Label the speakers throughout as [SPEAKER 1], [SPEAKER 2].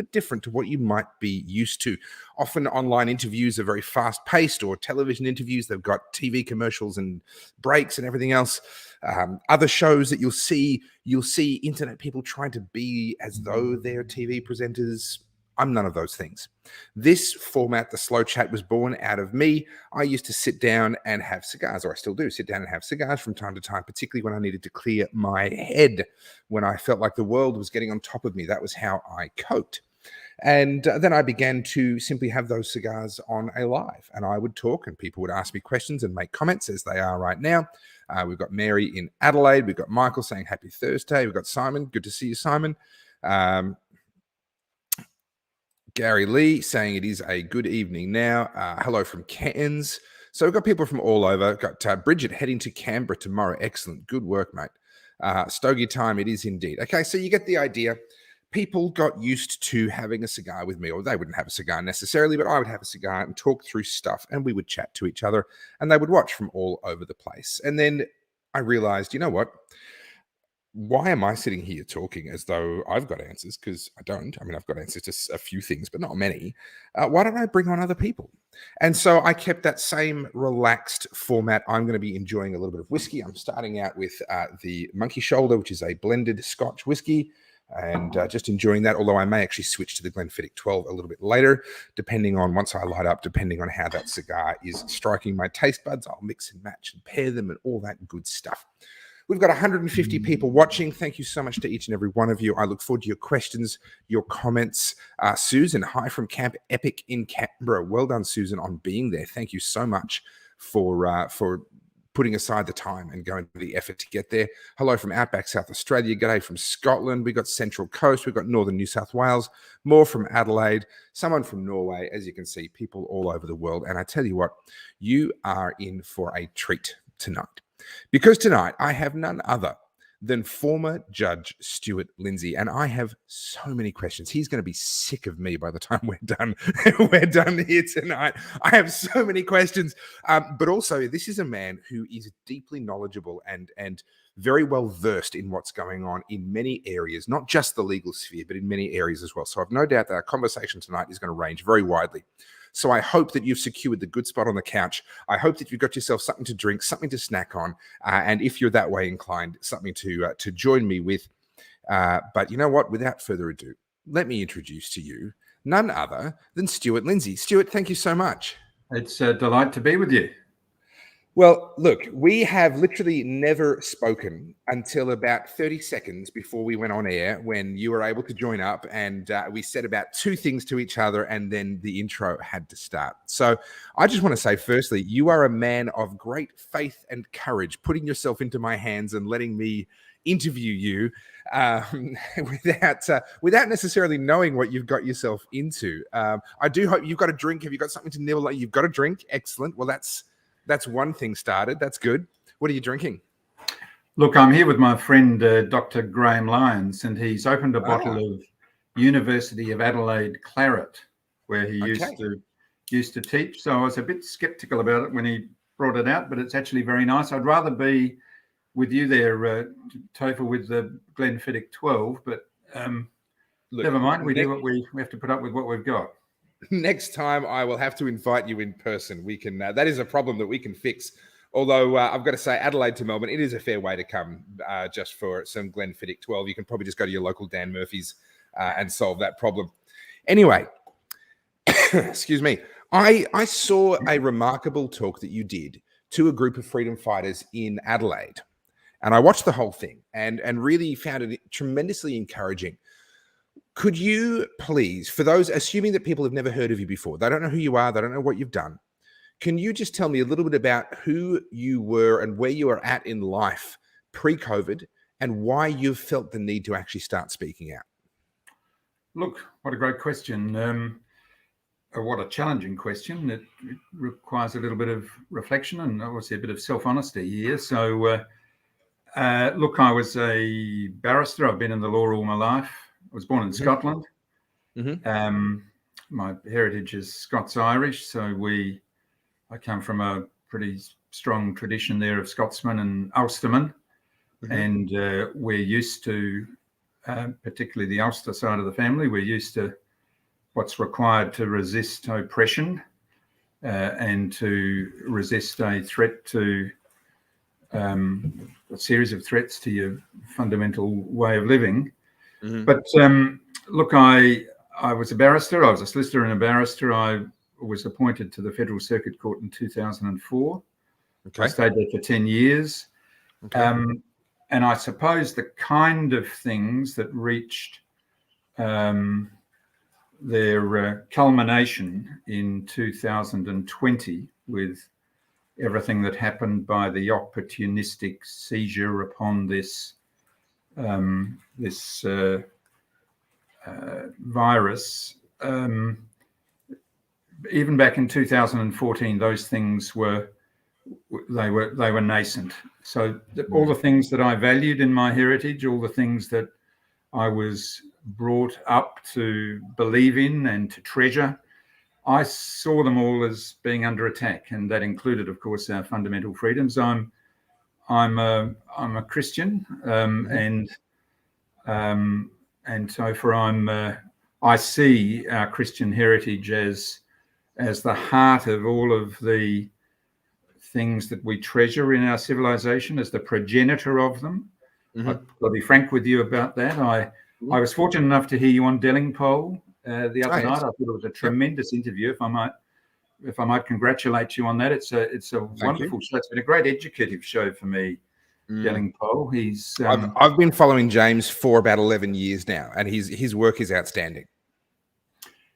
[SPEAKER 1] bit different to what you might be used to. Often online interviews are very fast paced, or television interviews, they've got TV commercials and breaks and everything else. Other shows that you'll see internet people trying to be as though they're TV presenters. I'm none of those things. This format, the Slow Chat, was born out of me. I used to sit down and have cigars, or I still do sit down and have cigars from time to time, particularly when I needed to clear my head, when I felt like the world was getting on top of me. That was how I coped. And then I began to simply have those cigars on a live, and I would talk and people would ask me questions and make comments, as they are right now. We've got Mary in Adelaide. We've got Michael saying happy Thursday. We've got Simon. Good to see you, Simon. Gary Lee saying it is a good evening now. Hello from Cairns. So we've got people from all over. We've got Bridget heading to Canberra tomorrow. Excellent. Good work, mate. Stogie time, it is indeed. Okay, so you get the idea. People got used to having a cigar with me, or they wouldn't have a cigar necessarily, but I would have a cigar and talk through stuff, and we would chat to each other, and they would watch from all over the place. And then I realized, you know what? Why am I sitting here talking as though I've got answers? Because I don't. I mean, I've got answers to a few things, but not many. Why don't I bring on other people? And so I kept that same relaxed format. I'm going to be enjoying a little bit of whiskey. I'm starting out with the Monkey Shoulder, which is a blended Scotch whiskey, and just enjoying that, although I may actually switch to the Glenfiddich 12 a little bit later, depending on, once I light up, depending on how that cigar is striking my taste buds. I'll mix and match and pair them and all that good stuff. We've got 150 people watching. Thank you so much to each and every one of you. I look forward to your questions, your comments. Susan, hi from Camp Epic in Canberra. Well done, Susan, on being there. Thank you so much for putting aside the time and going to the effort to get there. Hello from Outback, South Australia. G'day from Scotland. We've got Central Coast. We've got Northern New South Wales. More from Adelaide. Someone from Norway. As you can see, people all over the world. And I tell you what, you are in for a treat tonight. Because tonight I have none other than former Judge Stuart Lindsay, and I have so many questions. He's going to be sick of me by the time we're done. We're done here tonight. I have so many questions, but also this is a man who is deeply knowledgeable and very well versed in what's going on in many areas, not just the legal sphere, but in many areas as well. So I've no doubt that our conversation tonight is going to range very widely. So I hope that you've secured the good spot on the couch. I hope that you've got yourself something to drink, something to snack on, and if you're that way inclined, something to join me with. But you know what? Without further ado, let me introduce to you none other than Stuart Lindsay. Stuart, thank you so much.
[SPEAKER 2] It's a delight to be with you.
[SPEAKER 1] Well, look, we have literally never spoken until about 30 seconds before we went on air, when you were able to join up, and we said about two things to each other, and then the intro had to start. So I just want to say, firstly, you are a man of great faith and courage, putting yourself into my hands and letting me interview you without necessarily knowing what you've got yourself into. I do hope you've got a drink. Have you got something to nibble? You've got a drink. Excellent. Well, that's one thing started. That's good. What are you drinking?
[SPEAKER 2] Look, I'm here with my friend, Dr. Graham Lyons, and he's opened a bottle of University of Adelaide Claret, where he used to teach. So I was a bit skeptical about it when he brought it out, but it's actually very nice. I'd rather be with you there, Topher, with the Glenfiddich 12, but look, never mind. We have to put up with what we've got.
[SPEAKER 1] Next time I will have to invite you in person. We can, that is a problem that we can fix. Although I've got to say, Adelaide to Melbourne, it is a fair way to come just for some Glenfiddich 12. You can probably just go to your local Dan Murphy's and solve that problem. Anyway, excuse me. I saw a remarkable talk that you did to a group of freedom fighters in Adelaide. And I watched the whole thing and really found it tremendously encouraging. Could you please, for those assuming that people have never heard of you before, they don't know who you are, they don't know what you've done, can you just tell me a little bit about who you were and where you were at in life pre-COVID and why you've felt the need to actually start speaking out?
[SPEAKER 2] Look, what a great question. What a challenging question. It requires a little bit of reflection and obviously a bit of self-honesty here. So, look, I was a barrister. I've been in the law all my life. I was born in Scotland. My heritage is Scots-Irish, so I come from a pretty strong tradition there of Scotsmen and Ulstermen, and we're used to, particularly the Ulster side of the family, we're used to what's required to resist oppression and to resist a threat to a series of threats to your fundamental way of living. But look, I was a barrister. I was a solicitor and a barrister. I was appointed to the Federal Circuit Court in 2004. I stayed there for 10 years. And I suppose the kind of things that reached their culmination in 2020 with everything that happened by the opportunistic seizure upon this virus. Even back in 2014, those things were nascent. So all the things that I valued in my heritage, all the things that I was brought up to believe in and to treasure, I saw them all as being under attack, and that included, of course, our fundamental freedoms. I'm a Christian, and so I see our Christian heritage as the heart of all of the things that we treasure in our civilization, as the progenitor of them. I'll be frank with you about that. I was fortunate enough to hear you on Delingpole the other night. I thought it was a tremendous interview. If I might congratulate you on that. It's a wonderful show. It's been a great educative show for me. Delingpole.
[SPEAKER 1] I've been following James for about 11 years now, and his work is outstanding.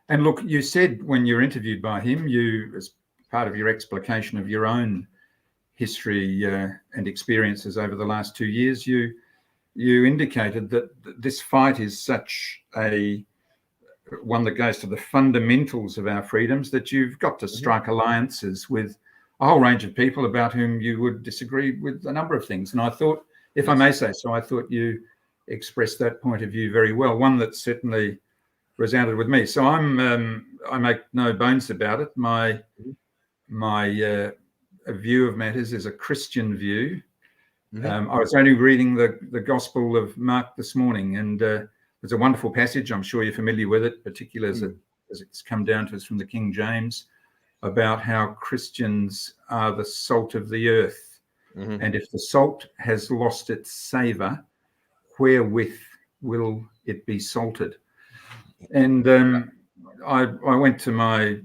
[SPEAKER 2] And look, you said when you were interviewed by him, you, as part of your explication of your own history and experiences over the last 2 years, you indicated that this fight is such one that goes to the fundamentals of our freedoms, that you've got to strike alliances with a whole range of people about whom you would disagree with a number of things. And I thought, if I may say so, I thought you expressed that point of view very well, one that certainly resounded with me. So I make no bones about it. My view of matters is a Christian view. I was only reading the Gospel of Mark this morning, and there's a wonderful passage. I'm sure you're familiar with it, particularly as it's come down to us from the King James, about how Christians are the salt of the earth. And if the salt has lost its savour, wherewith will it be salted? And I went to my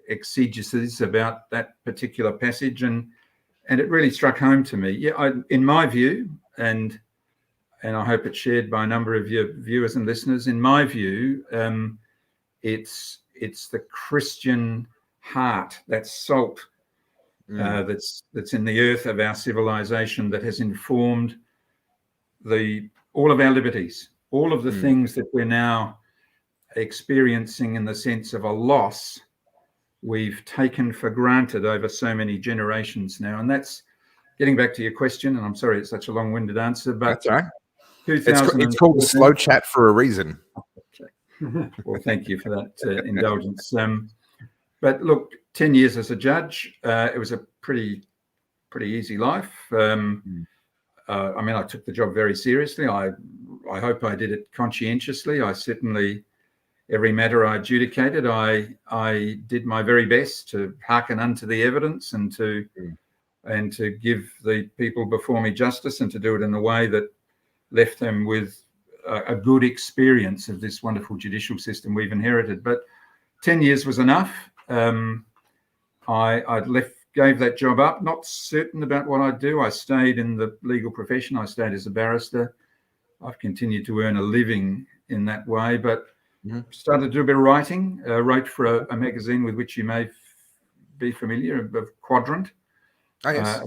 [SPEAKER 2] exegesis about that particular passage, and it really struck home to me. Yeah, in my view, and I hope it's shared by a number of your viewers and listeners, in my view, it's the Christian heart, that salt that's in the earth of our civilization, that has informed all of our liberties, all of the things that we're now experiencing in the sense of a loss we've taken for granted over so many generations now. And that's getting back to your question, and I'm sorry it's such a long-winded answer, but
[SPEAKER 1] that's all right. It's called the Slow Chat for a reason.
[SPEAKER 2] Well, thank you for that indulgence. But look, 10 years as a judge, it was a pretty easy life. I mean, I took the job very seriously. I hope I did it conscientiously. I certainly, every matter I adjudicated, I did my very best to hearken unto the evidence and to give the people before me justice, and to do it in a way that left them with a good experience of this wonderful judicial system we've inherited. But 10 years was enough. I gave that job up, not certain about what I'd do. I stayed in the legal profession. I stayed as a barrister. I've continued to earn a living in that way, but started to do a bit of writing. Wrote for a magazine with which you may be familiar, of Quadrant.
[SPEAKER 1] Oh, yes.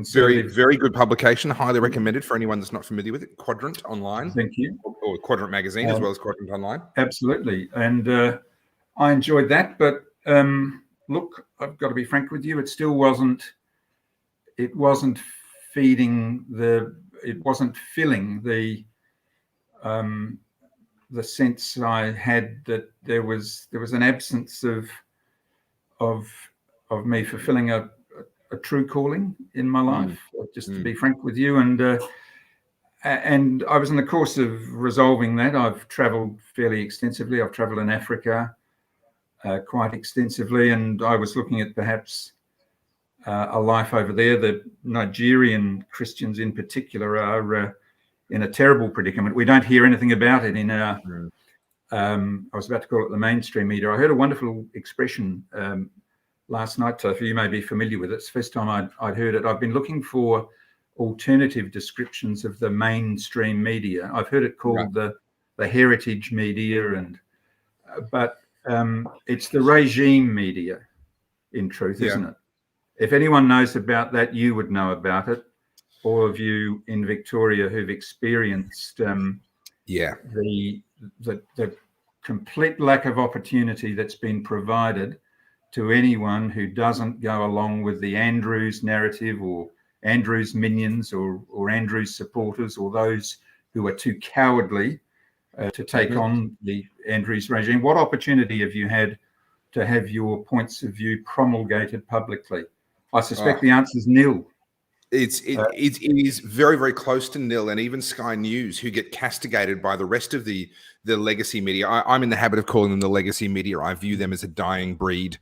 [SPEAKER 1] Very good publication. Highly recommended for anyone that's not familiar with it. Quadrant online.
[SPEAKER 2] Thank you.
[SPEAKER 1] Or Quadrant magazine, as well as Quadrant online.
[SPEAKER 2] Absolutely. And I enjoyed that. But look, I've got to be frank with you. It still wasn't filling the sense I had that there was an absence of me fulfilling a true calling in my life, just to be frank with you. And I was in the course of resolving that. I've travelled fairly extensively. I've travelled in Africa. quite extensively, and I was looking at perhaps a life over there. The Nigerian Christians in particular are in a terrible predicament. We don't hear anything about it in our, I was about to call it the mainstream media. I heard a wonderful expression last night, Topher, you may be familiar with it. It's the first time I'd heard it. I've been looking for alternative descriptions of the mainstream media. I've heard it called the heritage media, and but it's the regime media, in truth, isn't it? If anyone knows about that, you would know about it. All of you in Victoria who've experienced the complete lack of opportunity that's been provided to anyone who doesn't go along with the Andrews narrative, or Andrews minions, or Andrews supporters, or those who are too cowardly to take on the Andrews regime. What opportunity have you had to have your points of view promulgated publicly? I suspect the answer is nil.
[SPEAKER 1] It is very, very close to nil, and even Sky News, who get castigated by the rest of the legacy media. I'm in the habit of calling them the legacy media. I view them as a dying breed,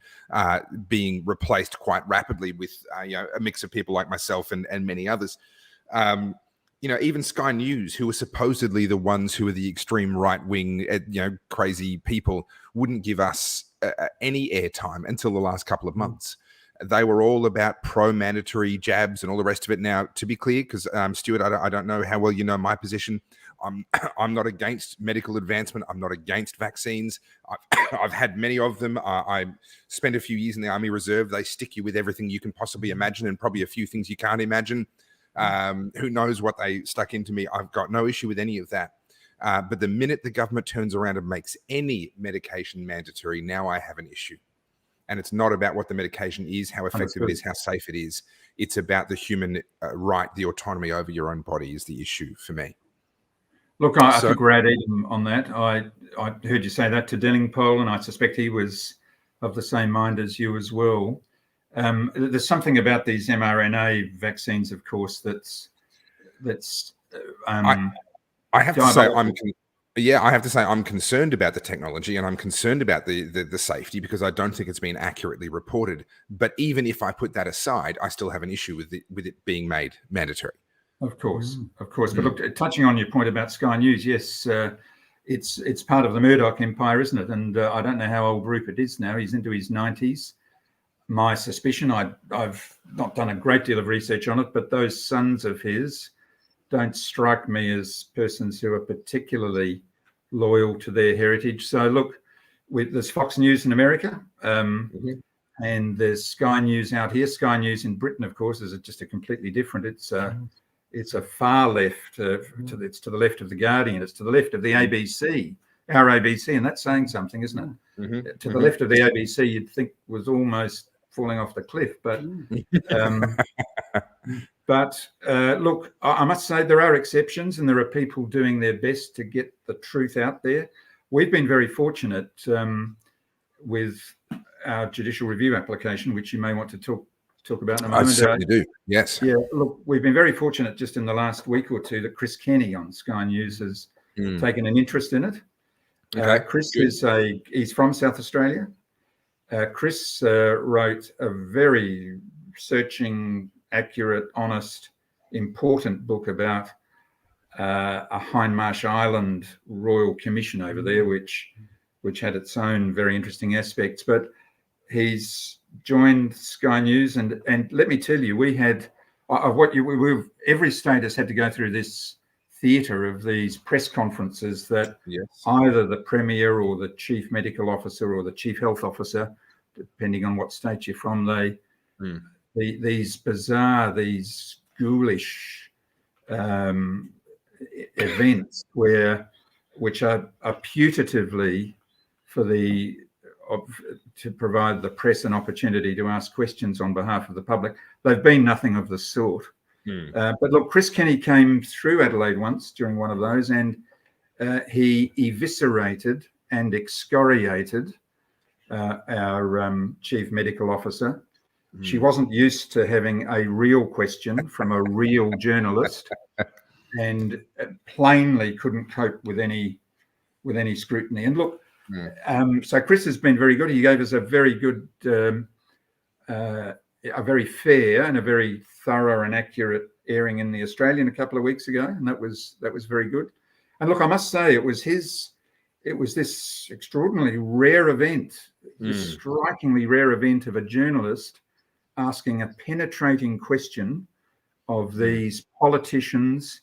[SPEAKER 1] being replaced quite rapidly with a mix of people like myself and many others. Even Sky News, who are supposedly the ones who are the extreme right wing, crazy people, wouldn't give us any airtime until the last couple of months. They were all about pro-mandatory jabs and all the rest of it. Now, to be clear, because Stuart, I don't know how well you know my position. I'm not against medical advancement. I'm not against vaccines. I've had many of them. I spent a few years in the Army Reserve. They stick you with everything you can possibly imagine, and probably a few things you can't imagine. Who knows what they stuck into me? I've got no issue with any of that. But the minute the government turns around and makes any medication mandatory, now I have an issue. And it's not about what the medication is, how effective it is, how safe it is. It's about the human right, the autonomy over your own body is the issue for me.
[SPEAKER 2] Look, I think we're at Eden on that. I heard you say that to Dillingpole, and I suspect he was of the same mind as you as well. There's something about these mRNA vaccines, of course, that's
[SPEAKER 1] I have to say I have to say I'm concerned about the technology, and I'm concerned about the safety, because I don't think it's been accurately reported. But even if I put that aside, I still have an issue with it being made mandatory. Of course.
[SPEAKER 2] But look, touching on your point about Sky News, yes, it's part of the Murdoch empire, isn't it? And I don't know how old Rupert is now. He's into his 90s. My suspicion, I've not done a great deal of research on it, but those sons of his don't strike me as persons who are particularly loyal to their heritage. So look, there's Fox News in America, and there's Sky News out here. Sky News in Britain, of course, is just a completely different. It's a far left. It's to the left of the Guardian. It's to the left of the ABC, our ABC, and that's saying something, isn't it? To the left of the ABC, you'd think was almost falling off the cliff, but. But look, I must say there are exceptions, and there are people doing their best to get the truth out there. We've been very fortunate with our judicial review application, which you may want to talk about in a moment.
[SPEAKER 1] I certainly do. Yes.
[SPEAKER 2] Yeah. Look, we've been very fortunate just in the last week or two that Chris Kenny on Sky News has taken an interest in it. Chris he's from South Australia. Chris wrote a very searching, accurate, honest, important book about a Hindmarsh Island Royal Commission over there, which had its own very interesting aspects. But he's joined Sky News, and let me tell you, we had every state has had to go through this theatre of these press conferences that either the Premier or the Chief Medical Officer or the Chief Health Officer, depending on what state you're from, these bizarre, these ghoulish events which are putatively to provide the press an opportunity to ask questions on behalf of the public. They've been nothing of the sort. But look, Chris Kenny came through Adelaide once during one of those, and he eviscerated and excoriated our Chief Medical Officer. She wasn't used to having a real question from a real journalist, and plainly couldn't cope with any scrutiny. And look, So Chris has been very good. He gave us a very good, a very fair and a very thorough and accurate airing in the Australian a couple of weeks ago, and that was very good. And look, I must say, it was this extraordinarily rare event, this strikingly rare event of a journalist asking a penetrating question of these politicians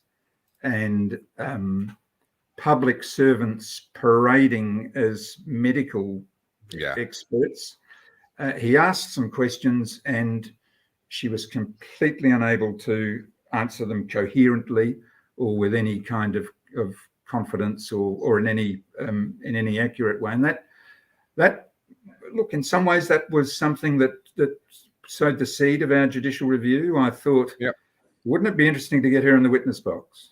[SPEAKER 2] and public servants parading as medical experts. He asked some questions and she was completely unable to answer them coherently or with any kind of confidence or in any accurate way. And that look, in some ways, that was something that sowed the seed of our judicial review. I thought, wouldn't it be interesting to get her in the witness box?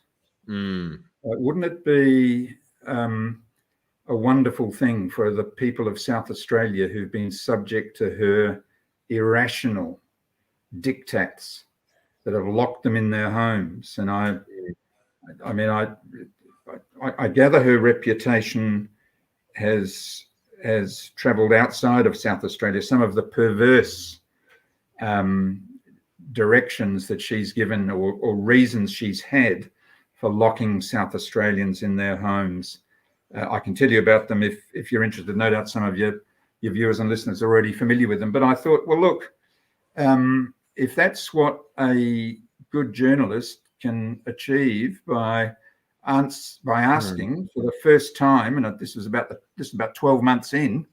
[SPEAKER 2] Wouldn't it be a wonderful thing for the people of South Australia who've been subject to her irrational diktats that have locked them in their homes? And I gather her reputation has travelled outside of South Australia. Some of the perverse directions that she's given or reasons she's had for locking South Australians in their homes. I can tell you about them if you're interested. No doubt some of your viewers and listeners are already familiar with them. But I thought, well, look, if that's what a good journalist can achieve by asking for the first time, and this is about 12 months in,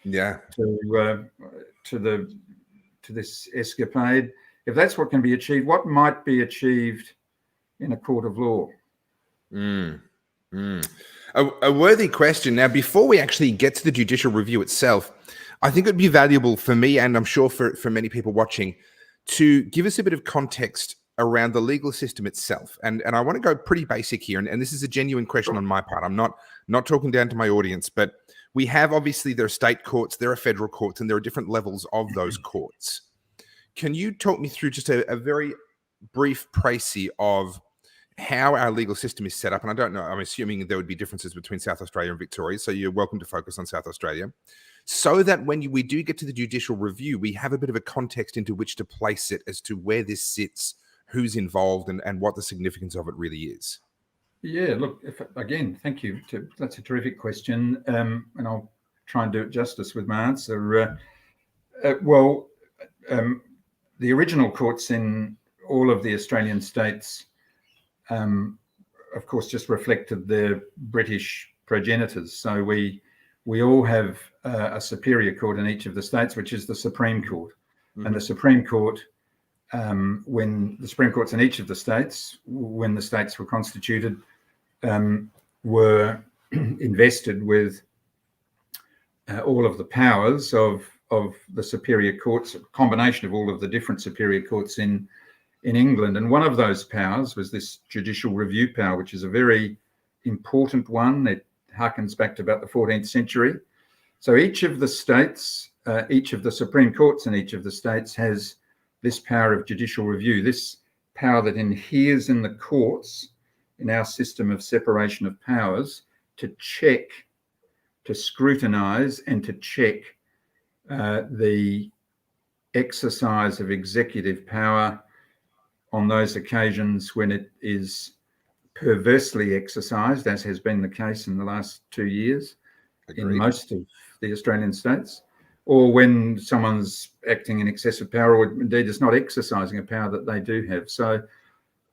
[SPEAKER 2] to this escapade. If that's what can be achieved, what might be achieved in a court of law?
[SPEAKER 1] A worthy question. Now, before we actually get to the judicial review itself, I think it would be valuable for me, and I'm sure for many people watching, to give us a bit of context around the legal system itself. And I want to go pretty basic here, and this is a genuine question on my part. I'm not talking down to my audience, but we have, obviously, there are state courts, there are federal courts, and there are different levels of those courts. Can you talk me through just a very brief précis of how our legal system is set up? And I don't know, I'm assuming there would be differences between South Australia and Victoria, so you're welcome to focus on South Australia, so that when we do get to the judicial review, we have a bit of a context into which to place it as to where this sits, who's involved, and what the significance of it really is.
[SPEAKER 2] Yeah, look, again, thank you. That's a terrific question, and I'll try and do it justice with my answer. The original courts in all of the Australian states, of course, just reflected their British progenitors. So we all have a superior court in each of the states, which is the Supreme Court. And the Supreme Court, when the Supreme Courts in each of the states, when the states were constituted, were invested with all of the powers of the superior courts, a combination of all of the different superior courts in England. And one of those powers was this judicial review power, which is a very important one. It harkens back to about the 14th century. So each of the states, each of the Supreme Courts in each of the states has this power of judicial review, this power that inheres in the courts in our system of separation of powers to check, to scrutinise and to check the exercise of executive power on those occasions when it is perversely exercised, as has been the case in the last 2 years in most of the Australian states, or when someone's acting in excessive power, or indeed is not exercising a power that they do have. So,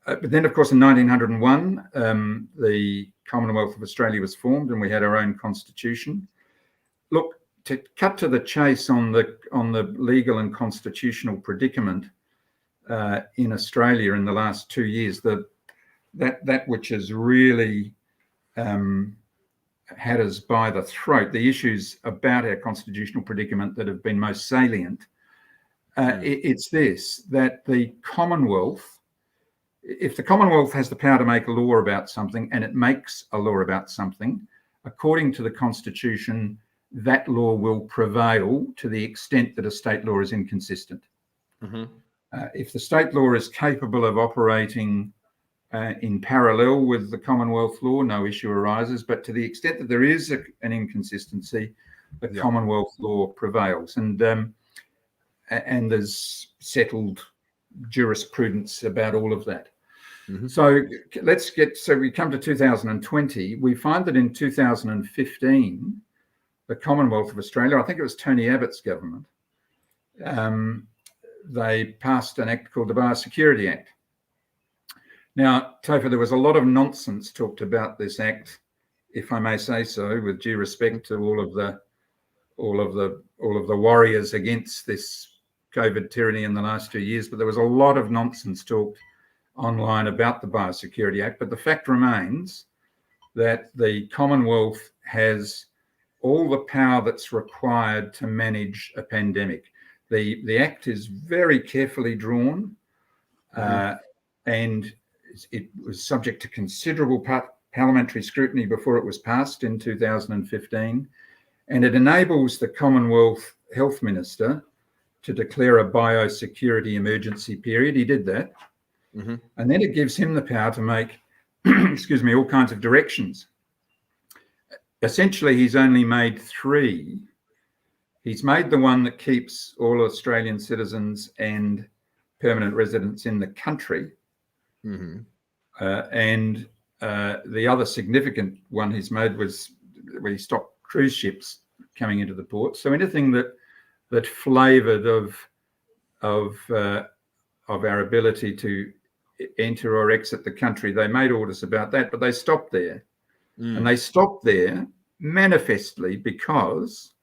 [SPEAKER 2] but then, of course, in 1901, the Commonwealth of Australia was formed, and we had our own constitution. Look, to cut to the chase on the legal and constitutional predicament in Australia in the last 2 years, that which has really had us by the throat, the issues about our constitutional predicament that have been most salient, it's this, that the Commonwealth, if the Commonwealth has the power to make a law about something, and it makes a law about something, according to the Constitution, that law will prevail to the extent that a state law is inconsistent. If the state law is capable of operating in parallel with the Commonwealth law, no issue arises. But to the extent that there is an inconsistency, the Commonwealth law prevails, and there's settled jurisprudence about all of that. Mm-hmm. So we come to 2020. We find that in 2015, the Commonwealth of Australia, I think it was Tony Abbott's government, they passed an act called the Biosecurity Act. Now, Topher, there was a lot of nonsense talked about this act, if I may say so, with due respect to all of the warriors against this COVID tyranny in the last 2 years. But there was a lot of nonsense talked online about the Biosecurity Act. But the fact remains that the Commonwealth has all the power that's required to manage a pandemic. The Act is very carefully drawn, and it was subject to considerable parliamentary scrutiny before it was passed in 2015, and it enables the Commonwealth Health Minister to declare a biosecurity emergency period. He did that. Mm-hmm. And then it gives him the power to make, all kinds of directions. Essentially, he's only made 3. He's made the one that keeps all Australian citizens and permanent residents in the country. Mm-hmm. And the other significant one he's made was where he stopped cruise ships coming into the port. So anything that flavoured of our ability to enter or exit the country, they made orders about that, but they stopped there. And they stopped there manifestly because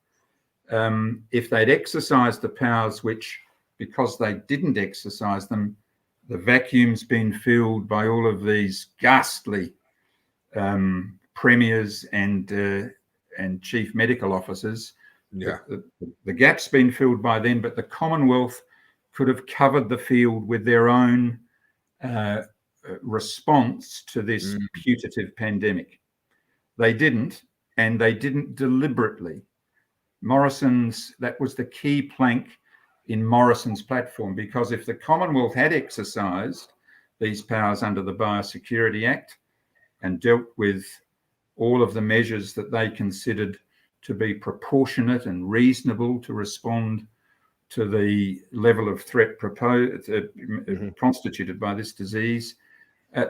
[SPEAKER 2] if they'd exercised the powers, which, because they didn't exercise them, the vacuum's been filled by all of these ghastly premiers and chief medical officers. Yeah, the gap's been filled by then, but the Commonwealth could have covered the field with their own response to this putative pandemic. They didn't, and they didn't deliberately. That was the key plank in Morrison's platform, because if the Commonwealth had exercised these powers under the Biosecurity Act and dealt with all of the measures that they considered to be proportionate and reasonable to respond to the level of threat constituted by this disease,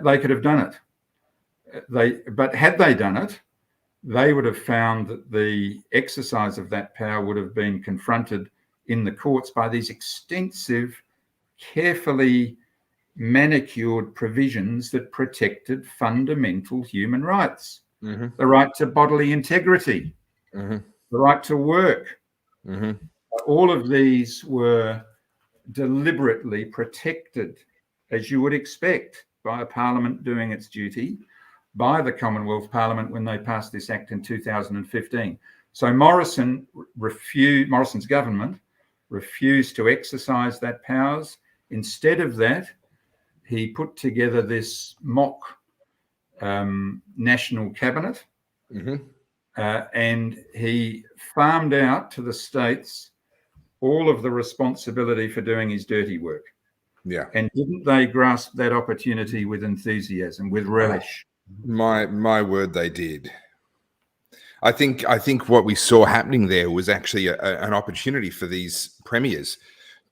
[SPEAKER 2] they could have done it. But had they done it, they would have found that the exercise of that power would have been confronted in the courts by these extensive, carefully manicured provisions that protected fundamental human rights. Mm-hmm. The right to bodily integrity, the right to work. Mm-hmm. All of these were deliberately protected, as you would expect, by a parliament doing its duty, by the Commonwealth Parliament when they passed this act in 2015. So Morrison's government refused to exercise that powers. Instead of that, he put together this mock national cabinet, and he farmed out to the states all of the responsibility for doing his dirty work. Yeah. And didn't they grasp that opportunity with enthusiasm, with relish?
[SPEAKER 1] My word, they did. I think what we saw happening there was actually an opportunity for these premiers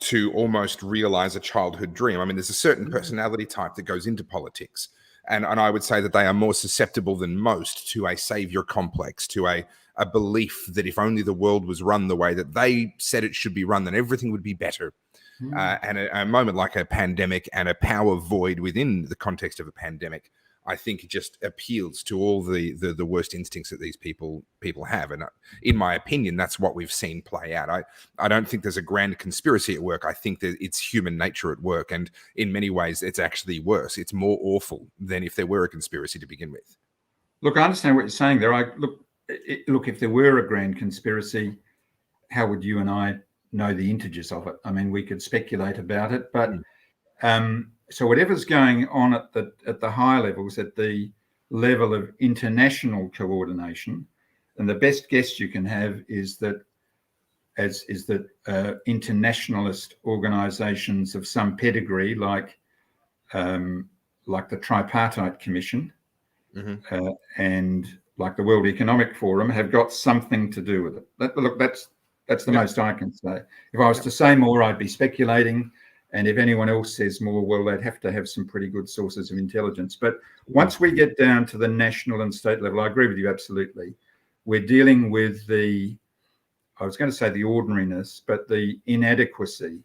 [SPEAKER 1] to almost realize a childhood dream. I mean, there's a certain personality type that goes into politics, and I would say that they are more susceptible than most to a savior complex, to a belief that if only the world was run the way that they said it should be run, then everything would be better. And a moment like a pandemic and a power void within the context of a pandemic, I think it just appeals to all the worst instincts that these people have. And in my opinion, that's what we've seen play out. I don't think there's a grand conspiracy at work. I think that it's human nature at work. And in many ways, it's actually worse. It's more awful than if there were a conspiracy to begin with.
[SPEAKER 2] Look, I understand what you're saying there. Look, if there were a grand conspiracy, how would you and I know the integers of it? I mean, we could speculate about it, but so whatever's going on at the higher levels, at the level of international coordination, and the best guess you can have is that internationalist organisations of some pedigree, like like the Tripartite Commission and like the World Economic Forum have got something to do with it. Look, that's the most I can say. If I was to say more, I'd be speculating. And if anyone else says more, well, they'd have to have some pretty good sources of intelligence. But once we get down to the national and state level, I agree with you absolutely. We're dealing with I was going to say the ordinariness, but the inadequacy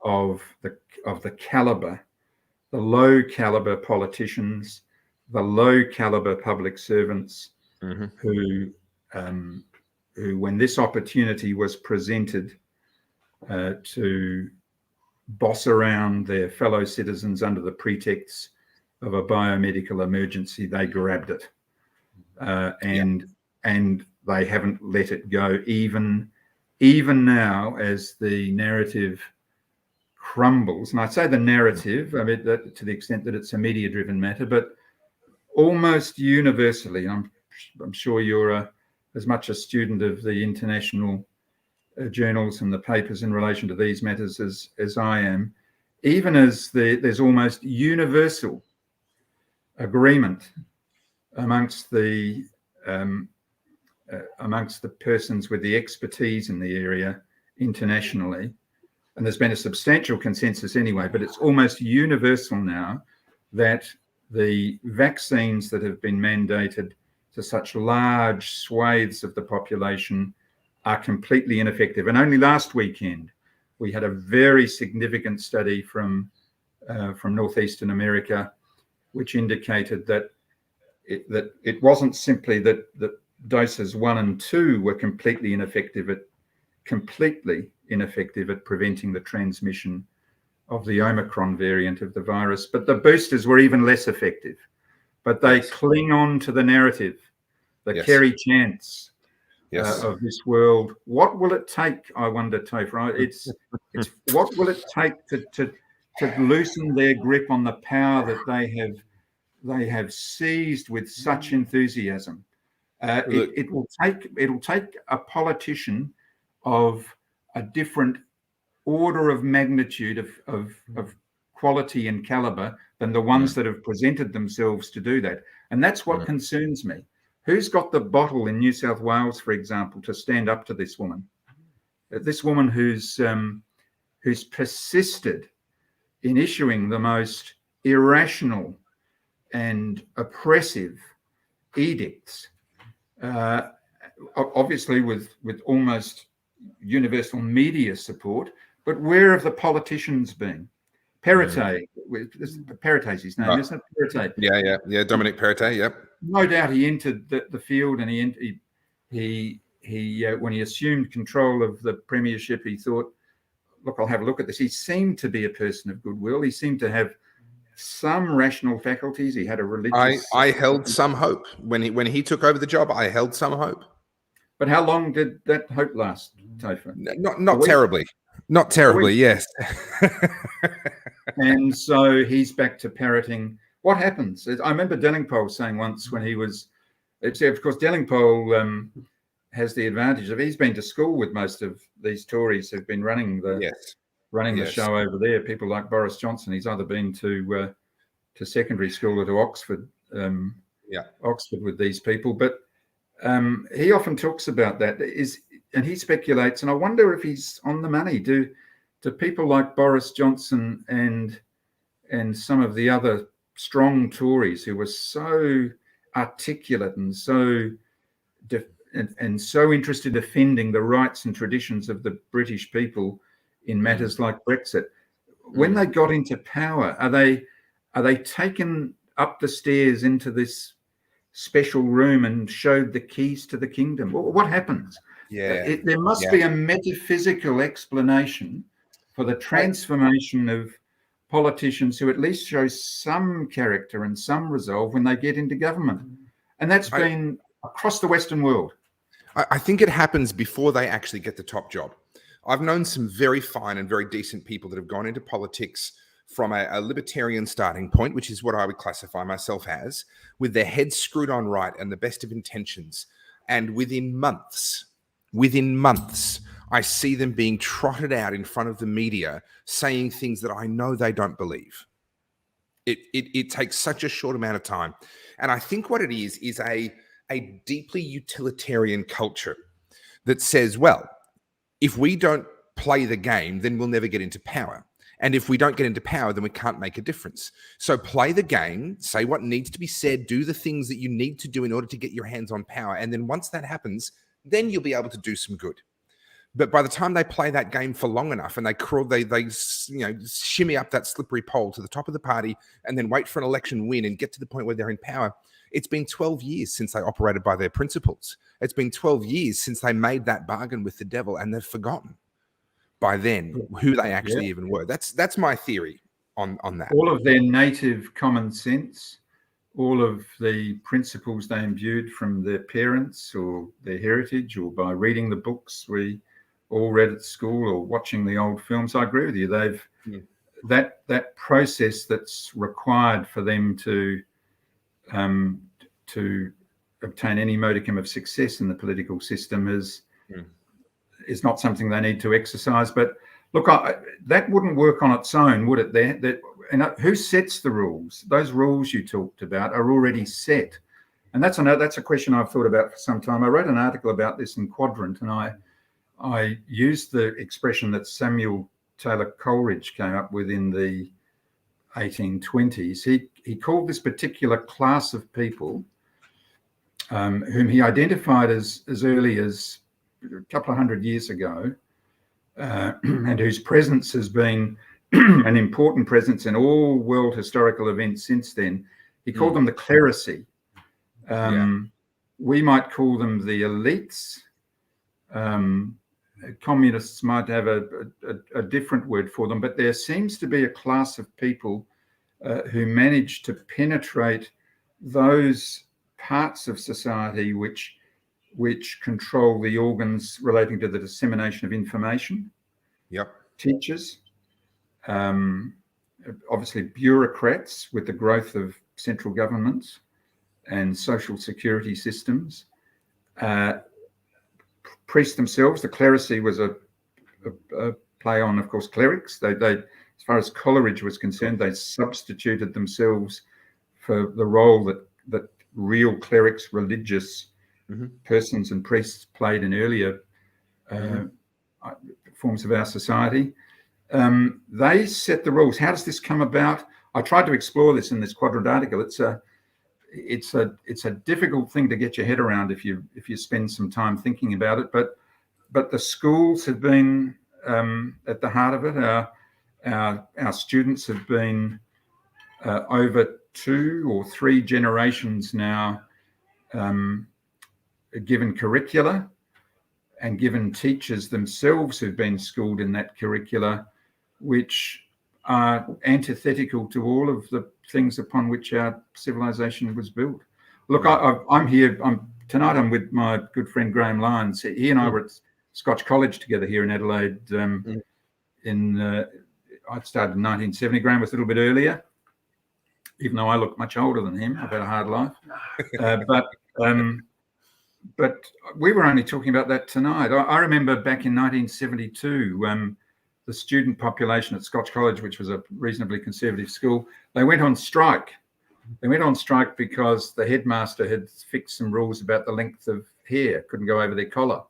[SPEAKER 2] of the caliber, the low caliber politicians, the low caliber public servants who, when this opportunity was presented to boss around their fellow citizens under the pretext of a biomedical emergency, they grabbed it, and they haven't let it go. Even now, as the narrative crumbles, and I say the narrative, I mean that to the extent that it's a media-driven matter, but almost universally, I'm sure you're as much a student of the international journals and the papers in relation to these matters as I am, even as there's almost universal agreement amongst the persons with the expertise in the area internationally, and there's been a substantial consensus anyway, but it's almost universal now that the vaccines that have been mandated to such large swathes of the population are completely ineffective. And only last weekend, we had a very significant study from Northeastern America, which indicated that it wasn't simply that doses 1 and 2 were completely ineffective at preventing the transmission of the Omicron variant of the virus, but the boosters were even less effective. But they cling on to the narrative, the Kerry Chants of this world. What will it take, I wonder, Topher? It's what will it take to loosen their grip on the power that they have seized with such enthusiasm? It'll take a politician of a different order of magnitude of quality and caliber than the ones that have presented themselves to do that. And that's what concerns me. Who's got the bottle in New South Wales, for example, to stand up to this woman? This woman who's persisted in issuing the most irrational and oppressive edicts, obviously with almost universal media support. But where have the politicians been? Perrottet, Perrottet's his name, isn't it? Perrottet.
[SPEAKER 1] Yeah. Dominic Perrottet. Yep.
[SPEAKER 2] No doubt he entered the field, and he when he assumed control of the premiership, he thought, "Look, I'll have a look at this." He seemed to be a person of goodwill. He seemed to have some rational faculties. He had a religious.
[SPEAKER 1] I held some hope when he took over the job. I held some hope.
[SPEAKER 2] But how long did that hope last, Topher?
[SPEAKER 1] Not terribly. Not terribly, yes.
[SPEAKER 2] And so he's back to parroting. What happens? I remember Delingpole saying once when he was, of course, Delingpole has the advantage of he's been to school with most of these Tories who've been running the show over there. People like Boris Johnson. He's either been to secondary school or to Oxford, Oxford with these people. But he often talks about that. And he speculates, and I wonder if he's on the money. Do people like Boris Johnson and some of the other strong Tories who were so articulate and so so interested in defending the rights and traditions of the British people in matters like Brexit, when they got into power, are they taken up the stairs into this special room and showed the keys to the kingdom? What happens? There must be a metaphysical explanation for the transformation of politicians who at least show some character and some resolve when they get into government. And that's been across the Western world.
[SPEAKER 1] I think it happens before they actually get the top job. I've known some very fine and very decent people that have gone into politics from a libertarian starting point, which is what I would classify myself as, with their heads screwed on right and the best of intentions. And within months, I see them being trotted out in front of the media saying things that I know they don't believe. It takes such a short amount of time. And I think what it is a deeply utilitarian culture that says, well, if we don't play the game, then we'll never get into power. And if we don't get into power, then we can't make a difference. So play the game, say what needs to be said, do the things that you need to do in order to get your hands on power. And then once that happens, then you'll be able to do some good. But by the time they play that game for long enough and they shimmy up that slippery pole to the top of the party and then wait for an election win and get to the point where they're in power, it's been 12 years since they operated by their principles. It's been 12 years since they made that bargain with the devil, and they've forgotten by then who they actually even were. That's my theory on that.
[SPEAKER 2] All of their native common sense, all of the principles they imbued from their parents or their heritage, or by reading the books we all read at school or watching the old films. I agree with you. They've that process that's required for them to obtain any modicum of success in the political system is not something they need to exercise. But look, that wouldn't work on its own, would it? Who sets the rules? Those rules you talked about are already set, and that's a question I've thought about for some time. I wrote an article about this in Quadrant, and I used the expression that Samuel Taylor Coleridge came up with in the 1820s. He called this particular class of people, whom he identified as early as a couple of hundred years ago, and whose presence has been an important presence in all world historical events since then. He called them the clerisy. We might call them the elites. Communists might have a different word for them, but there seems to be a class of people who manage to penetrate those parts of society which control the organs relating to the dissemination of information. Teachers, obviously bureaucrats with the growth of central governments and social security systems, priests themselves. The clerisy was a play on, of course, clerics. They, as far as Coleridge was concerned, they substituted themselves for the role that real clerics, religious persons and priests played in earlier forms of our society. They set the rules. How does this come about? I tried to explore this in this Quadrant article. It's a difficult thing to get your head around if you spend some time thinking about it. But the schools have been at the heart of it. Our students have been over 2 or 3 generations now given curricula and given teachers themselves who've been schooled in that curricula, which are antithetical to all of the things upon which our civilization was built. Look, I'm here. Tonight I'm with my good friend Graham Lyons. He and I were at Scotch College together here in Adelaide. I started in 1970. Graham was a little bit earlier, even though I look much older than him. I've had a hard life. But we were only talking about that tonight. I remember back in 1972, the student population at Scotch College, which was a reasonably conservative school, they went on strike. They went on strike because the headmaster had fixed some rules about the length of hair, couldn't go over their collar.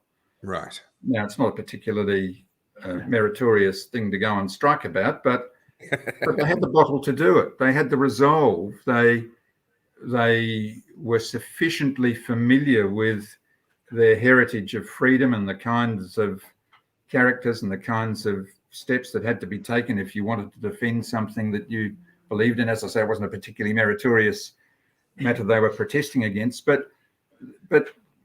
[SPEAKER 1] Right.
[SPEAKER 2] Now, it's not a particularly meritorious thing to go on strike about, but they had the bottle to do it. They had the resolve. They were sufficiently familiar with their heritage of freedom and the kinds of characters and the kinds of steps that had to be taken if you wanted to defend something that you believed in. As I say, it wasn't a particularly meritorious matter they were protesting against, but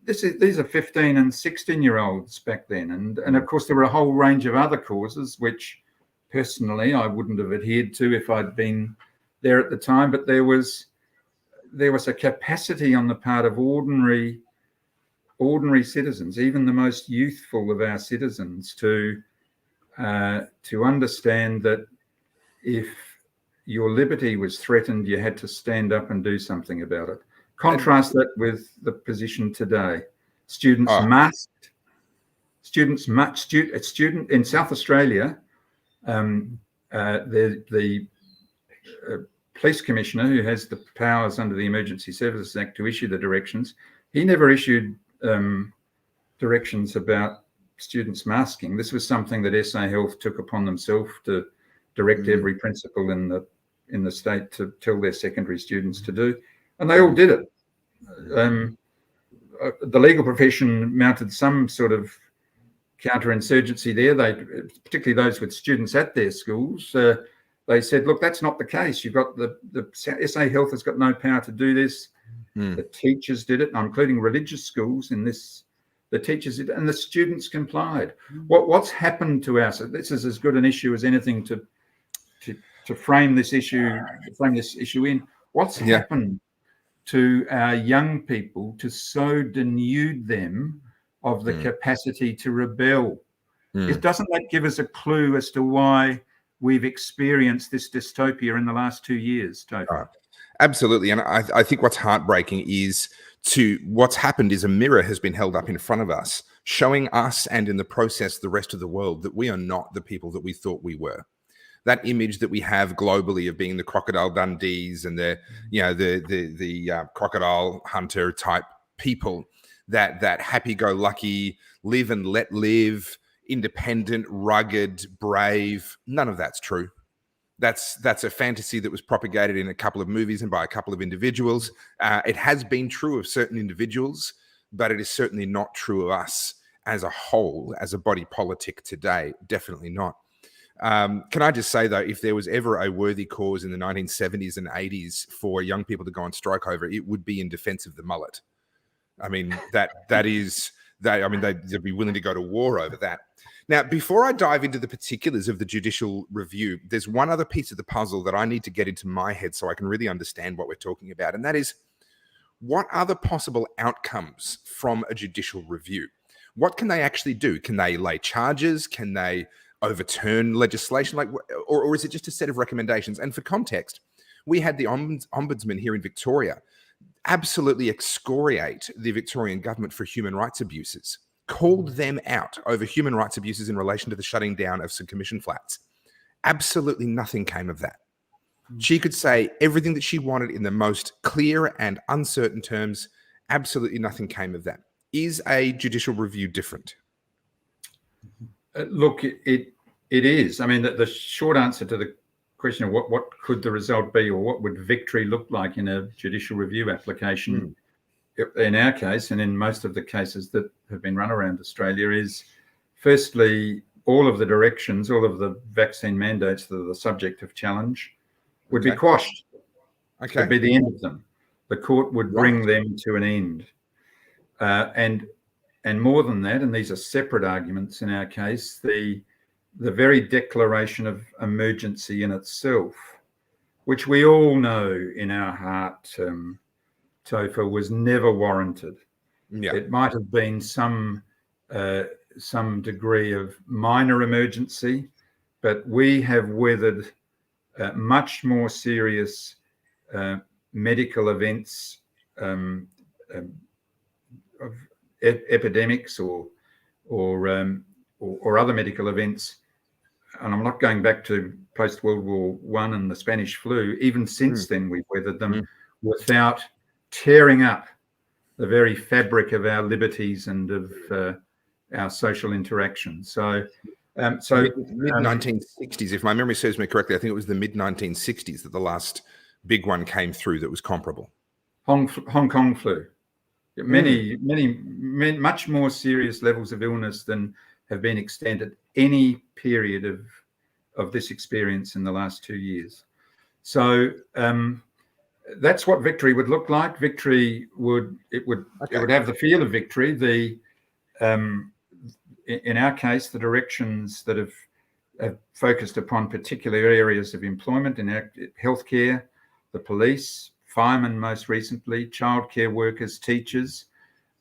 [SPEAKER 2] these are 15 and 16-year-olds back then, and of course there were a whole range of other causes which personally I wouldn't have adhered to if I'd been there at the time, but there was a capacity on the part of ordinary citizens, even the most youthful of our citizens, to understand that if your liberty was threatened, you had to stand up and do something about it. Contrast that with the position today. Students in South Australia, the police commissioner, who has the powers under the Emergency Services Act to issue the directions, he never issued directions about students masking. This was something that SA Health took upon themselves to direct every principal in the state to tell their secondary students to do, and they all did it. The legal profession mounted some sort of counterinsurgency there. They, particularly those with students at their schools, they said, "Look, that's not the case. You've got the SA Health has got no power to do this. The teachers did it, including religious schools in this. The teachers did it, and the students complied." What's happened to us? This is as good an issue as anything to frame this issue in. What's happened to our young people to so denude them of the capacity to rebel? Doesn't that give us a clue as to why we've experienced this dystopia in the last 2 years, Topher?
[SPEAKER 1] Absolutely. And I think what's heartbreaking is what's happened is a mirror has been held up in front of us, showing us and in the process the rest of the world that we are not the people that we thought we were. That image that we have globally of being the Crocodile Dundees and the crocodile hunter type people, that happy-go-lucky, live and let live, independent, rugged, brave, none of that's true. That's a fantasy that was propagated in a couple of movies and by a couple of individuals. It has been true of certain individuals, but it is certainly not true of us as a whole, as a body politic today. Definitely not. Can I just say, though, if there was ever a worthy cause in the 1970s and 80s for young people to go on strike over, it would be in defense of the mullet. I mean, they'd be willing to go to war over that. Now, before I dive into the particulars of the judicial review, there's one other piece of the puzzle that I need to get into my head so I can really understand what we're talking about. And that is, what are the possible outcomes from a judicial review? What can they actually do? Can they lay charges? Can they overturn legislation? Or is it just a set of recommendations? And for context, we had the ombudsman here in Victoria absolutely excoriate the Victorian government for human rights abuses, called them out over human rights abuses in relation to the shutting down of some commission flats. Absolutely nothing came of that. She could say everything that she wanted in the most clear and uncertain terms. Absolutely nothing came of that. Is a judicial review different?
[SPEAKER 2] Look, it is. I mean, the short answer to the question of what could the result be, or what would victory look like in a judicial review application, in our case and in most of the cases that have been run around Australia, is firstly, all of the directions, all of the vaccine mandates that are the subject of challenge would be quashed. Would be the end of them. The court would bring them to an end. And more than that, and these are separate arguments in our case, the very declaration of emergency in itself, which we all know in our heart, Topher, was never warranted. It might have been some degree of minor emergency, but we have weathered much more serious medical events of epidemics or other medical events. And I'm not going back to post-World War I and the Spanish flu. Even since then, we've weathered them without tearing up the very fabric of our liberties and of our social interaction. So
[SPEAKER 1] mid-1960s, if my memory serves me correctly, I think it was the mid-1960s that the last big one came through that was comparable.
[SPEAKER 2] Hong Kong flu. Many, much more serious levels of illness than have been extended any period of this experience in the last 2 years. So that's what victory would look like. Victory would have the feel of victory. In our case, the directions that have focused upon particular areas of employment in our healthcare, the police, firemen most recently, childcare workers, teachers,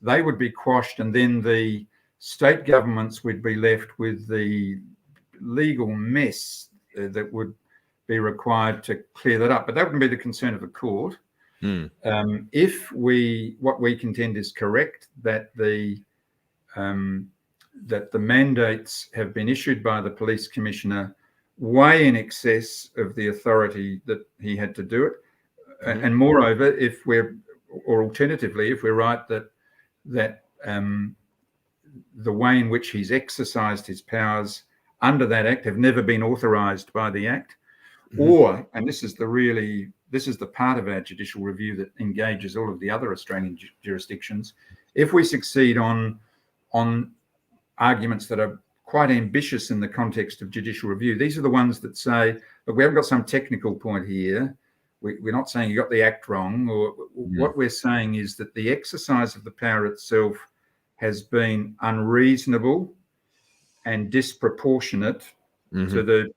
[SPEAKER 2] they would be quashed, and then the state governments would be left with the legal mess that would be required to clear that up. But that wouldn't be the concern of the court. If what we contend is correct, that the mandates have been issued by the police commissioner way in excess of the authority that he had to do it. And moreover, alternatively, if we're right that the way in which he's exercised his powers under that act have never been authorised by the act, or, and this is the part of our judicial review that engages all of the other Australian jurisdictions, if we succeed on arguments that are quite ambitious in the context of judicial review, these are the ones that say, look, we haven't got some technical point here. We're not saying you got the act wrong, or what we're saying is that the exercise of the power itself has been unreasonable and disproportionate to the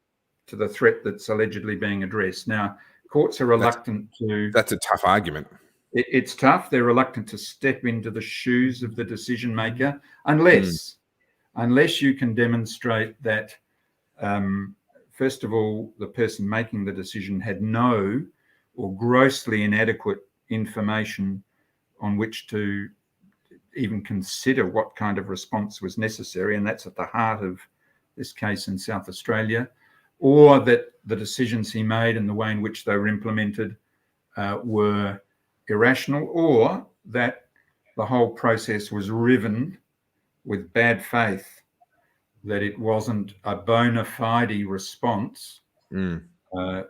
[SPEAKER 2] threat that's allegedly being addressed. Now, courts are reluctant to...
[SPEAKER 1] That's a tough argument.
[SPEAKER 2] It's tough. They're reluctant to step into the shoes of the decision maker unless you can demonstrate that, first of all, the person making the decision had no or grossly inadequate information on which to even consider what kind of response was necessary, and that's at the heart of this case in South Australia, or that the decisions he made and the way in which they were implemented were irrational, or that the whole process was riven with bad faith, that it wasn't a bona fide response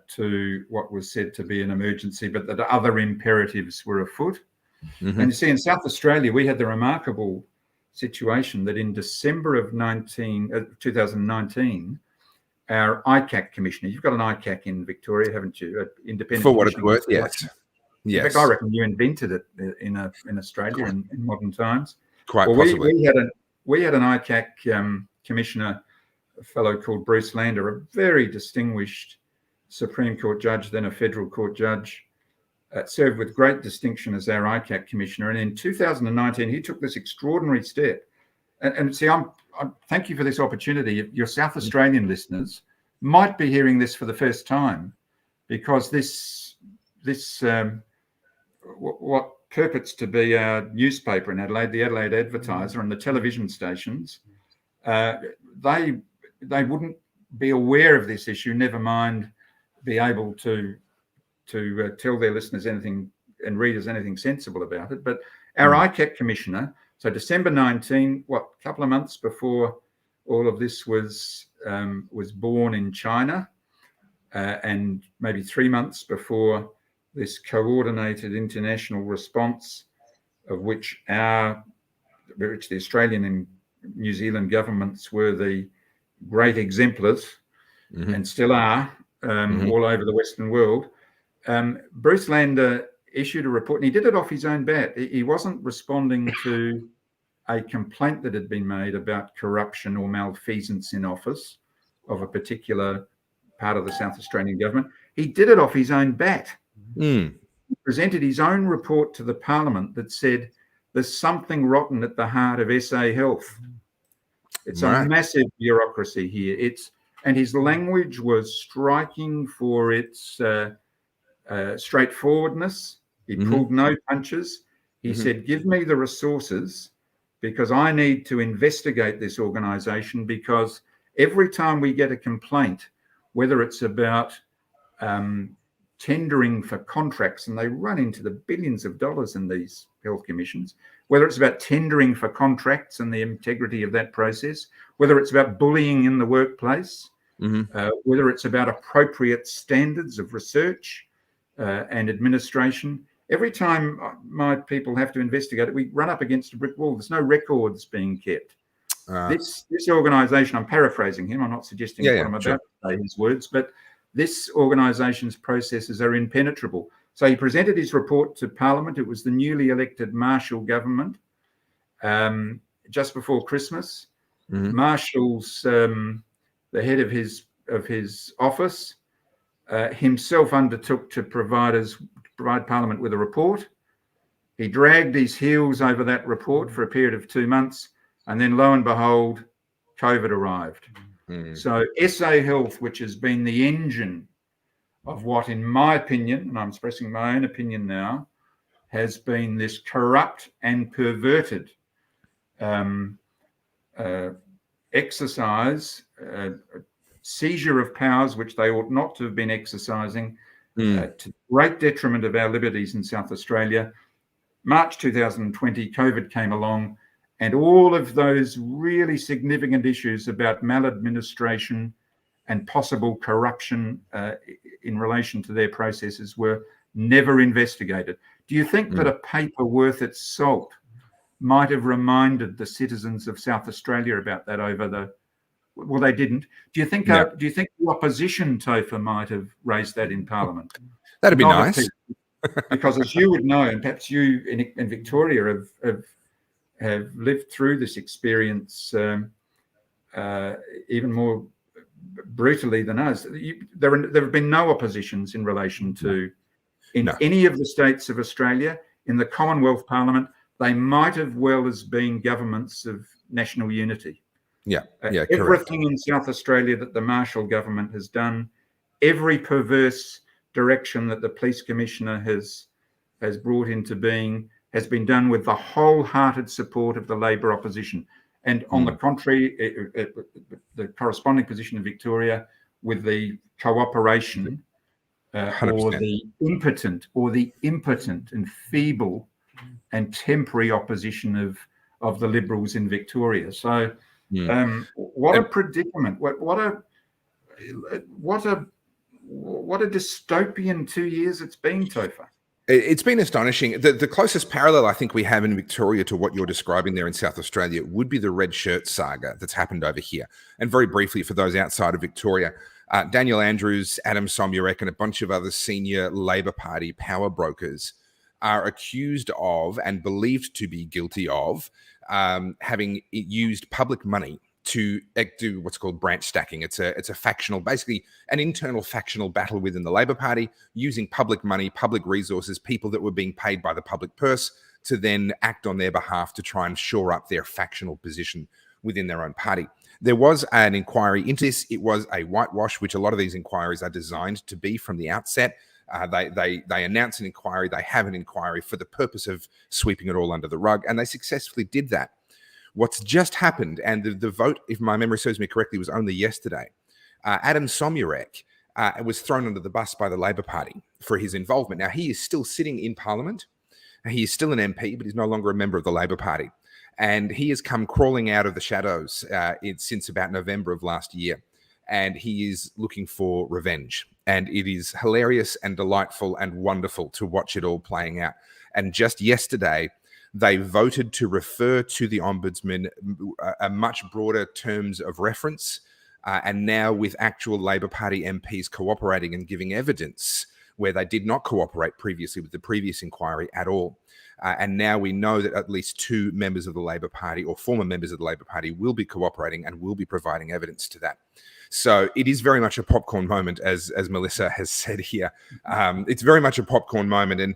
[SPEAKER 2] to what was said to be an emergency, but that other imperatives were afoot. And you see, in South Australia, we had the remarkable situation that in December of 2019, our ICAC commissioner, you've got an ICAC in Victoria, haven't you? Independent.
[SPEAKER 1] For what it's worth, yes.
[SPEAKER 2] In fact, I reckon you invented it in Australia in modern times.
[SPEAKER 1] Quite possibly.
[SPEAKER 2] We had an ICAC commissioner, a fellow called Bruce Lander, a very distinguished Supreme Court judge, then a federal court judge, served with great distinction as our ICAC commissioner. And in 2019, he took this extraordinary step. And see, I thank you for this opportunity. Your South Australian listeners might be hearing this for the first time, because this what purports to be a newspaper in Adelaide, the Adelaide Advertiser, and the television stations, they wouldn't be aware of this issue, never mind be able to tell their listeners anything and readers anything sensible about it. But our ICAC commissioner, so December 19, a couple of months before all of this was born in China, and maybe 3 months before this coordinated international response, of which the Australian and New Zealand governments were the great exemplars and still are all over the Western world. Bruce Lander issued a report, and he did it off his own bat. He wasn't responding to a complaint that had been made about corruption or malfeasance in office of a particular part of the South Australian government. He did it off his own bat. He presented his own report to the Parliament that said there's something rotten at the heart of SA Health. It's a massive bureaucracy here. And his language was striking for its straightforwardness. He pulled no punches. He said, give me the resources, because I need to investigate this organisation, because every time we get a complaint, whether it's about tendering for contracts, and they run into the billions of dollars in these health commissions, whether it's about tendering for contracts and the integrity of that process, whether it's about bullying in the workplace, whether it's about appropriate standards of research and administration. Every time my people have to investigate it, we run up against a brick wall. There's no records being kept. This organisation, I'm paraphrasing him, I'm not suggesting what I'm about to say his words, but this organisation's processes are impenetrable. So he presented his report to Parliament. It was the newly elected Marshall government just before Christmas. Marshall's the head of his office himself undertook to provide Parliament with a report. He dragged his heels over that report for a period of 2 months, and then lo and behold, COVID arrived. So SA Health, which has been the engine of what, in my opinion, and I'm expressing my own opinion now, has been this corrupt and perverted exercise seizure of powers which they ought not to have been exercising, to great detriment of our liberties in South Australia. March 2020, COVID came along, and all of those really significant issues about maladministration and possible corruption in relation to their processes were never investigated. Do you think that a paper worth its salt might have reminded the citizens of South Australia about that over the... Well, they didn't. Do you think the opposition, Topher, might have raised that in Parliament?
[SPEAKER 1] That'd be nice.
[SPEAKER 2] Because as you would know, and perhaps you in Victoria have lived through this experience even more brutally than us. There have been no oppositions in relation to any of the states of Australia. In the Commonwealth Parliament, they might have well as been governments of national unity. Everything in South Australia that the Marshall government has done, every perverse direction that the police commissioner has brought into being, has been done with the wholehearted support of the Labor opposition. And on the contrary, the corresponding position of Victoria, with the cooperation or the impotent and feeble and temporary opposition of the Liberals in Victoria. So what a predicament! What a dystopian 2 years it's been, Topher.
[SPEAKER 1] It's been astonishing. The closest parallel I think we have in Victoria to what you're describing there in South Australia would be the red shirt saga that's happened over here. And very briefly, for those outside of Victoria, Daniel Andrews, Adam Somyurek, and a bunch of other senior Labor Party power brokers are accused of and believed to be guilty of having used public money to do what's called branch stacking. It's a factional, basically an internal factional battle within the Labor Party, using public money, public resources, people that were being paid by the public purse to then act on their behalf to try and shore up their factional position within their own party. There was an inquiry into this. It was a whitewash, which a lot of these inquiries are designed to be from the outset. They announce an inquiry, they have an inquiry for the purpose of sweeping it all under the rug, and they successfully did that. What's just happened, and the vote, if my memory serves me correctly, was only yesterday. Adam Somyurek was thrown under the bus by the Labor Party for his involvement. Now, he is still sitting in Parliament. He is still an MP, but he's no longer a member of the Labor Party. And he has come crawling out of the shadows since about November of last year. And he is looking for revenge. And it is hilarious and delightful and wonderful to watch it all playing out. And just yesterday, they voted to refer to the Ombudsman a much broader terms of reference. And now with actual Labor Party MPs cooperating and giving evidence where they did not cooperate previously with the previous inquiry at all. And now we know that at least 2 members of the Labor Party or former members of the Labor Party will be cooperating and will be providing evidence to that. So it is very much a popcorn moment, as Melissa has said here. It's very much a popcorn moment. And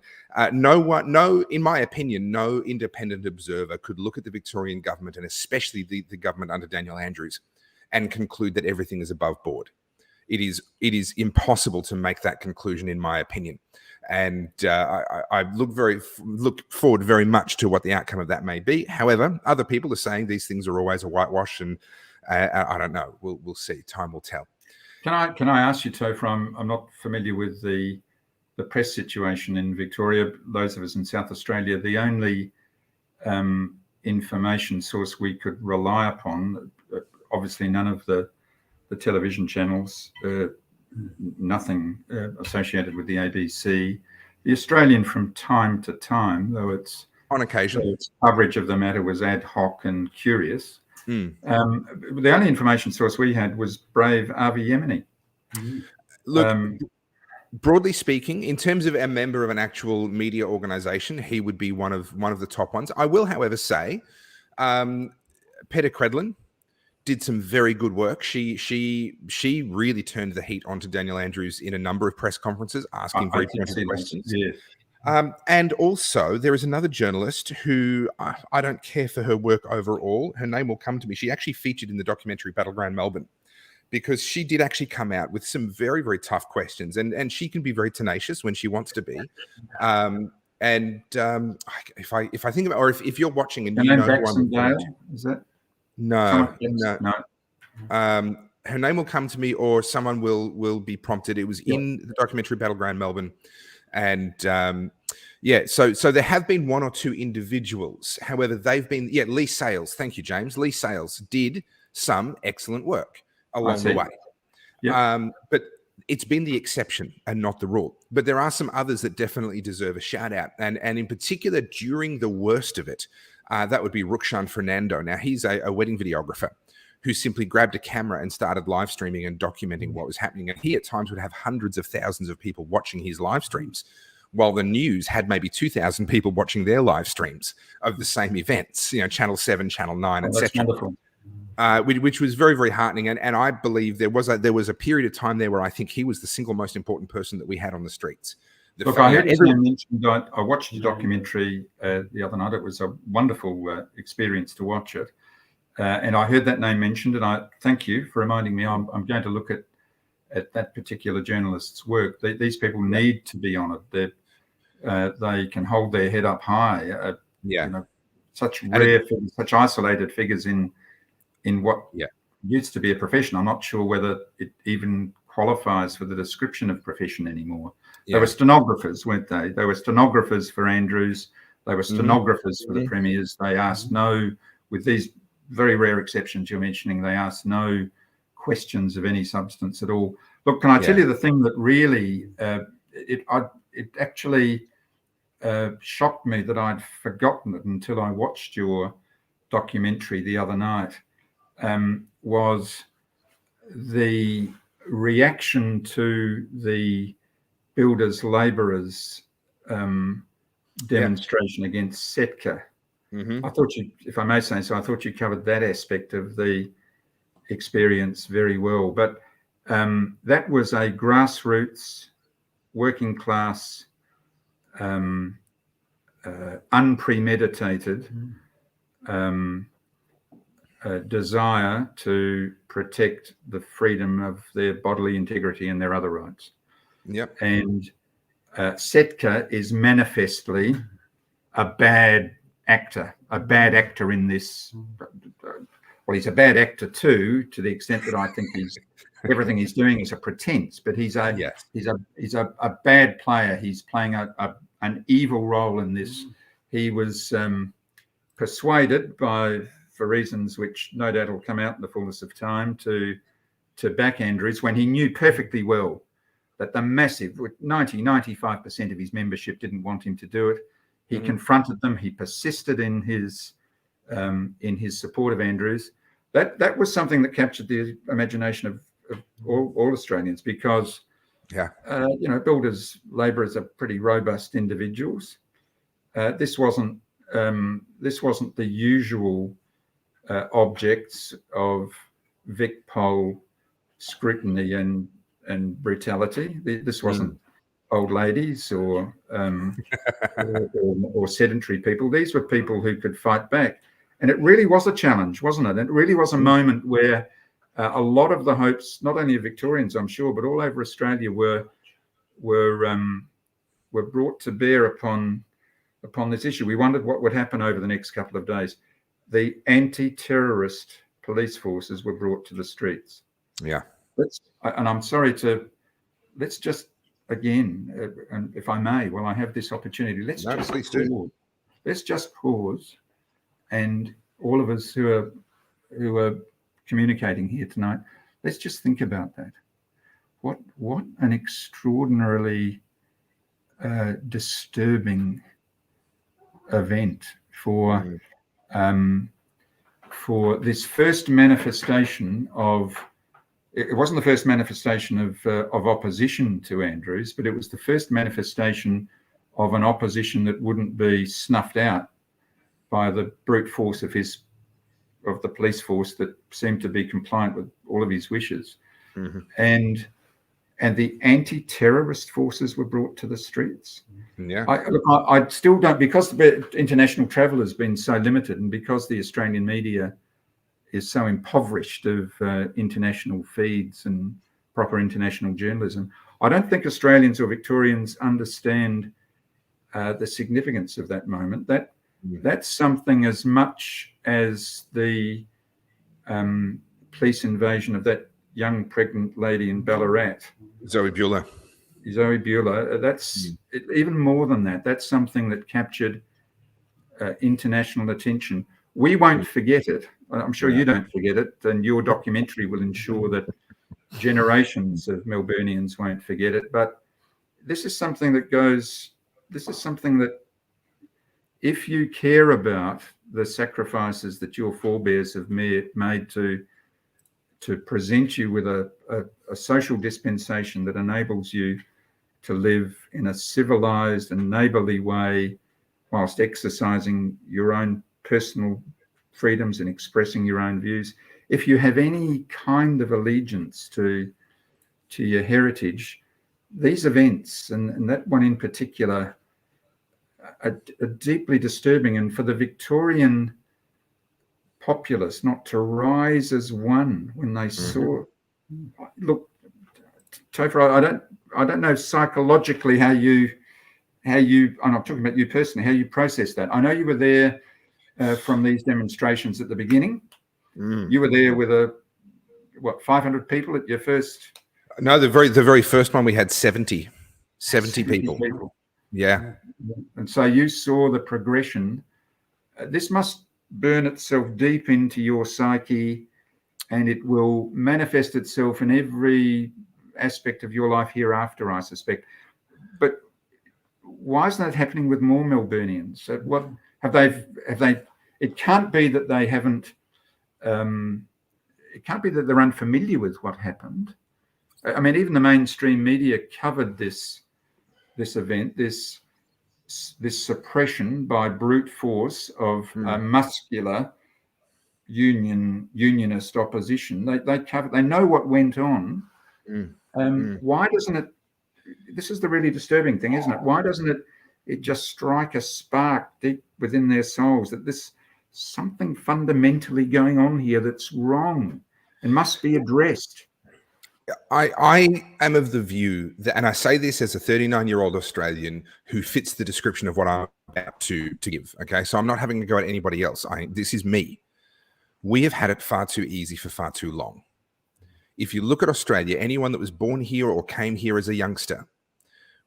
[SPEAKER 1] in my opinion, no independent observer could look at the Victorian government, and especially the government under Daniel Andrews, and conclude that everything is above board. It is impossible to make that conclusion, in my opinion. And I look forward very much to what the outcome of that may be. However, other people are saying these things are always a whitewash, and I don't know. We'll see. Time will tell.
[SPEAKER 2] Can I ask you, Topher? I'm not familiar with the press situation in Victoria. Those of us in South Australia, the only information source we could rely upon, obviously none of the television channels, nothing associated with the ABC. The Australian, from time to time, though it's
[SPEAKER 1] on occasion,
[SPEAKER 2] its coverage of the matter was ad hoc and curious. The only information source we had was brave Avi Yemeni.
[SPEAKER 1] Look, broadly speaking, in terms of a member of an actual media organization, he would be one of the top ones. I will, however, say Peter Credlin did some very good work. She really turned the heat onto Daniel Andrews in a number of press conferences, asking very pointed questions.
[SPEAKER 2] Yes.
[SPEAKER 1] And also, there is another journalist who I don't care for her work overall. Her name will come to me. She actually featured in the documentary Battleground Melbourne, because she did actually come out with some very, very tough questions. And she can be very tenacious when she wants to be. If I think about, or if you're watching and you know who I'm referring to,
[SPEAKER 2] is that?
[SPEAKER 1] No. her name will come to me, or someone will be prompted. It was in the documentary Battleground Melbourne, and so there have been one or two individuals. However, they've been Lee Sales. Thank you, James. Lee Sales did some excellent work along the way. But it's been the exception and not the rule. But there are some others that definitely deserve a shout out, and in particular during the worst of it, that would be Rukshan Fernando. Now he's a wedding videographer who simply grabbed a camera and started live streaming and documenting what was happening. And he at times would have hundreds of thousands of people watching his live streams, while the news had maybe 2,000 people watching their live streams of the same events, Channel 7, Channel 9, etc. Which was very, very heartening. And I believe there was a period of time there where I think he was the single most important person that we had on the streets.
[SPEAKER 2] Look, I heard his name mentioned. I watched the documentary the other night. It was a wonderful experience to watch it. And I heard that name mentioned, and I thank you for reminding me. I'm going to look at that particular journalist's work. These people need to be on it. They can hold their head up high. Such rare figures, such isolated figures in what used to be a profession. I'm not sure whether it even qualifies for the description of profession anymore. They were stenographers, weren't they? They were stenographers for Andrews. They were stenographers for the premiers. They asked with these very rare exceptions you're mentioning, they asked no questions of any substance at all. Look, can I tell you the thing that really it actually shocked me that I'd forgotten it until I watched your documentary the other night, was the reaction to the builders labourers demonstration against Setka. I thought if I may say so, I thought you covered that aspect of the experience very well. But that was a grassroots, working class, unpremeditated desire to protect the freedom of their bodily integrity and their other rights. And Setka is manifestly a bad actor in this. Well, he's a bad actor too, to the extent that I think everything he's doing is a pretense. But he's a bad player. He's playing an evil role in this. He was persuaded for reasons which no doubt will come out in the fullness of time, to back Andrews when he knew perfectly well that the massive 95% of his membership didn't want him to do it. He confronted them. He persisted in his support of Andrews. That was something that captured the imagination of all Australians, because builders, labourers are pretty robust individuals. This wasn't the usual objects of Vic Pol scrutiny and brutality. This wasn't old ladies or sedentary people. These were people who could fight back. And it really was a challenge, wasn't it? It really was a moment where a lot of the hopes, not only of Victorians, I'm sure, but all over Australia, were brought to bear upon this issue. We wondered what would happen over the next couple of days. The anti-terrorist police forces were brought to the streets. And I'm sorry let's just, again, and if I may, while I have this opportunity, let's just pause, and all of us who are communicating here tonight, let's just think about that. What an extraordinarily disturbing event for this first manifestation of. It wasn't the first manifestation of opposition to Andrews, but it was the first manifestation of an opposition that wouldn't be snuffed out by the brute force of the police force that seemed to be compliant with all of his wishes. And the anti-terrorist forces were brought to the streets. I still don't, because the international travel has been so limited, and because the Australian media is so impoverished of international feeds and proper international journalism, I don't think Australians or Victorians understand the significance of that moment. That's something as much as the police invasion of that young pregnant lady in Ballarat.
[SPEAKER 1] Zoe Bueller.
[SPEAKER 2] That's even more than that. That's something that captured international attention. We won't forget it. I'm sure you don't forget it, and your documentary will ensure that generations of Melburnians won't forget it. But this is something that if you care about the sacrifices that your forebears have made to present you with a social dispensation that enables you to live in a civilized and neighbourly way whilst exercising your own personal freedoms and expressing your own views. If you have any kind of allegiance to your heritage, these events, and that one in particular, are deeply disturbing. And for the Victorian populace not to rise as one when they saw, look, Topher, I don't know psychologically how you, and I'm talking about you personally, how you process that. I know you were there from these demonstrations at the beginning. You were there with 500 people at your first?
[SPEAKER 1] No, the very first one we had 70 people. Yeah.
[SPEAKER 2] And so you saw the progression. This must burn itself deep into your psyche, and it will manifest itself in every aspect of your life hereafter, I suspect. But why isn't that happening with more Melburnians? What have they? It can't be that they haven't. It can't be that they're unfamiliar with what happened. I mean, even the mainstream media covered this event, this suppression by brute force of a muscular unionist opposition. They know what went on. Why doesn't it? This is the really disturbing thing, isn't it? Why doesn't it just strike a spark deep within their souls that this something fundamentally going on here that's wrong and must be addressed?
[SPEAKER 1] I am of the view that, and I say this as a 39-year-old Australian who fits the description of what I'm about to give. Okay, so I'm not having to go at anybody else. This is me. We have had it far too easy for far too long. If you look at Australia, anyone that was born here or came here as a youngster,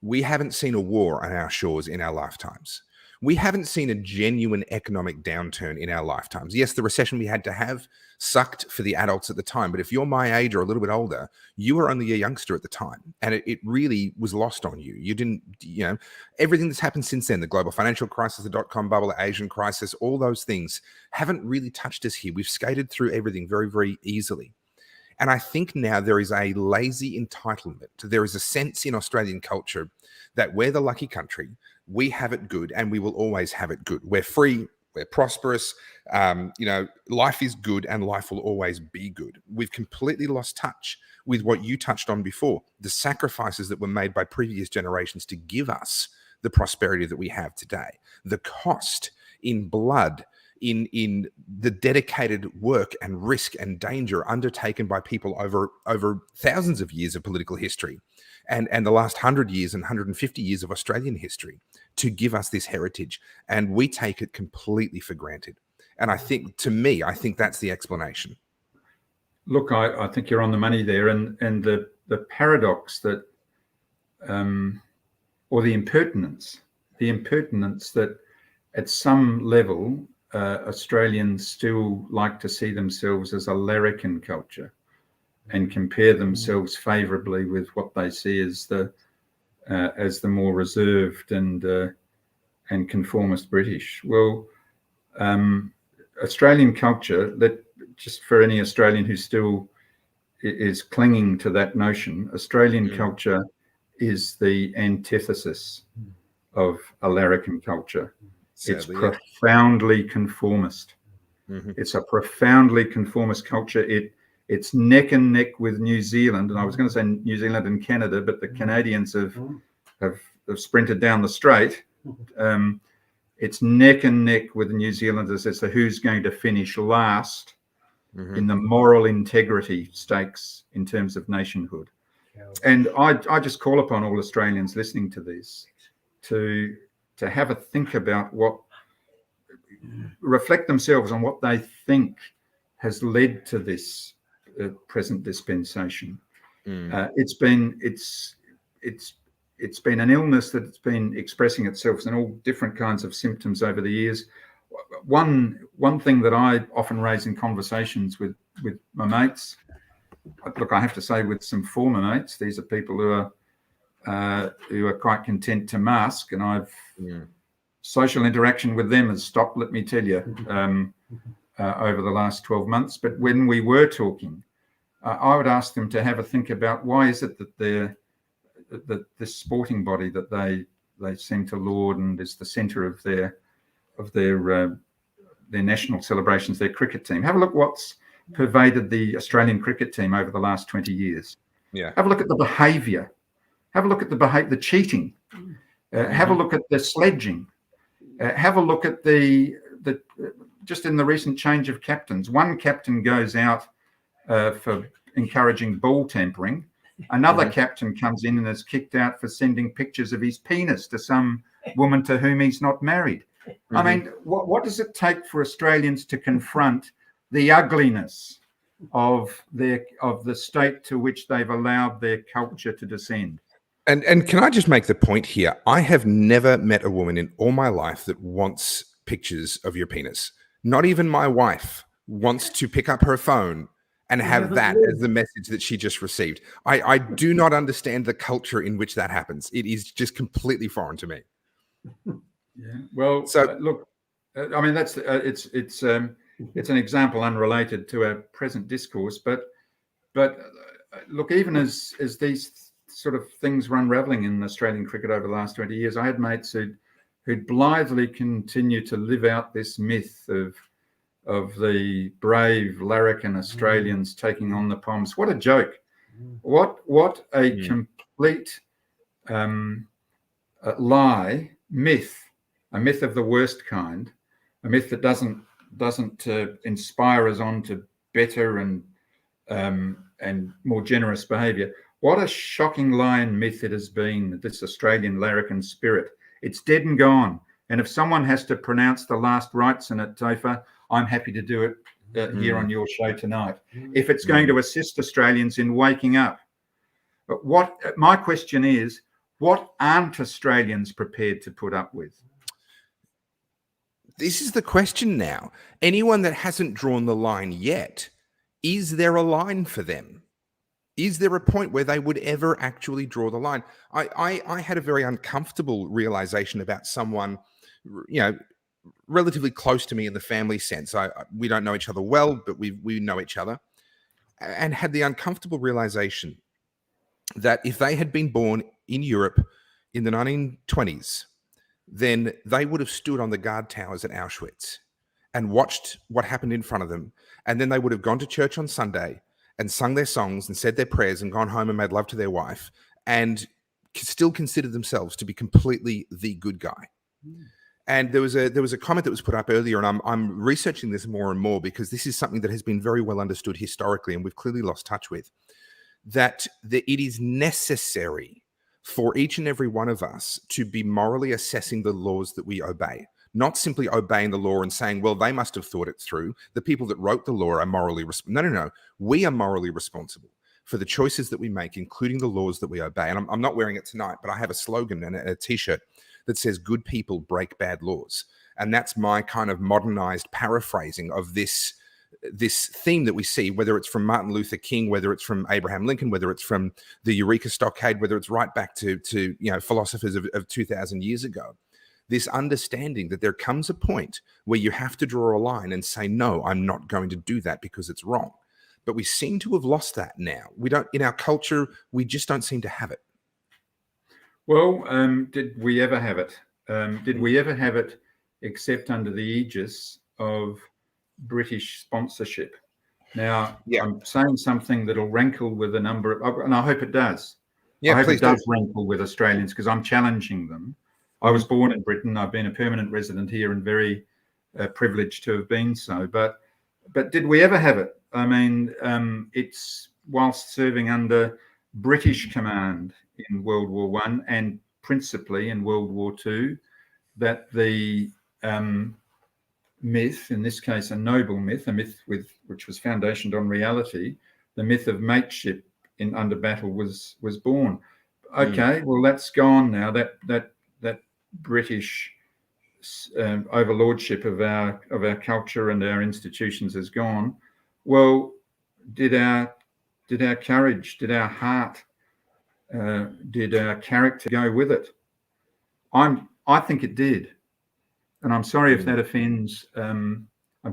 [SPEAKER 1] we haven't seen a war on our shores in our lifetimes. We haven't seen a genuine economic downturn in our lifetimes. Yes, the recession we had to have sucked for the adults at the time, but if you're my age or a little bit older, you were only a youngster at the time, and it really was lost on you. You didn't, everything that's happened since then, the global financial crisis, the dot-com bubble, the Asian crisis, all those things haven't really touched us here. We've skated through everything very, very easily. And I think now there is a lazy entitlement. There is a sense in Australian culture that we're the lucky country, we have it good, and we will always have it good. We're free, we're prosperous, life is good, and life will always be good. We've completely lost touch with what you touched on before, the sacrifices that were made by previous generations to give us the prosperity that we have today. The cost in blood, in the dedicated work and risk and danger undertaken by people over thousands of years of political history and the last 100 years and 150 years of Australian history to give us this heritage. And we take it completely for granted. And I think that's the explanation.
[SPEAKER 2] Look, I think you're on the money there. And the paradox that, or the impertinence that at some level, Australians still like to see themselves as a larrikin culture and compare themselves favourably with what they see as the more reserved and conformist British. Well, Australian culture, that just for any Australian who still is clinging to that notion, Australian culture is the antithesis of a larrikin culture. Sadly, it's profoundly conformist. It's a profoundly conformist culture. It's neck and neck with New Zealand, and I was going to say New Zealand and Canada, but the Canadians have sprinted down the straight. It's neck and neck with the New Zealanders as to who's going to finish last in the moral integrity stakes in terms of nationhood. And I just call upon all Australians listening to this to have a think about reflect themselves on what they think has led to this present dispensation. It's been an illness that's been expressing itself in all different kinds of symptoms over the years. One thing that I often raise in conversations with my mates, look, I have to say with some former mates, these are people who are quite content to mask, and I've social interaction with them has stopped, let me tell you, over the last 12 months. But when we were talking, I would ask them to have a think about why is it that this sporting body that they seem to laud and is the centre of their national celebrations, their cricket team. Have a look what's pervaded the Australian cricket team over the last 20 years.
[SPEAKER 1] Yeah.
[SPEAKER 2] Have a look at the behaviour. Have a look at the cheating. Have a look at the sledging. Have a look at the just in the recent change of captains. One captain goes out for encouraging ball tampering. Another captain comes in and is kicked out for sending pictures of his penis to some woman to whom he's not married. I mean, what does it take for Australians to confront the ugliness of the state to which they've allowed their culture to descend?
[SPEAKER 1] And can I just make the point here? I have never met a woman in all my life that wants pictures of your penis. Not even my wife wants to pick up her phone and have that as the message that she just received. I do not understand the culture in which that happens. It is just completely foreign to me.
[SPEAKER 2] Yeah. Well, so look, I mean, that's it's an example unrelated to our present discourse, but look, even as these sort of things were unraveling in Australian cricket over the last 20 years, I had mates who'd blithely continue to live out this myth of the brave larrikin Australians taking on the Poms. What a joke! What a complete lie, myth, a myth of the worst kind, a myth that doesn't inspire us on to better and more generous behaviour. What a shocking lie and myth it has been, this Australian larrikin spirit. It's dead and gone. And if someone has to pronounce the last rites in it, Topher, I'm happy to do it here on your show tonight. If it's going to assist Australians in waking up. But my question is, what aren't Australians prepared to put up with?
[SPEAKER 1] This is the question now. Anyone that hasn't drawn the line yet, is there a line for them? Is there a point where they would ever actually draw the line? I had a very uncomfortable realization about someone, relatively close to me in the family sense. We don't know each other well, but we know each other, and had the uncomfortable realization that if they had been born in Europe in the 1920s, then they would have stood on the guard towers at Auschwitz and watched what happened in front of them. And then they would have gone to church on Sunday and sung their songs and said their prayers and gone home and made love to their wife and still considered themselves to be completely the good guy. And there was a comment that was put up earlier, and I'm researching this more and more because this is something that has been very well understood historically and we've clearly lost touch with, that it is necessary for each and every one of us to be morally assessing the laws that we obey, not simply obeying the law and saying, well, they must have thought it through. The people that wrote the law are morally responsible. No. We are morally responsible for the choices that we make, including the laws that we obey. And I'm not wearing it tonight, but I have a slogan and a T-shirt that says, good people break bad laws. And that's my kind of modernized paraphrasing of this theme that we see, whether it's from Martin Luther King, whether it's from Abraham Lincoln, whether it's from the Eureka Stockade, whether it's right back to philosophers of 2,000 years ago. This understanding that there comes a point where you have to draw a line and say, no, I'm not going to do that because it's wrong. But we seem to have lost that now. We don't, in our culture, we just don't seem to have it.
[SPEAKER 2] Well, did we ever have it? Did we ever have it except under the aegis of British sponsorship? Now, I'm saying something that'll rankle with a number of, and I hope it does. I hope it does rankle with Australians because I'm challenging them. I was born in Britain. I've been a permanent resident here and very privileged to have been so. But did we ever have it? I mean, it's whilst serving under British command in World War I and principally in World War II that the myth, in this case a noble myth, a myth which was foundationed on reality, the myth of mateship under battle was born. Okay, well, that's gone now. That British overlordship of our culture and our institutions has gone. Well, did our courage, did our heart, did our character go with it? I think it did, and I'm sorry if that offends. I'm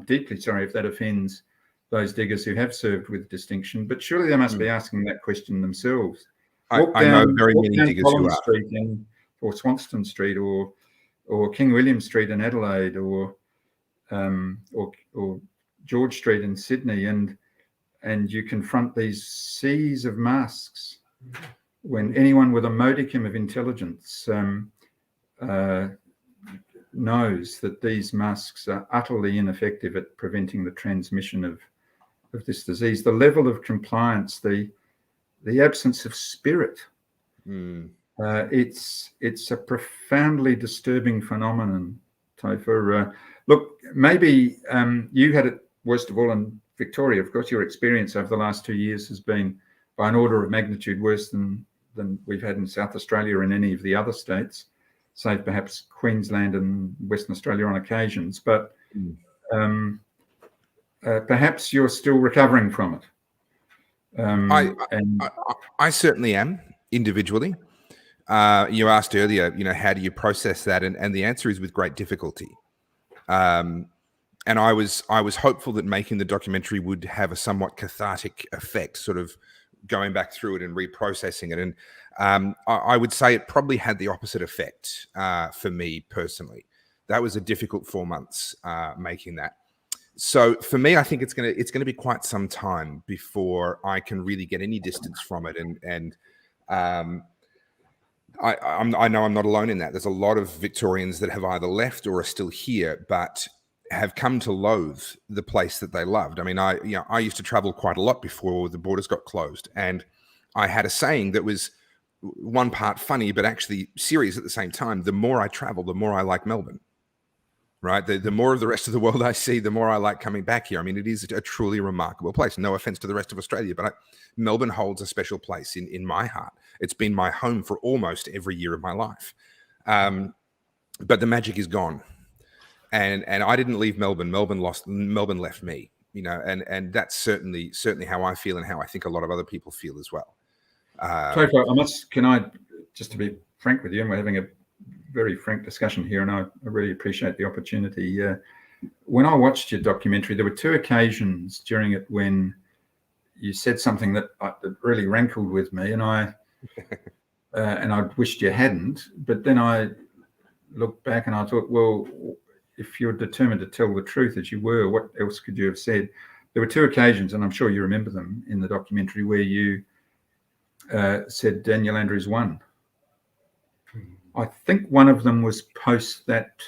[SPEAKER 2] deeply sorry if that offends those diggers who have served with distinction. But surely they must be asking that question themselves.
[SPEAKER 1] I know very many diggers who are.
[SPEAKER 2] Street or Swanston Street or King William Street in Adelaide or George Street in Sydney, and you confront these seas of masks when anyone with a modicum of intelligence knows that these masks are utterly ineffective at preventing the transmission of this disease. The level of compliance, the absence of spirit, it's a profoundly disturbing phenomenon, Topher. Look, maybe you had it worst of all in Victoria. Of course, your experience over the last 2 years has been by an order of magnitude worse than we've had in South Australia and any of the other states, save perhaps Queensland and Western Australia on occasions. But perhaps you're still recovering from it.
[SPEAKER 1] I certainly am individually. You asked earlier, how do you process that? And the answer is with great difficulty. And I was hopeful that making the documentary would have a somewhat cathartic effect, sort of going back through it and reprocessing it. And I would say it probably had the opposite effect for me personally. That was a difficult 4 months making that. So for me, I think it's gonna be quite some time before I can really get any distance from it. And I know I'm not alone in that. There's a lot of Victorians that have either left or are still here, but have come to loathe the place that they loved. I mean, I used to travel quite a lot before the borders got closed, and I had a saying that was one part funny, but actually serious at the same time. The more I travel, the more I like Melbourne. Right? The more of the rest of the world I see, the more I like coming back here. I mean, it is a truly remarkable place. No offense to the rest of Australia, but Melbourne holds a special place in my heart. It's been my home for almost every year of my life. But the magic is gone. And I didn't leave Melbourne. Melbourne left me, and that's certainly how I feel and how I think a lot of other people feel as well.
[SPEAKER 2] Topher, can I, just to be frank with you, and we're having a very frank discussion here, and I really appreciate the opportunity. When I watched your documentary, there were 2 occasions during it when you said something that really rankled with me, and I wished you hadn't. But then I looked back and I thought, well, if you're determined to tell the truth as you were, what else could you have said? There were 2 occasions, and I'm sure you remember them in the documentary, where you said Daniel Andrews won. I think one of them was post that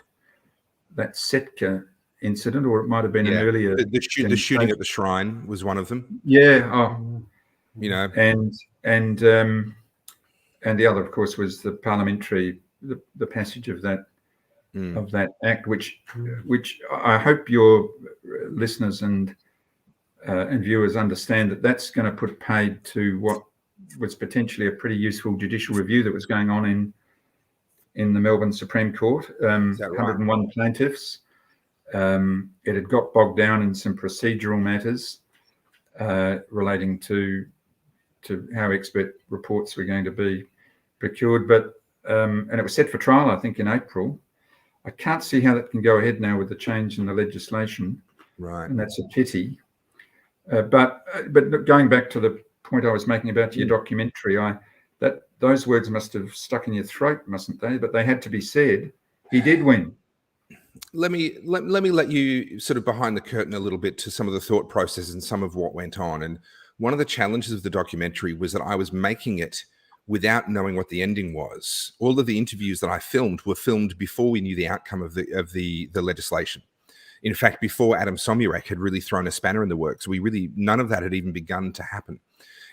[SPEAKER 2] Setka incident, or it might have been an earlier.
[SPEAKER 1] The shooting at the shrine was one of them.
[SPEAKER 2] Yeah. And the other, of course, was the parliamentary, the passage of that act, which I hope your listeners and viewers understand that that's going to put paid to what was potentially a pretty useful judicial review that was going on in the Melbourne Supreme Court. 101 plaintiffs. It had got bogged down in some procedural matters relating to how expert reports were going to be procured, and it was set for trial, I think, in April. I can't see how that can go ahead now with the change in the legislation,
[SPEAKER 1] right?
[SPEAKER 2] And that's a pity. But going back to the point I was making about your documentary, those words must have stuck in your throat, mustn't they? But they had to be said. He did win.
[SPEAKER 1] Let me let you sort of behind the curtain a little bit to some of the thought process and some of what went on. And one of the challenges of the documentary was that I was making it without knowing what the ending was. All of the interviews that I filmed were filmed before we knew the outcome of the legislation. In fact, before Adam Somyurek had really thrown a spanner in the works, none of that had even begun to happen.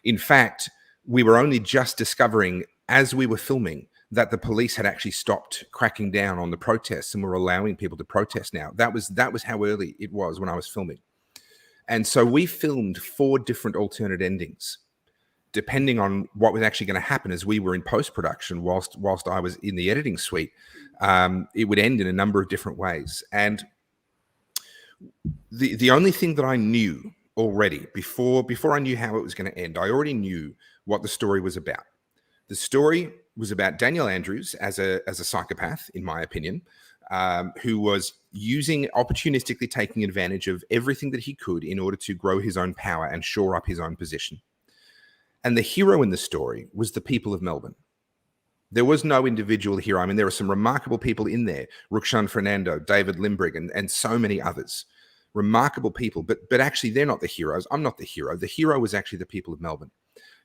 [SPEAKER 1] In fact, we were only just discovering as we were filming that the police had actually stopped cracking down on the protests and were allowing people to protest now. That was how early it was when I was filming. And so we filmed 4 different alternate endings, depending on what was actually going to happen as we were in post-production whilst I was in the editing suite. It would end in a number of different ways. And the only thing that I knew already before I knew how it was going to end, I already knew what the story was about. The story was about Daniel Andrews as a psychopath, in my opinion, who was opportunistically taking advantage of everything that he could in order to grow his own power and shore up his own position. And the hero in the story was the people of Melbourne. There was no individual hero. I mean, there are some remarkable people in there, Rukshan Fernando, David Limbrick, and so many others. Remarkable people, but actually they're not the heroes. I'm not the hero. The hero was actually the people of Melbourne.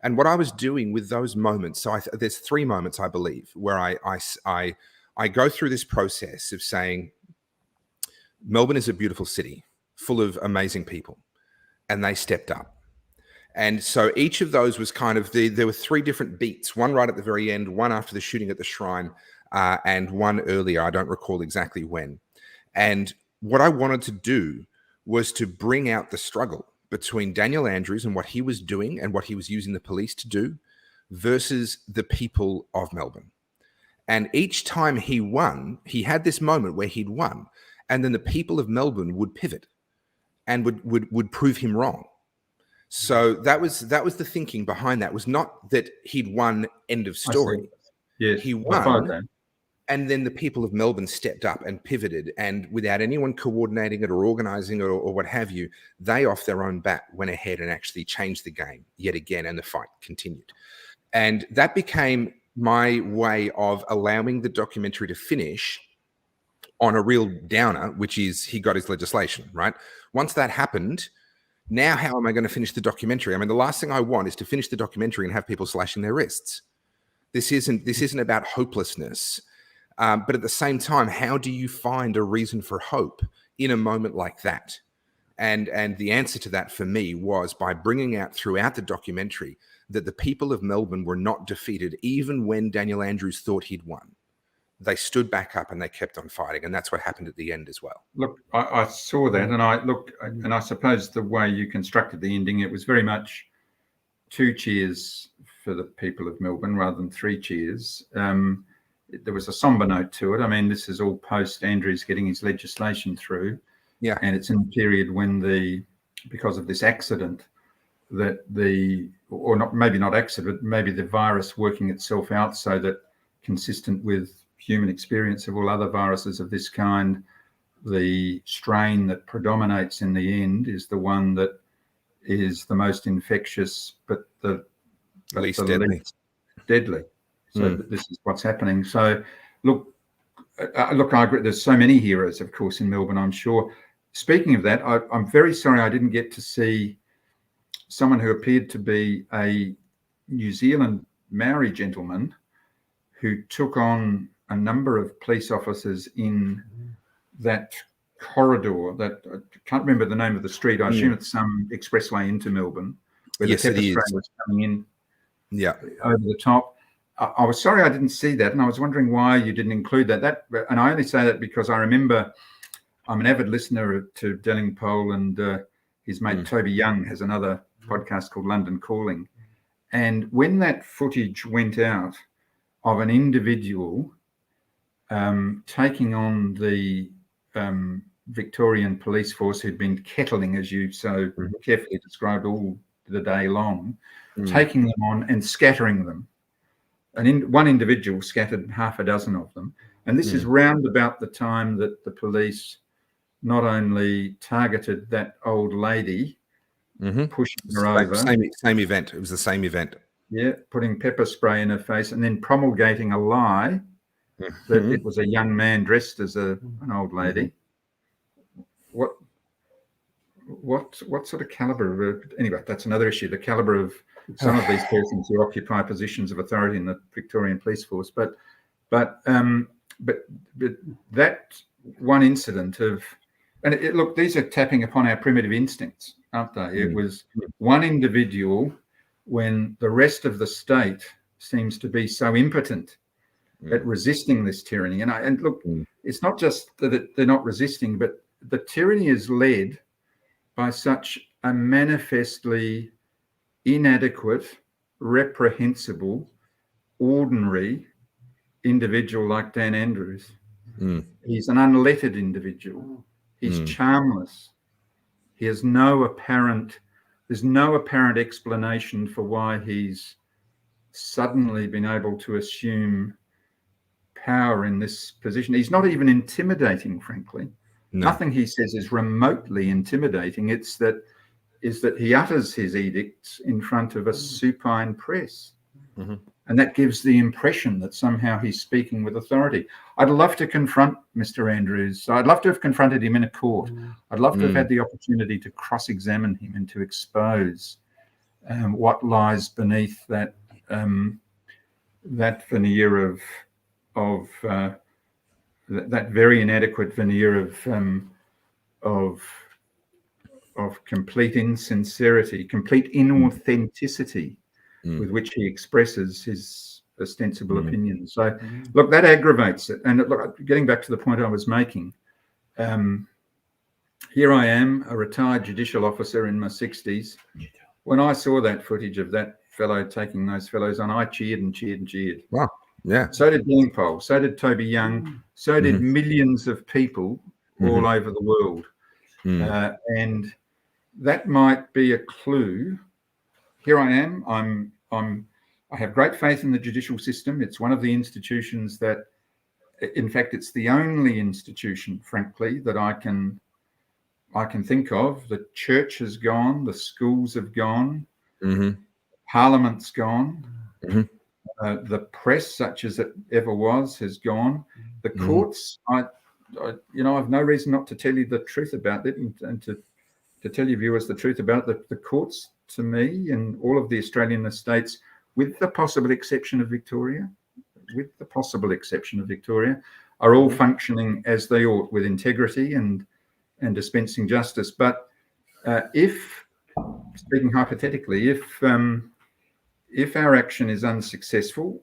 [SPEAKER 1] And what I was doing with those moments, so there's 3 moments, I believe, where I go through this process of saying, Melbourne is a beautiful city full of amazing people, and they stepped up. And so each of those was kind of, there were 3 different beats, one right at the very end, one after the shooting at the shrine, and one earlier. I don't recall exactly when. And what I wanted to do was to bring out the struggle between Daniel Andrews and what he was doing and what he was using the police to do versus the people of Melbourne. And each time he won, he had this moment where he'd won, and then the people of Melbourne would pivot and would prove him wrong. So that was the thinking behind that. Was not that he'd won, end of story.
[SPEAKER 2] Yes,
[SPEAKER 1] he won, and then the people of Melbourne stepped up and pivoted, and without anyone coordinating it or organizing it or what have you, they off their own bat went ahead and actually changed the game yet again, and the fight continued. And that became my way of allowing the documentary to finish on a real downer, which is he got his legislation, right? Once that happened, now how am I going to finish the documentary? I mean, the last thing I want is to finish the documentary and have people slashing their wrists. This isn't about hopelessness. But at the same time, how do you find a reason for hope in a moment like that? And the answer to that for me was by bringing out throughout the documentary that the people of Melbourne were not defeated, even when Daniel Andrews thought he'd won. They stood back up and they kept on fighting, and that's what happened at the end as well.
[SPEAKER 2] Look, I saw that, and I suppose the way you constructed the ending, it was very much 2 cheers for the people of Melbourne rather than 3 cheers. There was a somber note to it. I mean, this is all post Andrews getting his legislation through.
[SPEAKER 1] Yeah.
[SPEAKER 2] And it's in a period when because of this accident, maybe not accident, maybe the virus working itself out so that, consistent with human experience of all other viruses of this kind, the strain that predominates in the end is the one that is the most infectious, but the least deadly. So this is what's happening. So look, I agree. There's so many heroes, of course, in Melbourne, I'm sure. Speaking of that, I'm very sorry I didn't get to see someone who appeared to be a New Zealand Maori gentleman who took on a number of police officers in that corridor that I can't remember the name of the street. I assume it's some expressway into Melbourne where the pepper spray was coming in over the top. I was sorry I didn't see that, and I was wondering why you didn't include that. And I only say that because I remember I'm an avid listener to Delingpole, and his mate Toby Young has another podcast called London Calling. And when that footage went out of an individual taking on the Victorian police force who'd been kettling, as you so carefully described, all the day long, taking them on and scattering them. And one individual scattered half a dozen of them. And this is round about the time that the police not only targeted that old lady, pushing her over.
[SPEAKER 1] Same event. It was the same event.
[SPEAKER 2] Yeah, putting pepper spray in her face and then promulgating a lie that it was a young man dressed as an old lady. What sort of caliber of, anyway, that's another issue, the caliber of some of these persons who occupy positions of authority in the Victorian Police Force. But that one incident of, and look, these are tapping upon our primitive instincts, aren't they? It was one individual when the rest of the state seems to be so impotent at resisting this tyranny. And look, it's not just that they're not resisting, but the tyranny is led by such a manifestly inadequate, reprehensible, ordinary individual like Dan Andrews. He's an unlettered individual. He's charmless. He has there's no apparent explanation for why he's suddenly been able to assume power in this position. He's not even intimidating, frankly. No. Nothing he says is remotely intimidating. It's that he utters his edicts in front of a supine press. And that gives the impression that somehow he's speaking with authority. I'd love to confront Mr. Andrews. I'd love to have confronted him in a court. I'd love to have had the opportunity to cross-examine him and to expose what lies beneath that that veneer of that very inadequate veneer of complete insincerity, complete inauthenticity with which he expresses his ostensible opinions. So, look, that aggravates it. And look, getting back to the point I was making, here I am, a retired judicial officer in my 60s. When I saw that footage of that fellow taking those fellows on, I cheered and cheered and cheered.
[SPEAKER 1] Wow. Yeah.
[SPEAKER 2] So did Longpole. So did Toby Young. So did millions of people all over the world. And that might be a clue. Here I am. I have great faith in the judicial system. It's one of the institutions that, in fact, it's the only institution, frankly, that I can think of. The church has gone. The schools have gone. Parliament's gone. The press, such as it ever was, has gone. The courts, I've no reason not to tell you the truth about it and to tell your viewers the truth about it. The courts, to me, in all of the Australian estates, with the possible exception of Victoria, are all functioning as they ought, with integrity and dispensing justice. But if, speaking hypothetically, if our action is unsuccessful,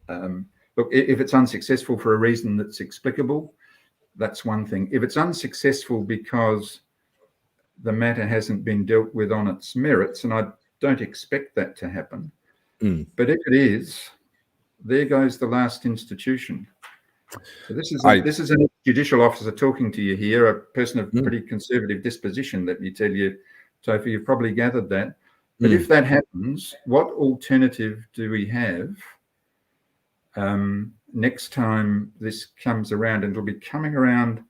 [SPEAKER 2] look, if it's unsuccessful for a reason that's explicable, that's one thing. If it's unsuccessful because the matter hasn't been dealt with on its merits, and I don't expect that to happen, but if it is, there goes the last institution. So this is a judicial officer talking to you here, a person of pretty conservative disposition, let me tell you, Topher, you've probably gathered that. But if that happens, what alternative do we have next time this comes around? And it'll be coming around,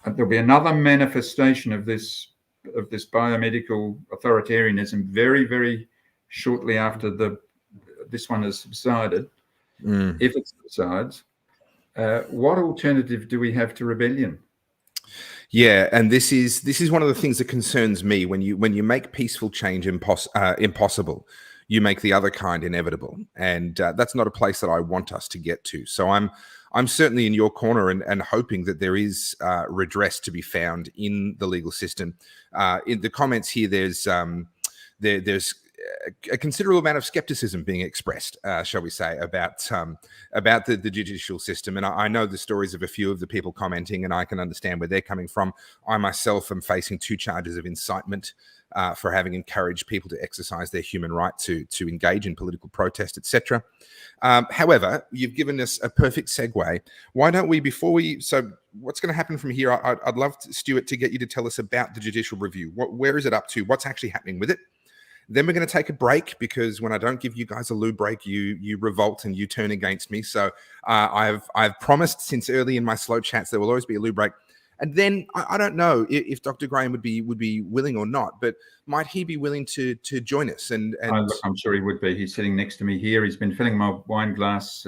[SPEAKER 2] there'll be another manifestation of this biomedical authoritarianism very, very shortly after this one has subsided. If it subsides, what alternative do we have to rebellion?
[SPEAKER 1] Yeah, and this is one of the things that concerns me. When you make peaceful change impossible, you make the other kind inevitable, and that's not a place that I want us to get to. So I'm certainly in your corner and hoping that there is redress to be found in the legal system. In the comments here, there's a considerable amount of skepticism being expressed, shall we say, about the judicial system. And I know the stories of a few of the people commenting, and I can understand where they're coming from. I myself am facing 2 charges of incitement for having encouraged people to exercise their human right to engage in political protest, etc. However, you've given us a perfect segue. Why don't we, so what's going to happen from here? I'd love, Stuart, to get you to tell us about the judicial review. Where is it up to? What's actually happening with it? Then we're going to take a break, because when I don't give you guys a loo break, you revolt and you turn against me. So I've promised since early in my slow chats there will always be a loo break. And then I don't know if Dr. Graham would be willing or not, but might he be willing to join us? And
[SPEAKER 2] look, I'm sure he would be. He's sitting next to me here. He's been filling my wine glass.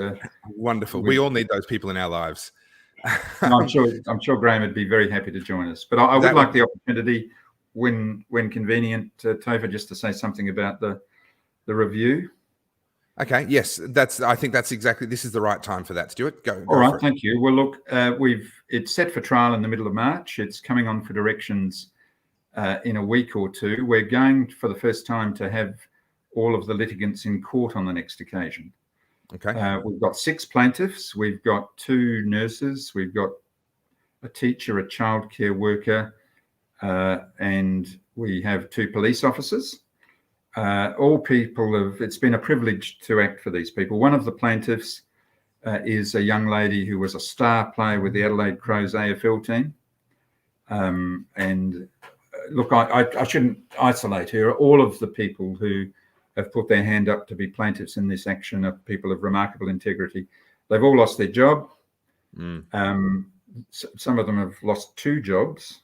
[SPEAKER 1] Wonderful. We all need those people in our lives.
[SPEAKER 2] I'm sure Graham would be very happy to join us. But I would like the opportunity, when convenient, Topher, just to say something about the review.
[SPEAKER 1] Okay. Yes, I think that's exactly. This is the right time for that, Stuart. Go.
[SPEAKER 2] All right. Thank you. Well, look, it's set for trial in the middle of March. It's coming on for directions in a week or two. We're going for the first time to have all of the litigants in court on the next occasion.
[SPEAKER 1] Okay.
[SPEAKER 2] We've got 6 plaintiffs. We've got 2 nurses. We've got a teacher, a childcare worker, and we have 2 police officers. All people it's been a privilege to act for these people. One of the plaintiffs is a young lady who was a star player with the Adelaide Crows AFL team. And look, I shouldn't isolate her. All of the people who have put their hand up to be plaintiffs in this action are people of remarkable integrity. They've all lost their job. Some of them have lost 2 jobs.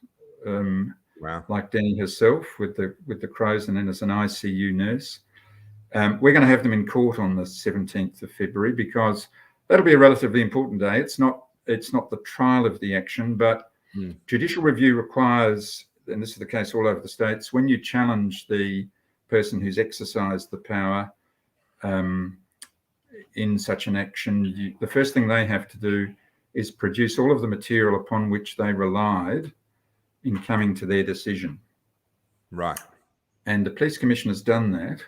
[SPEAKER 1] Wow.
[SPEAKER 2] Like Denny herself with the Crows, and then as an ICU nurse. We're going to have them in court on the 17th of February because that'll be a relatively important day. It's not the trial of the action, but judicial review requires, and this is the case all over the states, when you challenge the person who's exercised the power in such an action, the first thing they have to do is produce all of the material upon which they relied in coming to their decision.
[SPEAKER 1] Right.
[SPEAKER 2] And the police commissioner has done that,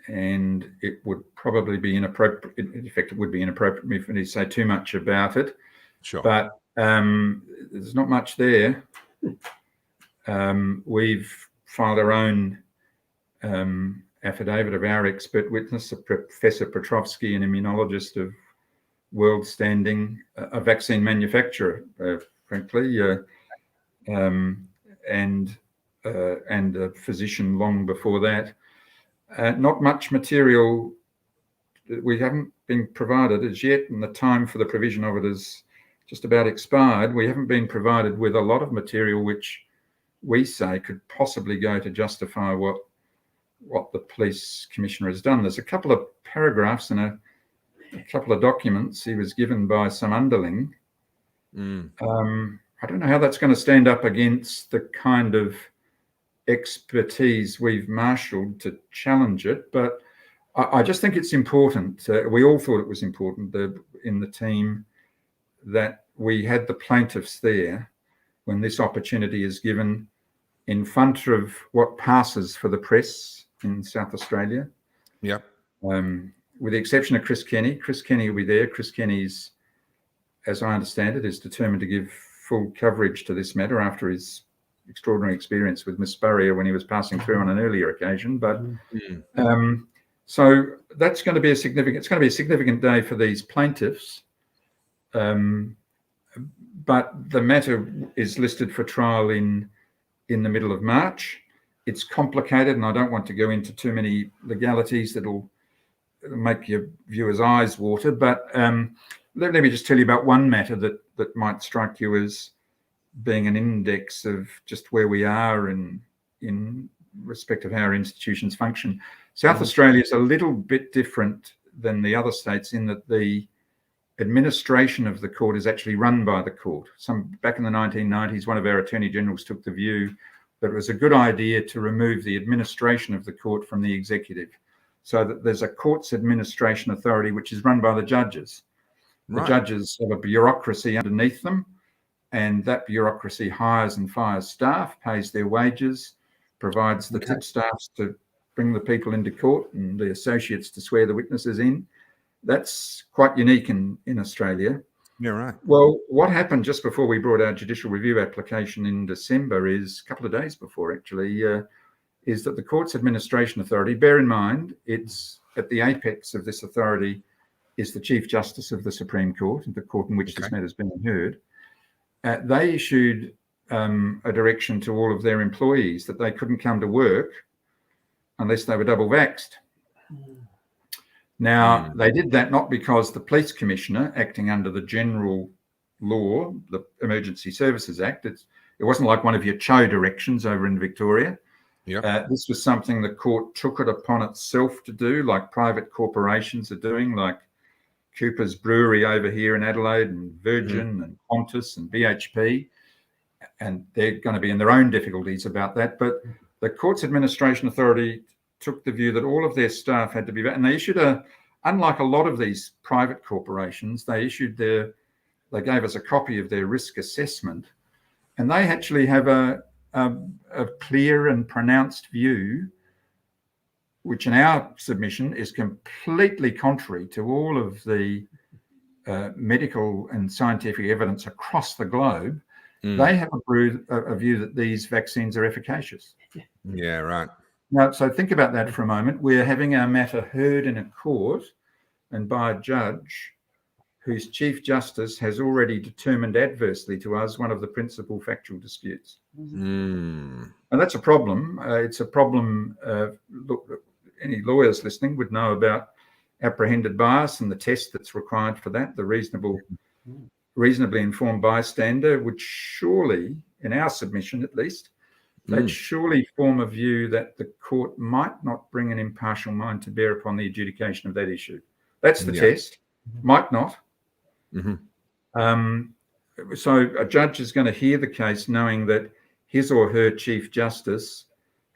[SPEAKER 2] and it would probably be inappropriate. In fact, it would be inappropriate for me to say too much about it.
[SPEAKER 1] Sure.
[SPEAKER 2] But there's not much there. We've filed our own affidavit of our expert witness, Professor Petrovsky, an immunologist of world standing, a vaccine manufacturer, frankly, and a physician long before that. Not much material. We haven't been provided as yet, and the time for the provision of it is just about expired. We haven't been provided with a lot of material which we say could possibly go to justify what the police commissioner has done. There's a couple of paragraphs and a couple of documents he was given by some underling. I don't know how that's going to stand up against the kind of expertise we've marshalled to challenge it, but I just think it's important. We all thought it was important in the team that we had the plaintiffs there when this opportunity is given in front of what passes for the press in South Australia.
[SPEAKER 1] Yep.
[SPEAKER 2] With the exception of Chris Kenny. Chris Kenny will be there. Chris Kenny's, as I understand it, is determined to give full coverage to this matter after his extraordinary experience with Miss Spurrier when he was passing through on an earlier occasion. But so that's going to be a significant day for these plaintiffs. But the matter is listed for trial in the middle of March. It's complicated, and I don't want to go into too many legalities that'll make your viewers' eyes water. But let me just tell you about one matter that might strike you as being an index of just where we are in respect of how our institutions function. South Australia is a little bit different than the other states in that the administration of the court is actually run by the court. Back in the 1990s, one of our attorney generals took the view that it was a good idea to remove the administration of the court from the executive, so that there's a court's administration authority which is run by the judges. The judges have a bureaucracy underneath them, and that bureaucracy hires and fires staff, pays their wages, provides the tip staffs to bring the people into court and the associates to swear the witnesses in. That's quite unique in Australia.
[SPEAKER 1] Yeah, right.
[SPEAKER 2] Well, what happened just before we brought our judicial review application in December is, a couple of days before actually, is that the court's administration authority, bear in mind, it's at the apex of this authority is the Chief Justice of the Supreme Court, the court in which this matter is being heard. They issued a direction to all of their employees that they couldn't come to work unless they were double vaxxed. Now, they did that not because the police commissioner, acting under the general law, the Emergency Services Act, it wasn't like one of your CHO directions over in Victoria. Yep. This was something the court took it upon itself to do, like private corporations are doing, like Cooper's Brewery over here in Adelaide, and Virgin and Qantas and BHP, and they're going to be in their own difficulties about that. But the court's administration authority took the view that all of their staff had to be, and they issued unlike a lot of these private corporations, they gave us a copy of their risk assessment, and they actually have a clear and pronounced view, which in our submission is completely contrary to all of the medical and scientific evidence across the globe, They have a view that these vaccines are efficacious.
[SPEAKER 1] Yeah, right.
[SPEAKER 2] Now, so think about that for a moment. We're having our matter heard in a court and by a judge whose Chief Justice has already determined adversely to us one of the principal factual disputes. And that's a problem. It's a problem. Look, any lawyers listening would know about apprehended bias and the test that's required for that, the reasonably informed bystander would surely, in our submission at least, they'd surely form a view that the court might not bring an impartial mind to bear upon the adjudication of that issue. That's the test. Might not. So a judge is going to hear the case knowing that his or her Chief Justice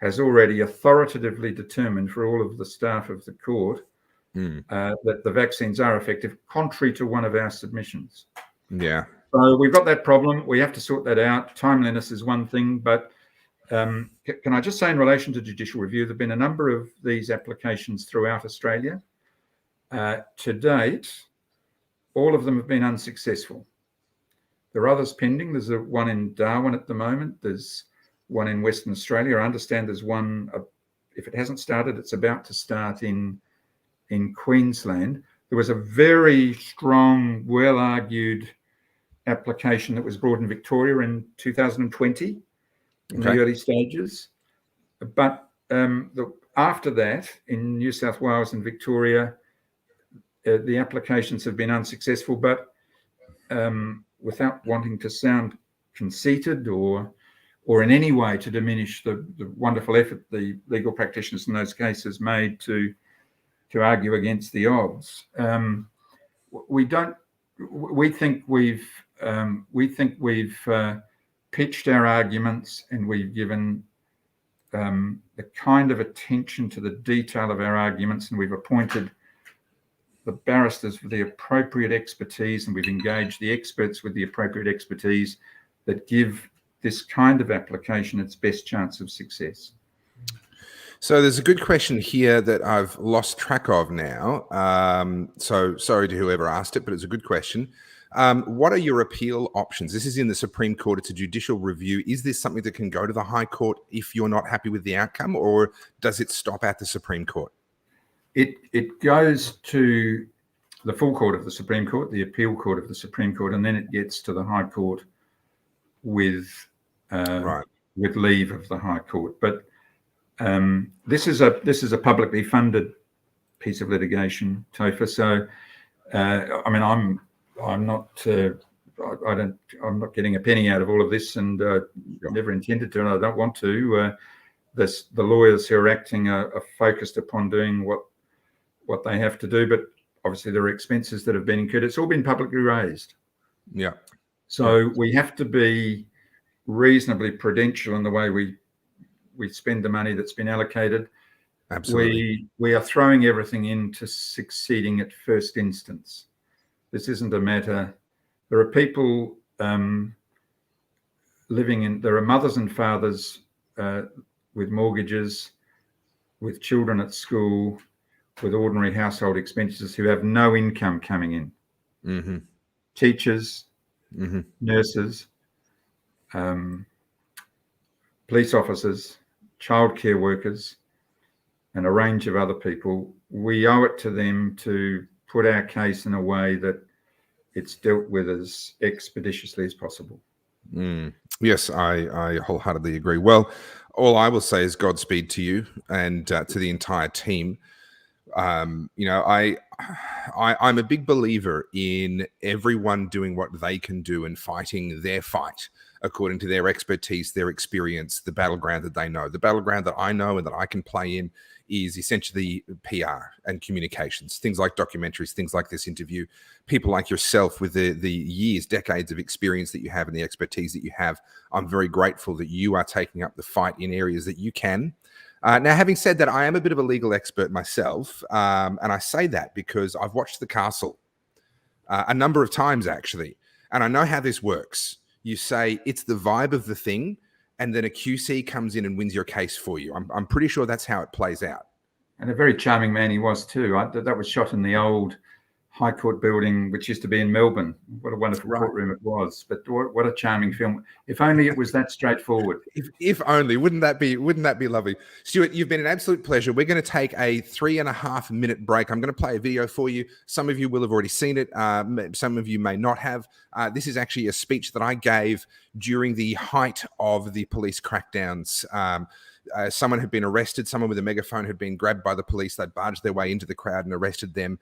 [SPEAKER 2] has already authoritatively determined for all of the staff of the court that the vaccines are effective, contrary to one of our submissions.
[SPEAKER 1] Yeah.
[SPEAKER 2] So we've got that problem. We have to sort that out. Timeliness is one thing, but can I just say in relation to judicial review, there have been a number of these applications throughout Australia. To date, all of them have been unsuccessful. There are others pending. There's one in Darwin at the moment. There's one in Western Australia. I understand there's one, if it hasn't started, it's about to start in Queensland. There was a very strong, well-argued application that was brought in Victoria in 2020 in the early stages. But after that, in New South Wales and Victoria, the applications have been unsuccessful, but without wanting to sound conceited or in any way to diminish the wonderful effort the legal practitioners in those cases made to argue against the odds. We think we've pitched our arguments and we've given the kind of attention to the detail of our arguments, and we've appointed the barristers with the appropriate expertise, and we've engaged the experts with the appropriate expertise that give this kind of application its best chance of success.
[SPEAKER 1] So there's a good question here that I've lost track of now. So sorry to whoever asked it, but it's a good question. What are your appeal options? This is in the Supreme Court. It's a judicial review. Is this something that can go to the High Court if you're not happy with the outcome, or does it stop at the Supreme Court?
[SPEAKER 2] It goes to the full court of the Supreme Court, the appeal court of the Supreme Court, and then it gets to the High Court with leave of the High Court. But this is a publicly funded piece of litigation, Topher. So I mean, I'm not getting a penny out of all of this, and never intended to, and I don't want to. The lawyers who are acting are focused upon doing what they have to do, but obviously there are expenses that have been incurred. It's all been publicly raised.
[SPEAKER 1] Yeah.
[SPEAKER 2] So we have to be reasonably prudential in the way we spend the money that's been allocated.
[SPEAKER 1] Absolutely.
[SPEAKER 2] We are throwing everything into succeeding at first instance. This isn't a matter. There are people there are mothers and fathers with mortgages, with children at school, with ordinary household expenditures who have no income coming in.
[SPEAKER 1] Mm-hmm.
[SPEAKER 2] Teachers, nurses, police officers, childcare workers, and a range of other people. We owe it to them to put our case in a way that it's dealt with as expeditiously as possible.
[SPEAKER 1] Yes, I wholeheartedly agree. Well, all I will say is Godspeed to you and to the entire team. I'm a big believer in everyone doing what they can do and fighting their fight according to their expertise, their experience, the battleground that they know. The battleground that I know and that I can play in is essentially PR and communications, things like documentaries, things like this interview, people like yourself with the years, decades of experience that you have and the expertise that you have. I'm very grateful that you are taking up the fight in areas that you can. Now, having said that, I am a bit of a legal expert myself, and I say that because I've watched The Castle a number of times, actually, and I know how this works. You say it's the vibe of the thing, and then a QC comes in and wins your case for you. I'm pretty sure that's how it plays out.
[SPEAKER 2] And a very charming man he was too. That was shot in the old High Court building, which used to be in Melbourne. What a wonderful courtroom it was. But what a charming film. If only it was that straightforward.
[SPEAKER 1] If only. Wouldn't that be lovely? Stuart, you've been an absolute pleasure. We're going to take a 3.5 minute break. I'm going to play a video for you. Some of you will have already seen it. Some of you may not have. This is actually a speech that I gave during the height of the police crackdowns. Someone had been arrested. Someone with a megaphone had been grabbed by the police. They'd barged their way into the crowd and arrested them.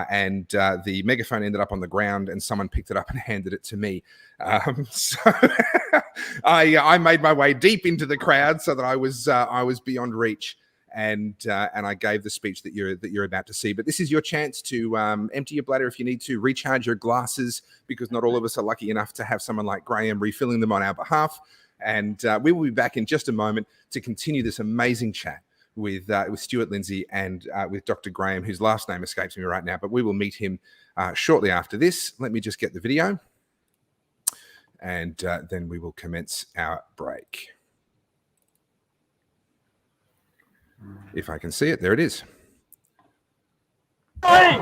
[SPEAKER 1] And the megaphone ended up on the ground, and someone picked it up and handed it to me. So I made my way deep into the crowd so that I was beyond reach. And I gave the speech that you're about to see. But this is your chance to empty your bladder if you need to, recharge your glasses, because not all of us are lucky enough to have someone like Graham refilling them on our behalf. And we will be back in just a moment to continue this amazing chat with Stuart Lindsay and with Dr. Graham, whose last name escapes me right now. But we will meet him shortly after this. Let me just get the video, and then we will commence our break. If I can see it, there it is.
[SPEAKER 3] As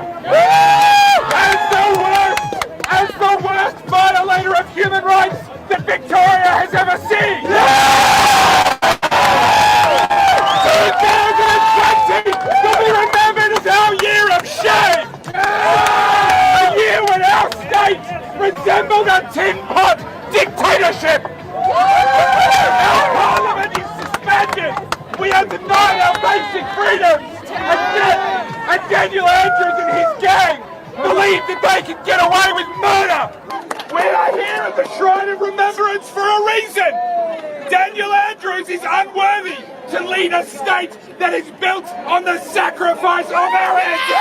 [SPEAKER 3] the worst violator of human rights that Victoria has ever seen! 2020 will be remembered as our year of shame! A year when our state resembled a tin pot dictatorship! Our parliament is suspended! We are denied our basic freedoms! And Daniel Andrews and his gang believe that they can get away with murder! We are here at the Shrine of Remembrance for a reason! Daniel Andrews is unworthy to lead a state that is built on the sacrifice of our ancestors!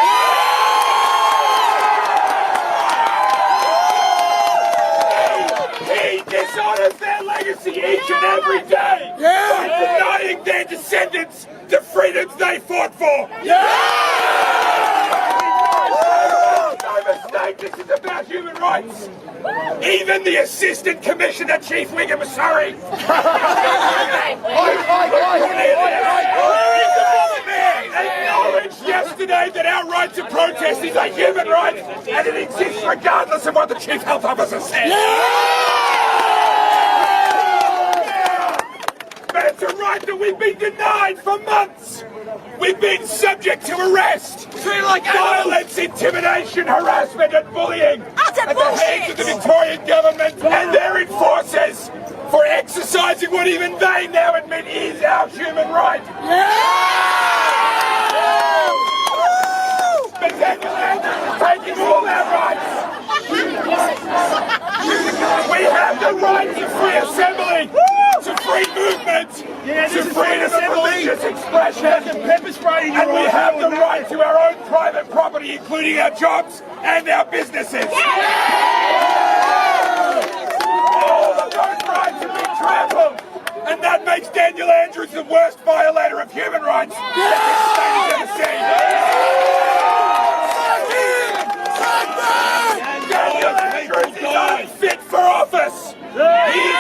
[SPEAKER 3] He dishonors their legacy each and every day by denying their descendants the freedoms they fought for! No mistake, this is about human rights. Even the Assistant Commissioner, Chief Wiggum, sorry. Acknowledged yesterday that our right to protest is a human right and it exists regardless of what the Chief Health Officer says. But it's a right that we've been denied for months. We've been subject to arrest, violence, intimidation, harassment and bullying at the hands of the Victorian government and their enforcers for exercising what even they now admit is our human right. But Daniel Andrews is taking all our rights. We have the right to free assembly, to free movement, to freedom of religious expression, and we have the right to our own private property, including our jobs and our businesses. All of those rights have been trampled, and that makes Daniel Andrews the worst violator of human rights that this state has ever seen. Daniel Andrews is unfit for office. He is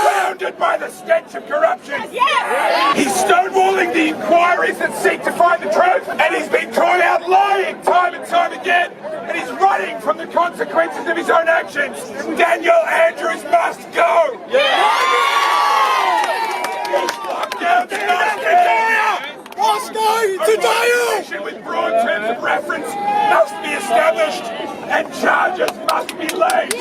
[SPEAKER 3] surrounded by the stench of corruption. He's stonewalling the inquiries that seek to find the truth, and he's been caught out lying time and time again, and he's running from the consequences of his own actions. Daniel Andrews must go. Association with broad terms of reference must be established, and charges must be laid.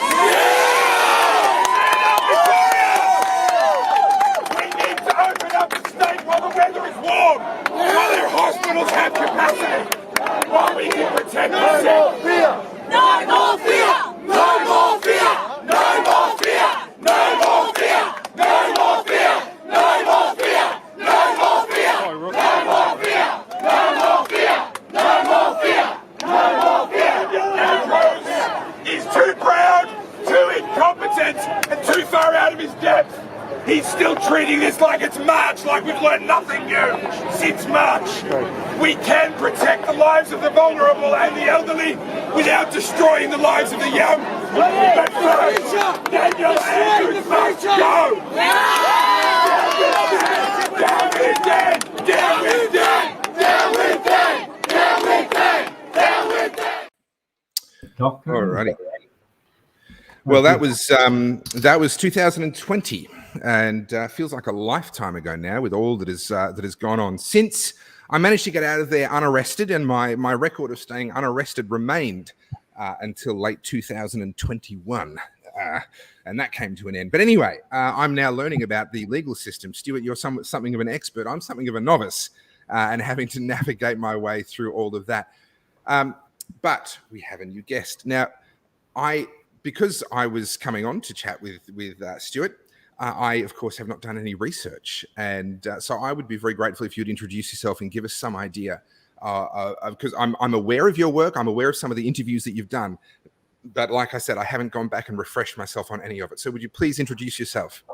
[SPEAKER 3] We need to open up the state while the weather is warm, while our hospitals have capacity, while we can protect the sick. No more fear! No more fear! No more fear! No more fear! No more fear! No more fear! No more fear! No more fear! No more fear! No more fear! No more fear! Andrews is too proud, too incompetent, and too far out of his depth. He's still treating this like it's March, like we've learned nothing new since March. We can protect the lives of the vulnerable and the elderly without destroying the lives of the young. But first, Daniel Andrews must go! Down with Dan! Down with Dan! Down with Dan! Down with Dan! Down with Dan!
[SPEAKER 4] Doctor.
[SPEAKER 1] Alrighty. Well, that was 2020, and feels like a lifetime ago now, with all that has gone on since I managed to get out of there unarrested, and my record of staying unarrested remained until late 2021, and that came to an end. But anyway, I'm now learning about the legal system. Stuart, you're something of an expert. I'm something of a novice, and having to navigate my way through all of that. But we have a new guest now. Because I was coming on to chat with Stuart, I, of course, have not done any research. And so I would be very grateful if you'd introduce yourself and give us some idea, because I'm aware of your work. I'm aware of some of the interviews that you've done. But like I said, I haven't gone back and refreshed myself on any of it. So would you please introduce yourself?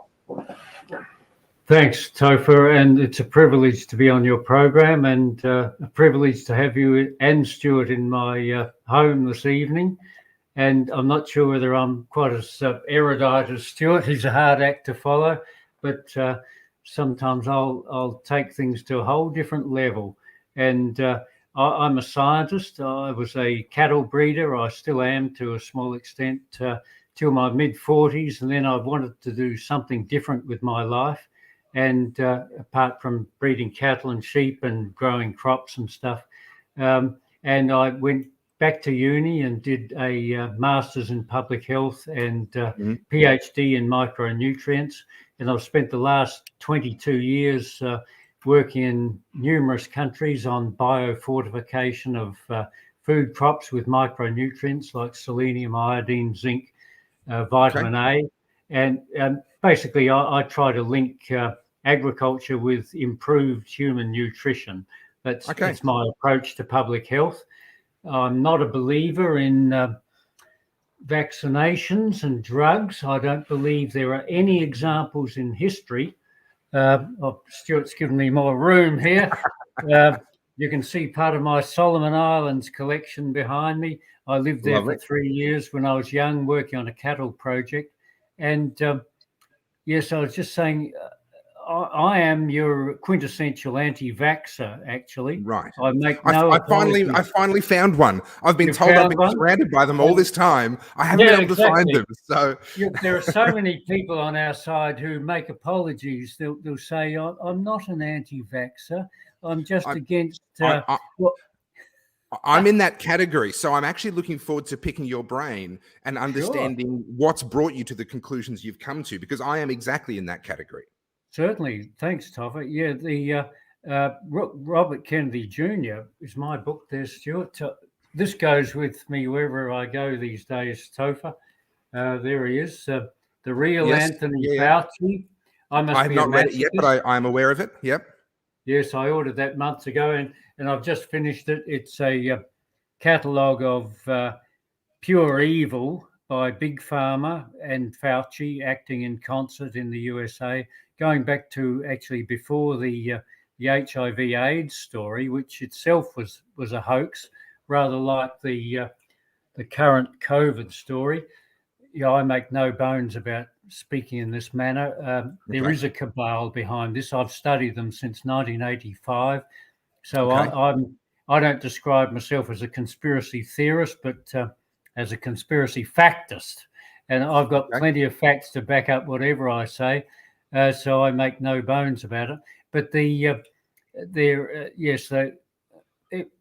[SPEAKER 4] Thanks, Topher. And it's a privilege to be on your program, and a privilege to have you and Stuart in my home this evening. And I'm not sure whether I'm quite as erudite as Stuart. He's a hard act to follow, but sometimes I'll take things to a whole different level. And I'm a scientist. I was a cattle breeder. I still am to a small extent till my mid-40s. And then I wanted to do something different with my life. And apart from breeding cattle and sheep and growing crops and stuff. And I went back to uni and did a master's in public health and PhD in micronutrients. And I've spent the last 22 years working in numerous countries on biofortification of food crops with micronutrients like selenium, iodine, zinc, vitamin A. And basically, I try to link agriculture with improved human nutrition. That's my approach to public health. I'm not a believer in vaccinations and drugs. I don't believe there are any examples in history. Stuart's given me more room here. You can see part of my Solomon Islands collection behind me. I lived there for 3 years when I was young, working on a cattle project. And yes, I was just saying, I am your quintessential anti-vaxxer, actually.
[SPEAKER 1] Right.
[SPEAKER 4] I
[SPEAKER 1] finally found one. I've been told I've been surrounded by them all this time. I haven't been able to find them. So
[SPEAKER 4] there are so many people on our side who make apologies. They'll say, I'm not an anti-vaxxer. I'm just against...
[SPEAKER 1] I'm in that category. So I'm actually looking forward to picking your brain and understanding what's brought you to the conclusions you've come to, because I am exactly in that category.
[SPEAKER 4] Certainly. Thanks, Topher. Yeah, the Robert Kennedy Jr. is my book there, Stuart. This goes with me wherever I go these days, Topher. There he is, the real Anthony Fauci.
[SPEAKER 1] I have not read it yet, but I'm aware of it. Yep.
[SPEAKER 4] Yes, I ordered that months ago, and I've just finished it. It's a catalogue of pure evil by Big Pharma and Fauci acting in concert in the USA, going back to actually before the HIV/AIDS story, which itself was a hoax, rather like the current COVID story. Yeah, I make no bones about speaking in this manner. There is a cabal behind this. I've studied them since 1985, so I don't describe myself as a conspiracy theorist, but as a conspiracy factist, and I've got plenty of facts to back up whatever I say. So I make no bones about it. But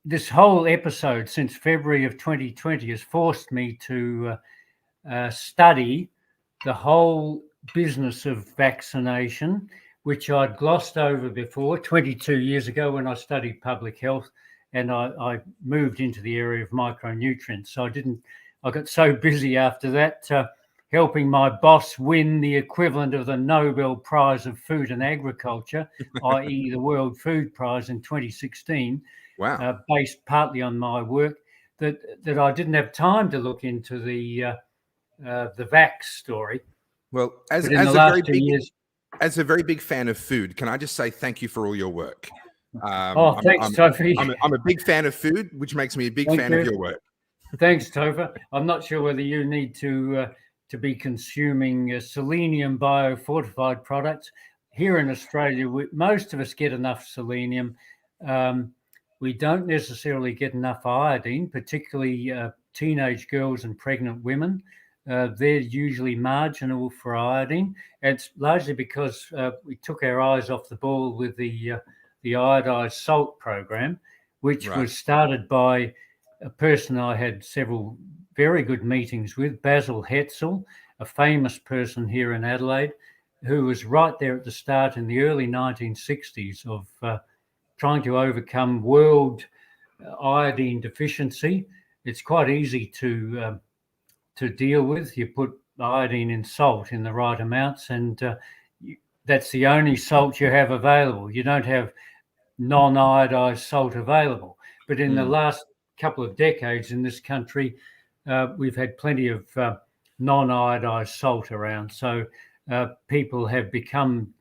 [SPEAKER 4] this whole episode since February of 2020 has forced me to study the whole business of vaccination, which I'd glossed over before 22 years ago when I studied public health, and I moved into the area of micronutrients. So I got so busy after that helping my boss win the equivalent of the Nobel Prize of Food and Agriculture, i.e. the World Food Prize in 2016, based partly on my work, that I didn't have time to look into the vax story.
[SPEAKER 1] Well, as a very big fan of food, can I just say thank you for all your work?
[SPEAKER 4] Thanks, Topher.
[SPEAKER 1] I'm a big fan of food, which makes me a big fan of your work.
[SPEAKER 4] Thanks, Topher. I'm not sure whether you need to be consuming selenium biofortified products. Here in Australia, most of us get enough selenium. We don't necessarily get enough iodine, particularly teenage girls and pregnant women. They're usually marginal for iodine. And it's largely because we took our eyes off the ball with the iodized salt program, which was started by a person I had several very good meetings with, Basil Hetzel, a famous person here in Adelaide, who was right there at the start in the early 1960s of trying to overcome world iodine deficiency. It's quite easy to deal with. You put iodine in salt in the right amounts, and that's the only salt you have available. You don't have non-iodized salt available. But in the last couple of decades in this country, we've had plenty of non-iodized salt around. So people have become,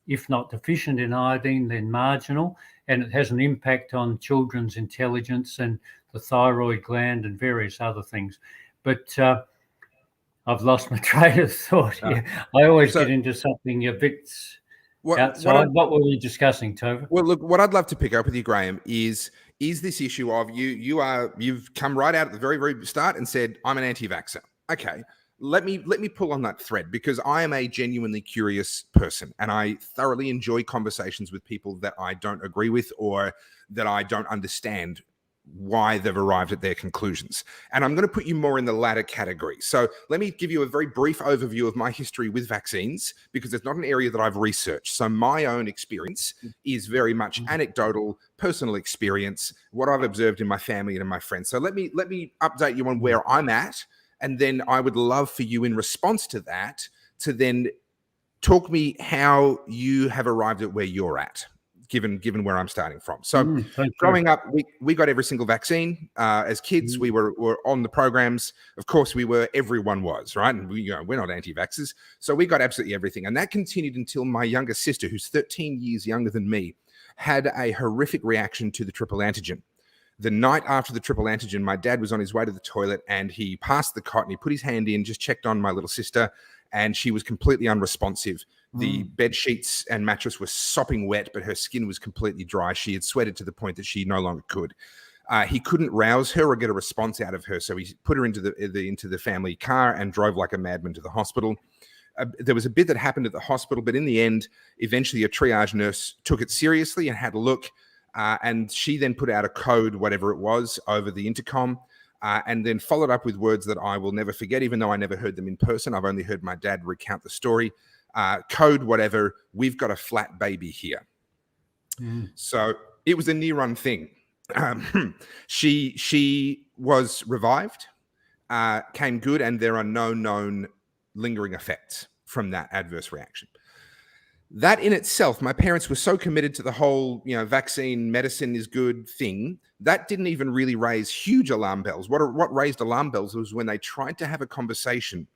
[SPEAKER 4] if not deficient in iodine, then marginal, and it has an impact on children's intelligence and the thyroid gland and various other things. But I've lost my train of thought here. I always get into something a bit outside. What were we discussing, Topher?
[SPEAKER 1] Well, look, what I'd love to pick up with you, Graham, is this issue of you've come right out at the very, very start and said, I'm an anti-vaxxer. Okay. Let me pull on that thread, because I am a genuinely curious person and I thoroughly enjoy conversations with people that I don't agree with or that I don't understand why they've arrived at their conclusions. And I'm going to put you more in the latter category. So let me give you a very brief overview of my history with vaccines, because it's not an area that I've researched. So my own experience is very much anecdotal, personal experience, what I've observed in my family and in my friends. So let me update you on where I'm at. And then I would love for you, in response to that, to then talk me how you have arrived at where you're at, given where I'm starting from. So growing up, we got every single vaccine. As kids, we were on the programs. Of course, everyone was, right? And we're not anti-vaxxers. So we got absolutely everything. And that continued until my younger sister, who's 13 years younger than me, had a horrific reaction to the triple antigen. The night after the triple antigen, my dad was on his way to the toilet and he passed the cot and he put his hand in, just checked on my little sister, and she was completely unresponsive. The bed sheets and mattress were sopping wet, but her skin was completely dry. She had sweated to the point that she no longer could. He couldn't rouse her or get a response out of her, so he put her into the family car and drove like a madman to the hospital. There was a bit that happened at the hospital, but in the end, eventually a triage nurse took it seriously and had a look. And she then put out a code, whatever it was, over the intercom, and then followed up with words that I will never forget, even though I never heard them in person. I've only heard my dad recount the story. Code whatever, we've got a flat baby here. So it was a near-run thing. She was revived, came good, and there are no known lingering effects from that adverse reaction. That in itself, my parents were so committed to the whole, vaccine, medicine is good thing, that didn't even really raise huge alarm bells. What raised alarm bells was when they tried to have a conversation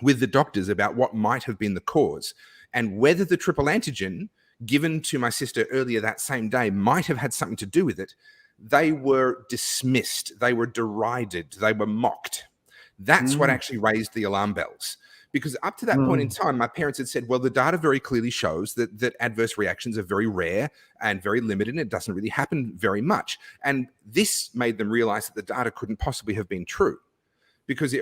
[SPEAKER 1] with the doctors about what might have been the cause and whether the triple antigen given to my sister earlier that same day might have had something to do with it. They were dismissed. They were derided. They were mocked. That's what actually raised the alarm bells. Because up to that point in time, my parents had said, well, the data very clearly shows that adverse reactions are very rare and very limited, and it doesn't really happen very much. And this made them realize that the data couldn't possibly have been true,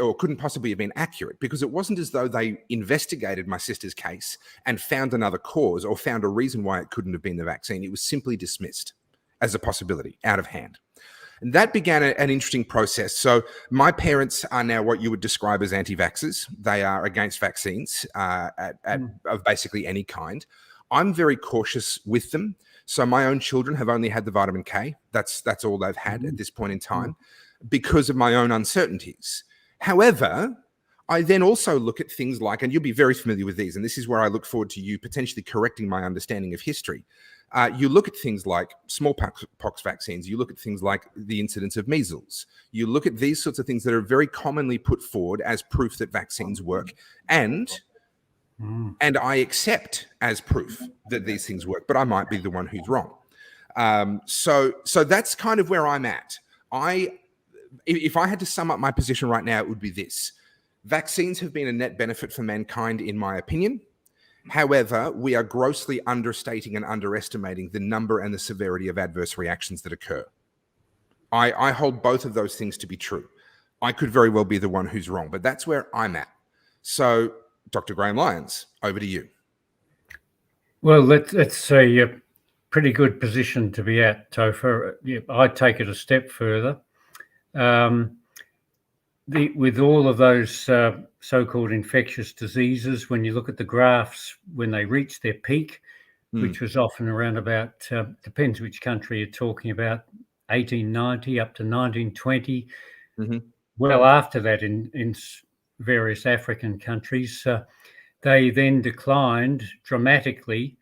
[SPEAKER 1] or couldn't possibly have been accurate, because it wasn't as though they investigated my sister's case and found another cause or found a reason why it couldn't have been the vaccine. It was simply dismissed as a possibility, out of hand. And that began an interesting process. So my parents are now what you would describe as anti-vaxxers. They are against vaccines of basically any kind. I'm very cautious with them. So my own children have only had the vitamin K. That's all they've had at this point in time because of my own uncertainties. However, I then also look at things like, and you'll be very familiar with these, and this is where I look forward to you potentially correcting my understanding of history. You look at things like smallpox vaccines. You look at things like the incidence of measles. You look at these sorts of things that are very commonly put forward as proof that vaccines work. And I accept as proof that these things work, but I might be the one who's wrong. So that's kind of where I'm at. If I had to sum up my position right now, it would be this. Vaccines have been a net benefit for mankind, in my opinion. However, we are grossly understating and underestimating the number and the severity of adverse reactions that occur. I hold both of those things to be true. I could very well be the one who's wrong, but that's where I'm at. So, Dr. Graham Lyons, over to you.
[SPEAKER 4] Well, that's a pretty good position to be at, Topher. I'd take it a step further. With all of those so-called infectious diseases, when you look at the graphs, when they reach their peak, which was often around about, depends which country you're talking about, 1890 up to 1920. Well, after that, in various African countries, they then declined dramatically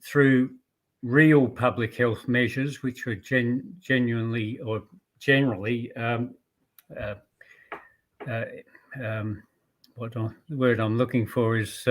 [SPEAKER 4] through real public health measures, which were genuinely or generally the word I'm looking for is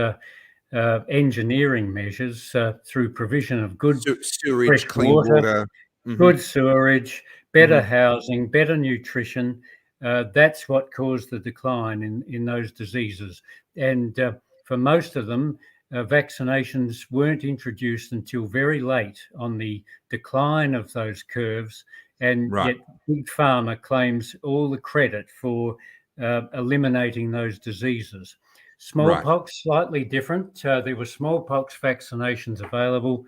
[SPEAKER 4] engineering measures through provision of good
[SPEAKER 1] sewerage,
[SPEAKER 4] fresh
[SPEAKER 1] clean water,
[SPEAKER 4] good sewerage, better housing, better nutrition. That's what caused the decline in those diseases. And for most of them, vaccinations weren't introduced until very late on the decline of those curves. And yet Big Pharma claims all the credit for eliminating those diseases. Smallpox, slightly different. There were smallpox vaccinations available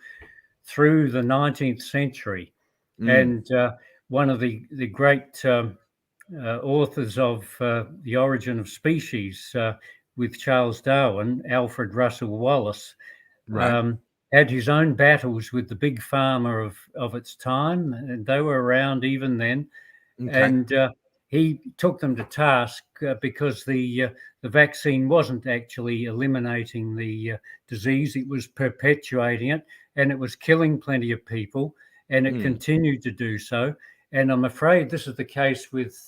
[SPEAKER 4] through the 19th century. And one of the great authors of The Origin of Species with Charles Darwin, Alfred Russel Wallace, had his own battles with the Big Pharma of its time, and they were around even then. And he took them to task because the vaccine wasn't actually eliminating the disease; it was perpetuating it, and it was killing plenty of people, and it continued to do so. And I'm afraid this is the case with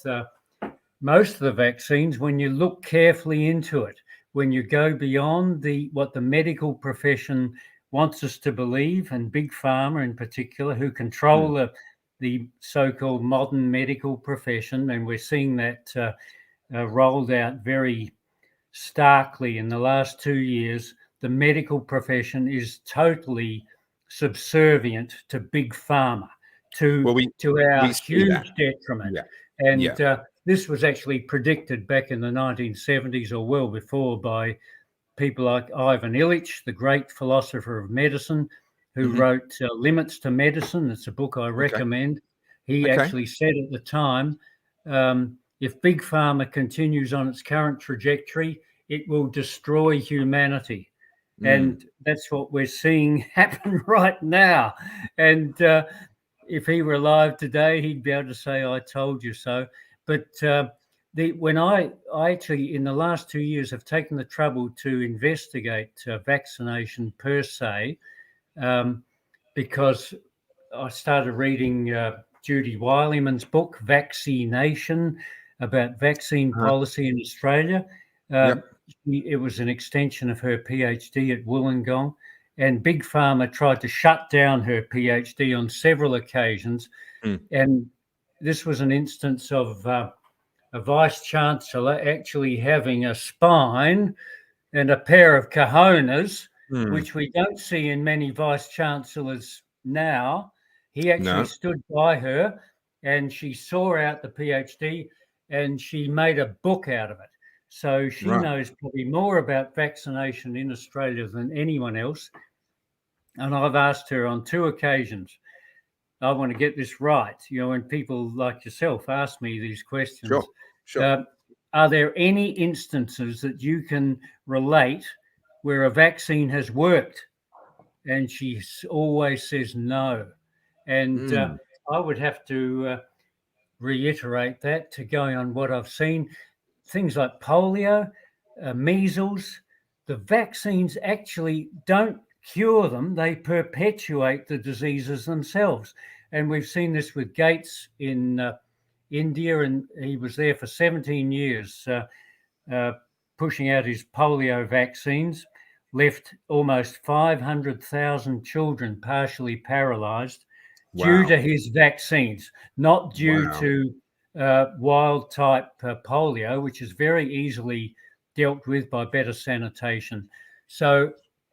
[SPEAKER 4] most of the vaccines. When you look carefully into it, when you go beyond what the medical profession wants us to believe, and Big Pharma in particular, who control the so-called modern medical profession, and we're seeing that rolled out very starkly in the last 2 years. The medical profession is totally subservient to Big Pharma, to our huge detriment. And this was actually predicted back in the 1970s or well before by people like Ivan Illich, the great philosopher of medicine, who wrote Limits to Medicine. It's a book I recommend. He actually said at the time, if Big Pharma continues on its current trajectory, it will destroy humanity. And that's what we're seeing happen right now. And if he were alive today, he'd be able to say, I told you so. But when I actually, in the last 2 years, have taken the trouble to investigate vaccination per se, because I started reading Judy Wileman's book, Vaccination, about vaccine policy in Australia. It was an extension of her PhD at Wollongong, and Big Pharma tried to shut down her PhD on several occasions. And this was an instance of a vice chancellor actually having a spine and a pair of cojones, which we don't see in many vice chancellors now. He actually stood by her, and she saw out the PhD, and she made a book out of it. So she knows probably more about vaccination in Australia than anyone else. And I've asked her on 2 occasions, I want to get this right. You know, when people like yourself ask me these questions, are there any instances that you can relate where a vaccine has worked? And she always says no. And I would have to reiterate that, to going on what I've seen. Things like polio, measles, the vaccines actually don't cure them. They perpetuate the diseases themselves. And we've seen this with Gates in India, and he was there for 17 years pushing out his polio vaccines, left almost 500,000 children partially paralyzed due to his vaccines, not due to wild type polio, which is very easily dealt with by better sanitation. So,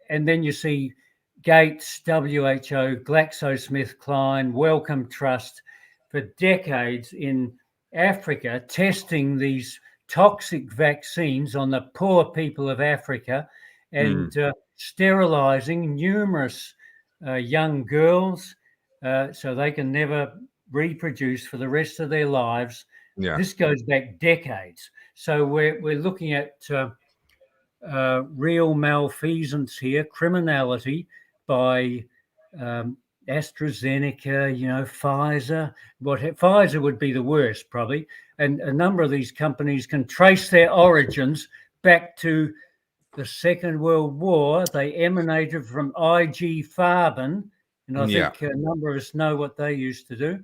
[SPEAKER 4] and then you see Gates, WHO, GlaxoSmithKline, Wellcome Trust for decades in Africa testing these toxic vaccines on the poor people of Africa and sterilizing numerous young girls so they can never reproduce for the rest of their lives.
[SPEAKER 1] Yeah.
[SPEAKER 4] This goes back decades. So we're looking at real malfeasance here, criminality by AstraZeneca, Pfizer. Pfizer would be the worst probably. And a number of these companies can trace their origins back to the Second World War. They emanated from IG Farben. And I think a number of us know what they used to do.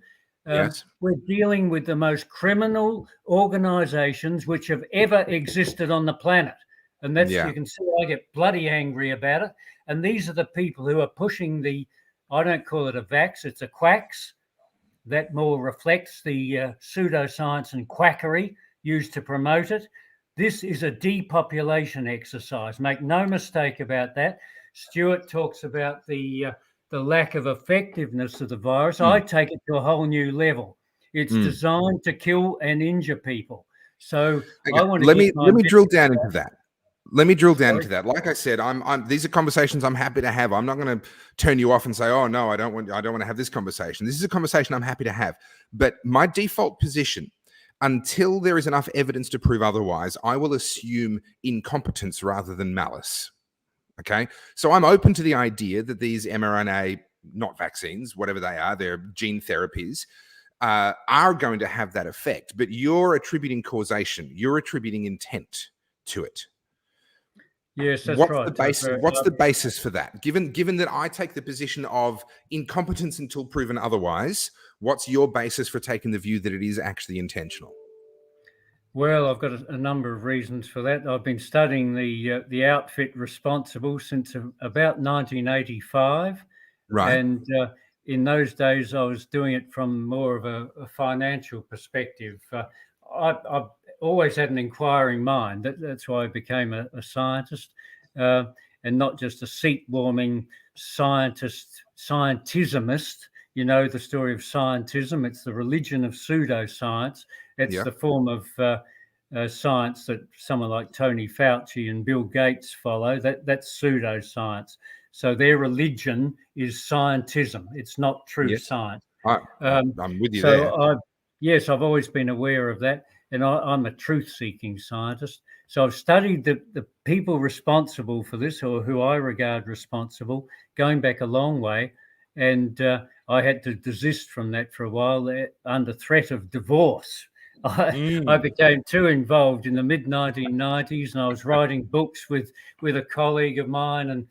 [SPEAKER 1] Yes.
[SPEAKER 4] We're dealing with the most criminal organizations which have ever existed on the planet. And that's, you can see I get bloody angry about it. And these are the people who are pushing I don't call it a vax, it's a quacks. That more reflects the pseudoscience and quackery used to promote it. This is a depopulation exercise. Make no mistake about that. Stuart talks about the lack of effectiveness of the virus. I take it to a whole new level. It's designed to kill and injure people. So I want to
[SPEAKER 1] let me drill down into that. Let me drill down into that. Like I said, these are conversations I'm happy to have. I'm not going to turn you off and say, "Oh no, I don't want to have this conversation." This is a conversation I'm happy to have. But my default position, until there is enough evidence to prove otherwise, I will assume incompetence rather than malice. Okay, so I'm open to the idea that these mRNA, not vaccines, whatever they are, they're gene therapies, are going to have that effect. But you're attributing causation. You're attributing intent to it.
[SPEAKER 4] Yes, that's
[SPEAKER 1] what's
[SPEAKER 4] right.
[SPEAKER 1] The basis, what's the basis for that? Given that I take the position of incompetence until proven otherwise, what's your basis for taking the view that it is actually intentional?
[SPEAKER 4] Well, I've got a number of reasons for that. I've been studying the outfit responsible since about 1985.
[SPEAKER 1] Right.
[SPEAKER 4] And in those days, I was doing it from more of a financial perspective. I've always had an inquiring mind. That's why I became a scientist, and not just a seat-warming scientismist. You know the story of scientism. It's the religion of pseudoscience. It's the form of science that someone like Tony Fauci and Bill Gates follow. That's pseudoscience. So their religion is scientism. It's not true science.
[SPEAKER 1] I'm with you there.
[SPEAKER 4] I've always been aware of that. And I'm a truth-seeking scientist. So I've studied the people responsible for this, or who I regard responsible, going back a long way. And I had to desist from that for a while under threat of divorce. I became too involved in the mid-1990s, and I was writing books with a colleague of mine and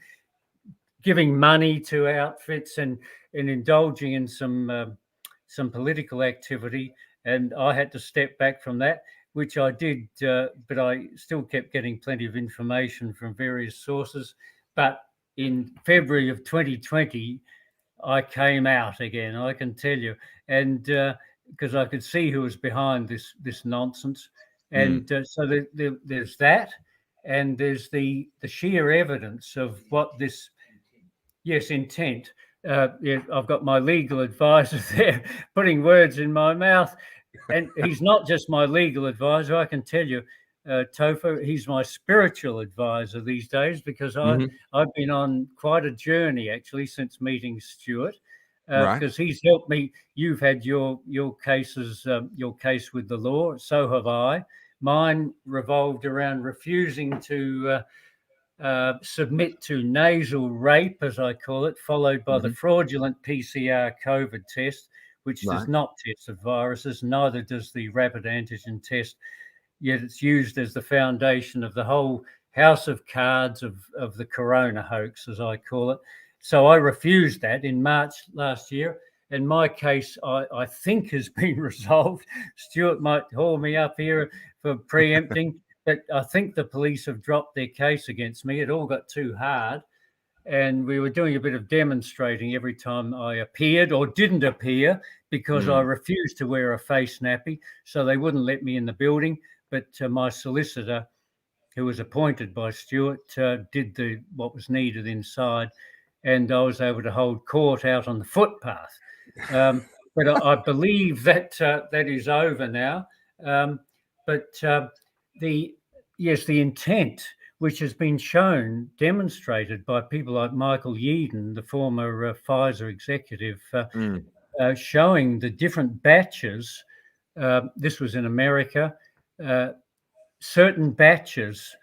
[SPEAKER 4] giving money to outfits and indulging in some political activity. And I had to step back from that, which I did, but I still kept getting plenty of information from various sources. But in February of 2020, I came out again, I can tell you, and because I could see who was behind this nonsense. And so there's that, and there's the sheer evidence of what this, intent. I've got my legal advisor there putting words in my mouth, and he's not just my legal advisor. I can tell you, Topher, he's my spiritual advisor these days, because I've been on quite a journey actually since meeting Stuart, because he's helped me. You've had your cases, your case with the law. So have I. Mine revolved around refusing to submit to nasal rape, as I call it, followed by the fraudulent PCR COVID test, which does not test the viruses. Neither does the rapid antigen test. Yet it's used as the foundation of the whole house of cards of the corona hoax, as I call it. So I refused that in March last year. And my case, I think, has been resolved. Stuart might haul me up here for preempting. But I think the police have dropped their case against me. It all got too hard. And we were doing a bit of demonstrating every time I appeared or didn't appear, because I refused to wear a face nappy. So they wouldn't let me in the building. But my solicitor, who was appointed by Stuart, did what was needed inside. And I was able to hold court out on the footpath. but I believe that that is over now. But the intent, which has been demonstrated by people like Michael Yeadon, the former Pfizer executive, showing the different batches. This was in America. Certain batches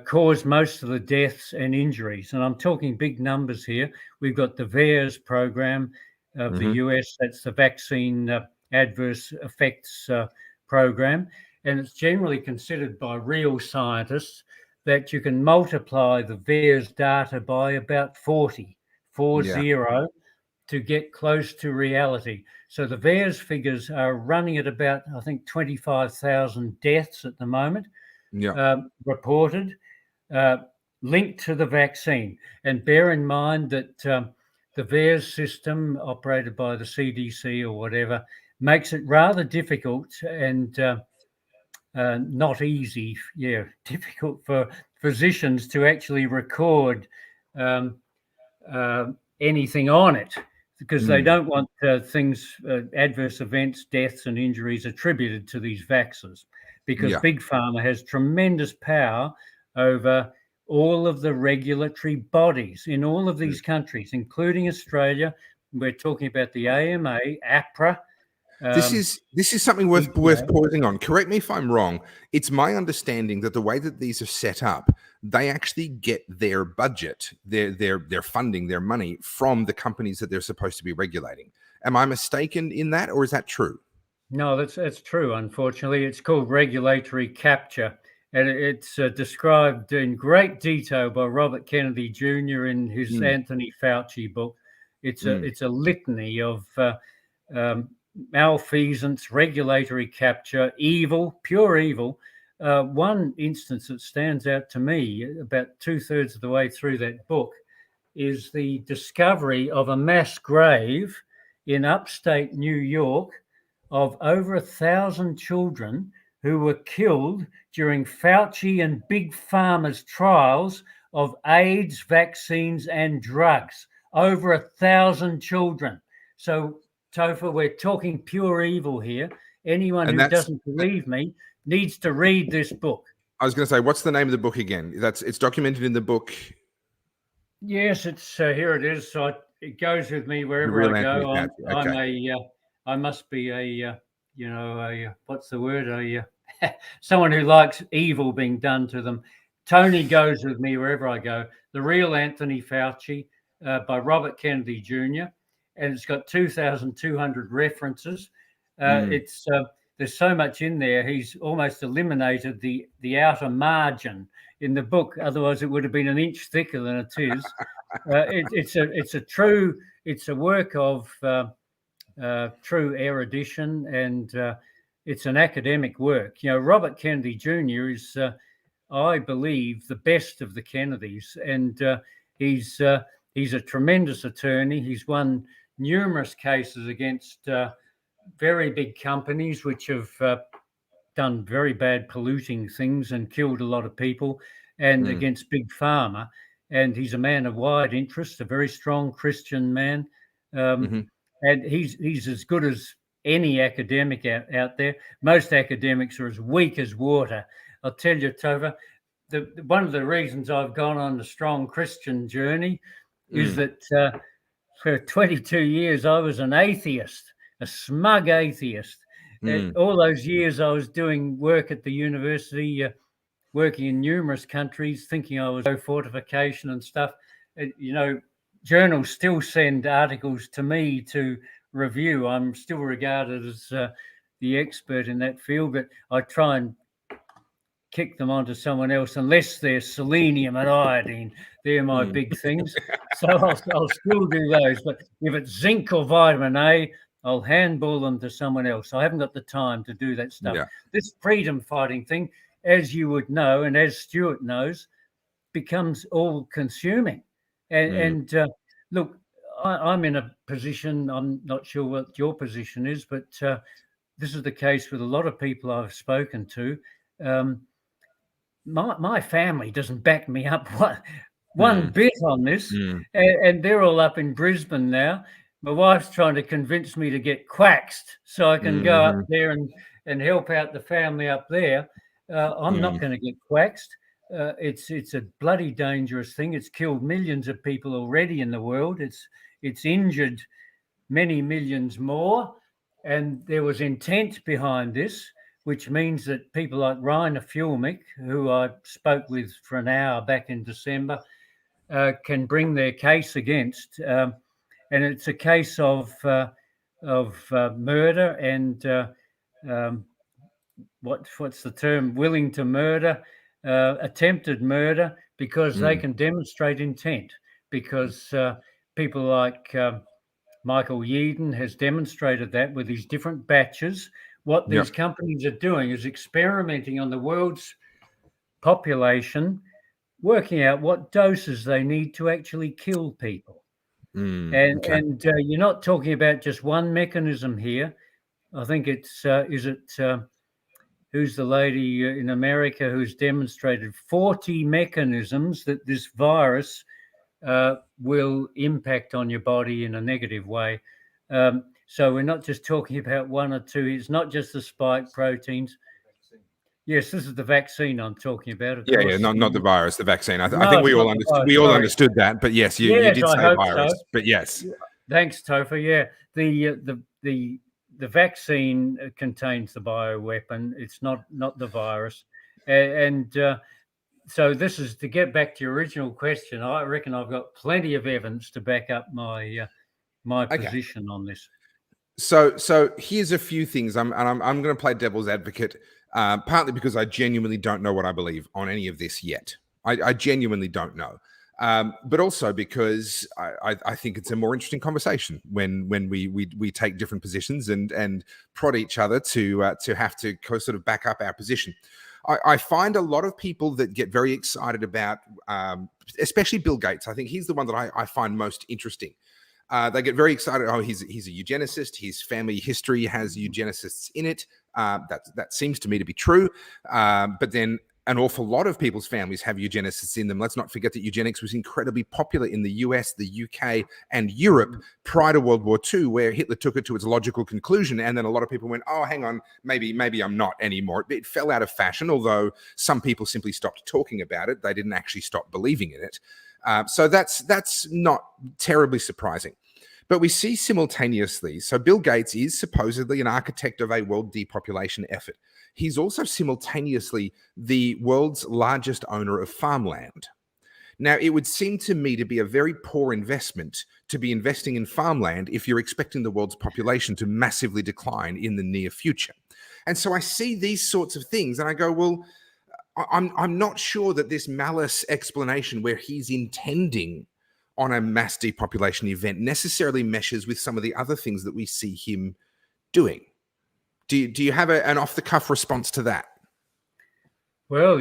[SPEAKER 4] cause most of the deaths and injuries. And I'm talking big numbers here. We've got the VAERS program of the US, that's the Vaccine Adverse Effects program. And it's generally considered by real scientists that you can multiply the VAERS data by about 40 to get close to reality. So the VAERS figures are running at about, I think, 25,000 deaths at the moment. Reported, linked to the vaccine. And bear in mind that the VAERS system operated by the CDC or whatever makes it rather difficult and not easy, difficult for physicians to actually record anything on it, because they don't want adverse events, deaths and injuries attributed to these vaxxers. Because Big Pharma has tremendous power over all of the regulatory bodies in all of these countries, including Australia. We're talking about the AMA, APRA.
[SPEAKER 1] This is something worth pausing on. Correct me if I'm wrong. It's my understanding that the way that these are set up, they actually get their budget, their funding, their money from the companies that they're supposed to be regulating. Am I mistaken in that, or is that true?
[SPEAKER 4] No, that's true. Unfortunately, it's called regulatory capture, and it's described in great detail by Robert Kennedy Jr. in his Anthony Fauci book. It's a litany of malfeasance, regulatory capture, evil, pure evil. One instance that stands out to me, about 2/3 of the way through that book, is the discovery of a mass grave in upstate New York of over 1,000 children who were killed during Fauci and Big Pharma's trials of AIDS, vaccines, and drugs. Over 1,000 children. So, Topher, we're talking pure evil here. Anyone who doesn't believe me needs to read this book.
[SPEAKER 1] I was going to say, what's the name of the book again? It's documented in the book.
[SPEAKER 4] Yes, it's here. It is. So it goes with me wherever I go. I must be what's the word? Someone who likes evil being done to them. Tony goes with me wherever I go. The Real Anthony Fauci by Robert Kennedy Jr. And it's got 2,200 references. There's so much in there. He's almost eliminated the outer margin in the book. Otherwise, it would have been an inch thicker than it is. It's a work of true erudition, and it's an academic work. Robert Kennedy Jr. is, I believe, the best of the Kennedys, and he's a tremendous attorney. He's won numerous cases against very big companies which have done very bad polluting things and killed a lot of people, and against Big Pharma. And he's a man of wide interest, a very strong Christian man. And he's as good as any academic out there. Most academics are as weak as water. I'll tell you, Topher, one of the reasons I've gone on the strong Christian journey is that for 22 years I was an atheist, a smug atheist. All those years I was doing work at the university, working in numerous countries, thinking I was fortification and stuff. Journals still send articles to me to review. I'm still regarded as the expert in that field, but I try and kick them onto someone else unless they're selenium and iodine. They're my big things. So I'll still do those. But if it's zinc or vitamin A, I'll handball them to someone else. I haven't got the time to do that stuff. Yeah. This freedom fighting thing, as you would know, and as Stuart knows, becomes all consuming. And look, I'm in a position, I'm not sure what your position is, but this is the case with a lot of people I've spoken to. My family doesn't back me up one bit on this, and they're all up in Brisbane now. my wife's trying to convince me to get quaxed so I can go up there and help out the family up there. I'm not going to get quaxed. It's a bloody dangerous thing. It's killed millions of people already in the world. It's injured many millions more, and there was intent behind this, which means that people like Rainer Fulmick, who I spoke with for an hour back in December, can bring their case against. And it's a case of murder and what's the term? Willing to murder, attempted murder, because they can demonstrate intent. Because people like Michael Yeadon has demonstrated that with his different batches. What these companies are doing is experimenting on the world's population, working out what doses they need to actually kill people. And you're not talking about just one mechanism here. I think it's who's the lady in America who's demonstrated 40 mechanisms that this virus will impact on your body in a negative way. So we're not just talking about one or two. It's not just the spike proteins. Yes, this is the vaccine I'm talking about. Of course.
[SPEAKER 1] Not the virus, the vaccine. I think we all understood. We all understood that. But yes, you did say virus. So. But yes,
[SPEAKER 4] thanks, Topher. Yeah, the vaccine contains the bioweapon. It's not the virus, and so this is to get back to your original question. I reckon I've got plenty of evidence to back up my position on this.
[SPEAKER 1] So here's a few things. I'm going to play devil's advocate. Partly because I genuinely don't know what I believe on any of this yet. I genuinely don't know. But also because I think it's a more interesting conversation when we take different positions and prod each other to have to sort of back up our position. I find a lot of people that get very excited about, especially Bill Gates. I think he's the one that I find most interesting. They get very excited. Oh, he's a eugenicist. His family history has eugenicists in it. That seems to me to be true. But then an awful lot of people's families have eugenicists in them. Let's not forget that eugenics was incredibly popular in the US, the UK, and Europe prior to World War II, where Hitler took it to its logical conclusion. And then a lot of people went, oh, hang on, maybe I'm not anymore. It fell out of fashion, although some people simply stopped talking about it. They didn't actually stop believing in it. So that's not terribly surprising. But we see simultaneously, so Bill Gates is supposedly an architect of a world depopulation effort. He's also simultaneously the world's largest owner of farmland. Now, it would seem to me to be a very poor investment to be investing in farmland if you're expecting the world's population to massively decline in the near future. And so I see these sorts of things and I go, well, I'm not sure that this malice explanation where he's intending on a mass depopulation event necessarily meshes with some of the other things that we see him doing. Do you have an off-the-cuff response to that?
[SPEAKER 4] Well,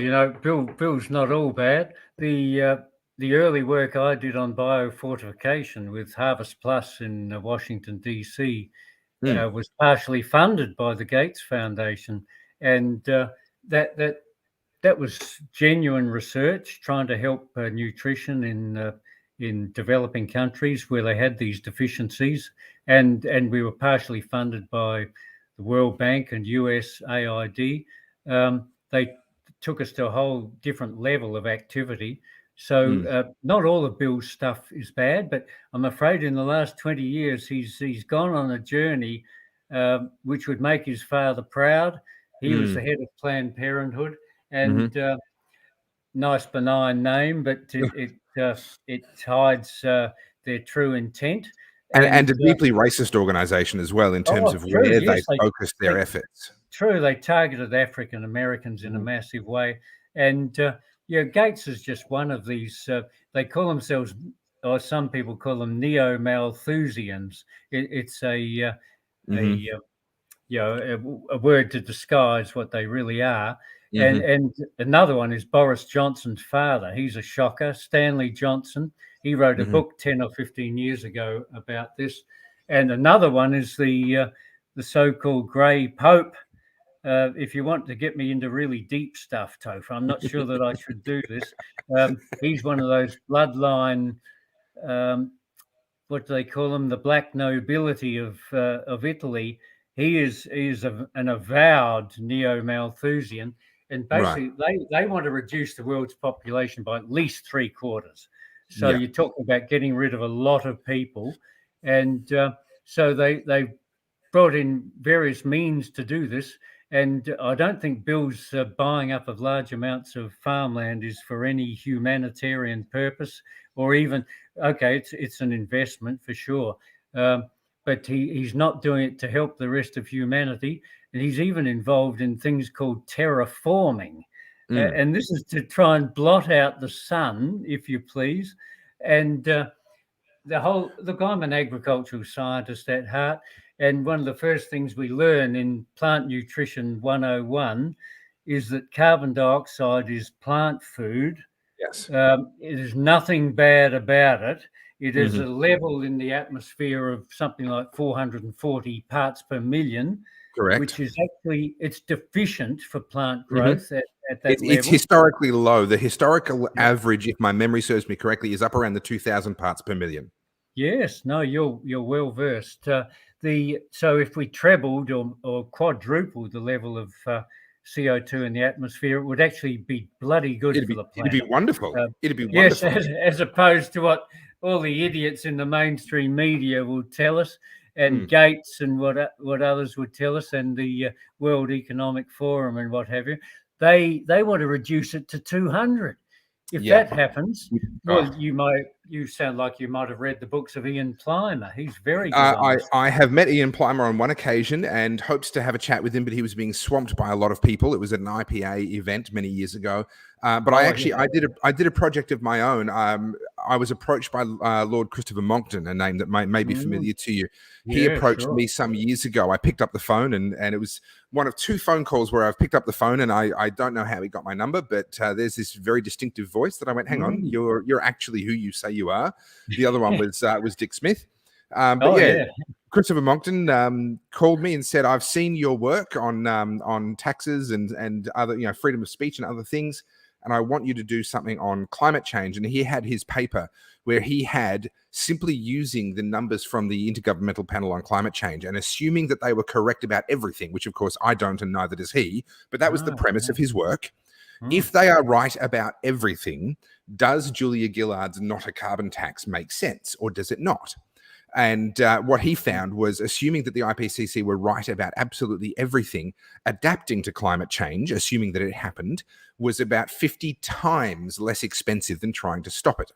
[SPEAKER 4] Bill's not all bad. The early work I did on biofortification with Harvest Plus in Washington, D.C. Was partially funded by the Gates Foundation. And that was genuine research trying to help nutrition in developing countries where they had these deficiencies, and we were partially funded by the World Bank and USAID. They took us to a whole different level of activity. So not all of Bill's stuff is bad, but I'm afraid in the last 20 years he's gone on a journey which would make his father proud. He was the head of Planned Parenthood, and nice benign name, but it hides their true intent.
[SPEAKER 1] And a deeply racist organization as well in terms of where they focused their efforts.
[SPEAKER 4] True, they targeted African Americans in a massive way. And Gates is just one of these, they call themselves, or some people call them neo-Malthusians. It's a word to disguise what they really are. And another one is Boris Johnson's father. He's a shocker, Stanley Johnson. He wrote a book 10 or 15 years ago about this. And another one is the so-called Grey Pope. If you want to get me into really deep stuff, Topher, I'm not sure that I should do this. He's one of those bloodline, what do they call them? The black nobility of Italy. He is an avowed neo-Malthusian, and basically they want to reduce the world's population by at least 3/4. So you're talking about getting rid of a lot of people, and so they brought in various means to do this. And I don't think Bill's buying up of large amounts of farmland is for any humanitarian purpose, or even, okay, it's an investment for sure. But he's not doing it to help the rest of humanity. And he's even involved in things called terraforming. And this is to try and blot out the sun, if you please. And look, I'm an agricultural scientist at heart. And one of the first things we learn in Plant Nutrition 101 is that carbon dioxide is plant food.
[SPEAKER 1] Yes.
[SPEAKER 4] It is nothing bad about it. It is a level in the atmosphere of something like 440 parts per million.
[SPEAKER 1] Correct.
[SPEAKER 4] Which is actually, it's deficient for plant growth at that level.
[SPEAKER 1] It's historically low. The historical average, if my memory serves me correctly, is up around the 2,000 parts per million.
[SPEAKER 4] Yes, no, you're well versed. So if we trebled or quadrupled the level of CO2 in the atmosphere, it would actually be bloody good for the planet.
[SPEAKER 1] It'd be wonderful. It'd be
[SPEAKER 4] yes,
[SPEAKER 1] wonderful.
[SPEAKER 4] As opposed to what all the idiots in the mainstream media will tell us, and Gates and what others would tell us, and the World Economic Forum and what have you. They want to reduce it to 200. If that happens, well, you sound like you might have read the books of Ian Plimer. He's very good.
[SPEAKER 1] I have met Ian Plimer on one occasion and hoped to have a chat with him, but he was being swamped by a lot of people. It was at an IPA event many years ago. But I did a project of my own. I was approached by Lord Christopher Monckton, a name that may be familiar to you. He approached me some years ago. I picked up the phone, and it was one of two phone calls where I've picked up the phone, and I don't know how he got my number, but there's this very distinctive voice that I went, hang on, you're actually who you say you are. The other one was Dick Smith. Christopher Monckton called me and said, I've seen your work on taxes and other, freedom of speech and other things, and I want you to do something on climate change. And he had his paper where he had simply using the numbers from the Intergovernmental Panel on Climate Change and assuming that they were correct about everything, which of course I don't, and neither does he, but that was the premise of his work. If they are right about everything, does Julia Gillard's not a carbon tax make sense, or does it not? And what he found was, assuming that the IPCC were right about absolutely everything, adapting to climate change, assuming that it happened, was about 50 times less expensive than trying to stop it.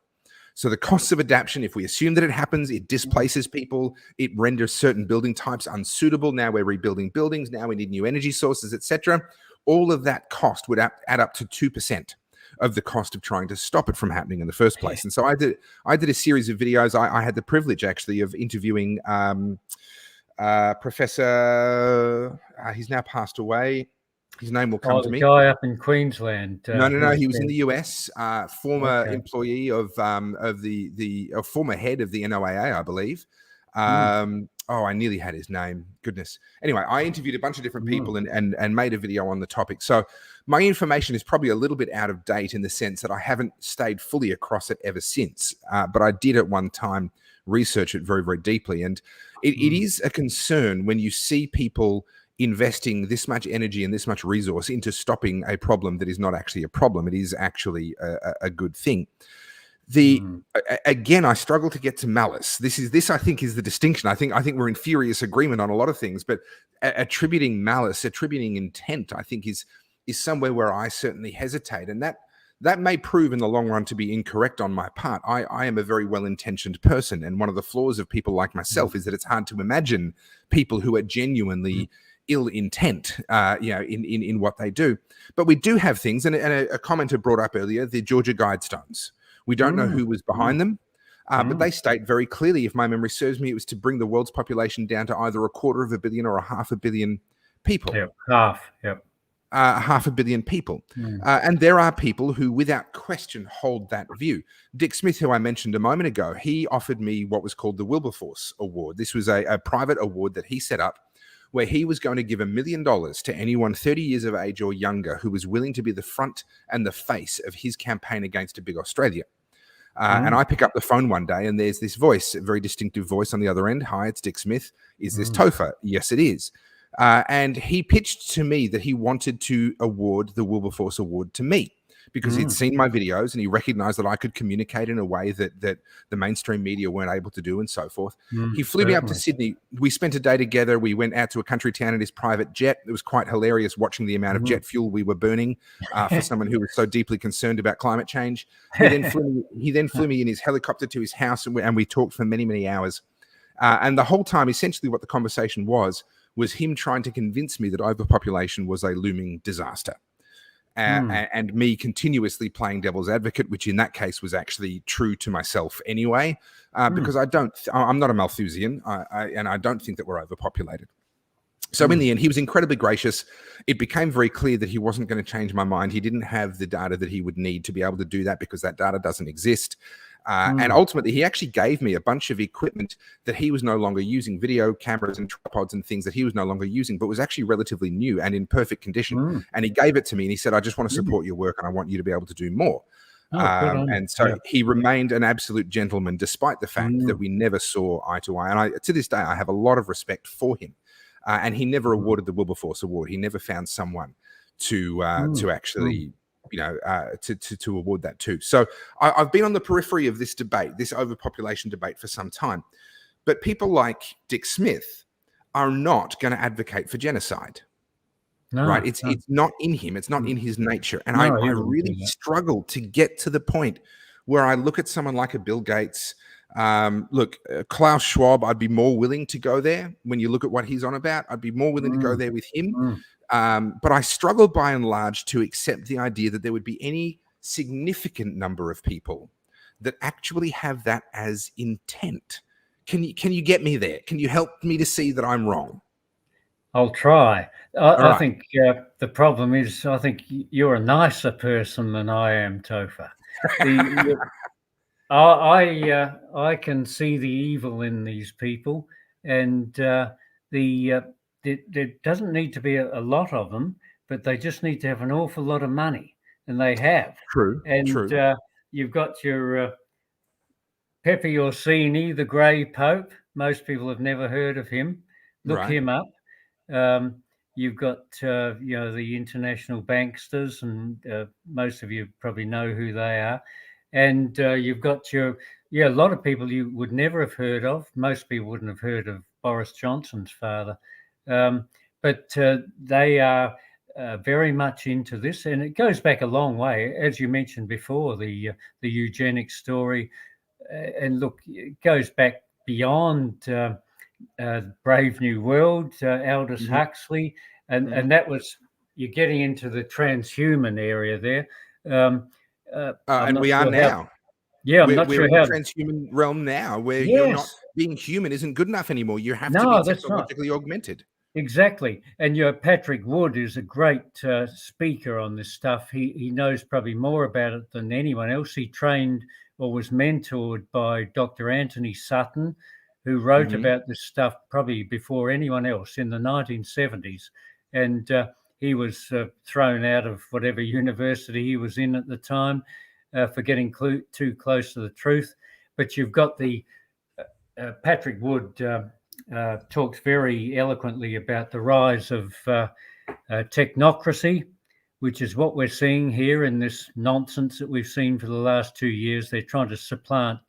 [SPEAKER 1] So the costs of adaptation, if we assume that it happens, it displaces people, it renders certain building types unsuitable. Now we're rebuilding buildings, now we need new energy sources, etc. All of that cost would add up to 2% of the cost of trying to stop it from happening in the first place. And so I did a series of videos. I had the privilege actually of interviewing Professor, he's now passed away. His name will come to me.
[SPEAKER 4] The guy up in Queensland.
[SPEAKER 1] No. He was in the US, former employee of the former head of the NOAA, I believe. I nearly had his name. Goodness. Anyway, I interviewed a bunch of different people and made a video on the topic. So my information is probably a little bit out of date in the sense that I haven't stayed fully across it ever since. But I did at one time research it very, very deeply. And it is a concern when you see people investing this much energy and this much resource into stopping a problem that is not actually a problem. It is actually a good thing. Again, I struggle to get to malice. This I think is the distinction. I think we're in furious agreement on a lot of things, but attributing malice, attributing intent, I think is somewhere where I certainly hesitate, and that may prove in the long run to be incorrect on my part. I am a very well-intentioned person, and one of the flaws of people like myself is that it's hard to imagine people who are genuinely ill intent, in what they do. But we do have things, and a commenter brought up earlier, the Georgia Guidestones. We don't know who was behind them, but they state very clearly, if my memory serves me, it was to bring the world's population down to either 250 million or 500 million people. Half a billion people. And there are people who, without question, hold that view. Dick Smith, who I mentioned a moment ago, he offered me what was called the Wilberforce Award. This was a private award that he set up where he was going to give $1 million to anyone 30 years of age or younger who was willing to be the front and the face of his campaign against a big Australia. And I pick up the phone one day and there's this voice, a very distinctive voice on the other end. Hi, it's Dick Smith. Is this Topher? Yes, it is. And he pitched to me that he wanted to award the Wilberforce Award to me because he'd seen my videos and he recognized that I could communicate in a way that the mainstream media weren't able to do and so forth. He flew me up to Sydney. We spent a day together. We went out to a country town in his private jet. It was quite hilarious watching the amount of jet fuel we were burning for someone who was so deeply concerned about climate change. He then flew me in his helicopter to his house and we talked for many, many hours. And the whole time, essentially what the conversation was him trying to convince me that overpopulation was a looming disaster. And me continuously playing devil's advocate, which in that case was actually true to myself anyway, because I'm not a Malthusian, and I don't think that we're overpopulated. So in the end, he was incredibly gracious. It became very clear that he wasn't going to change my mind. He didn't have the data that he would need to be able to do that because that data doesn't exist. And ultimately, he actually gave me a bunch of equipment that he was no longer using, video cameras and tripods and things that he was no longer using, but was actually relatively new and in perfect condition. And he gave it to me and he said, I just want to support your work and I want you to be able to do more. And so he remained an absolute gentleman, despite the fact that we never saw eye to eye. And to this day, I have a lot of respect for him. And he never awarded the Wilberforce Award. He never found someone to actually... to award that too. So I've been on the periphery of this debate, this overpopulation debate for some time. But people like Dick Smith are not going to advocate for genocide. Right? It's not in him. It's not in his nature. And I really struggle to get to the point where I look at someone like a Bill Gates. Klaus Schwab, I'd be more willing to go there. When you look at what he's on about, I'd be more willing to go there with him. But I struggle by and large to accept the idea that there would be any significant number of people that actually have that as intent. Can you get me there? Can you help me to see that I'm wrong?
[SPEAKER 4] I'll try. I think the problem is I think you're a nicer person than I am, Topher. I can see the evil in these people, and there doesn't need to be a lot of them, but they just need to have an awful lot of money, and they have.
[SPEAKER 1] True.
[SPEAKER 4] You've got your Pepe Orsini, the Grey Pope. Most people have never heard of him. Look him up. You've got the international banksters, and most of you probably know who they are. And you've got a lot of people you would never have heard of. Most people wouldn't have heard of Boris Johnson's father. But they are very much into this, and it goes back a long way, as you mentioned before, the eugenics story. And look, it goes back beyond Brave New World, Aldous Huxley, and that was, you're getting into the transhuman area there.
[SPEAKER 1] And we are now.
[SPEAKER 4] I'm not sure
[SPEAKER 1] we're
[SPEAKER 4] how.
[SPEAKER 1] in the transhuman realm now, where you're not being human isn't good enough anymore. You have to be technologically augmented.
[SPEAKER 4] Exactly. And Patrick Wood is a great speaker on this stuff. He knows probably more about it than anyone else. He trained or was mentored by Dr. Anthony Sutton, who wrote about this stuff probably before anyone else in the 1970s. And he was thrown out of whatever university he was in at the time for getting too close to the truth. But you've got the Patrick Wood talks very eloquently about the rise of technocracy, which is what we're seeing here in this nonsense that we've seen for the last 2 years. They're trying to supplant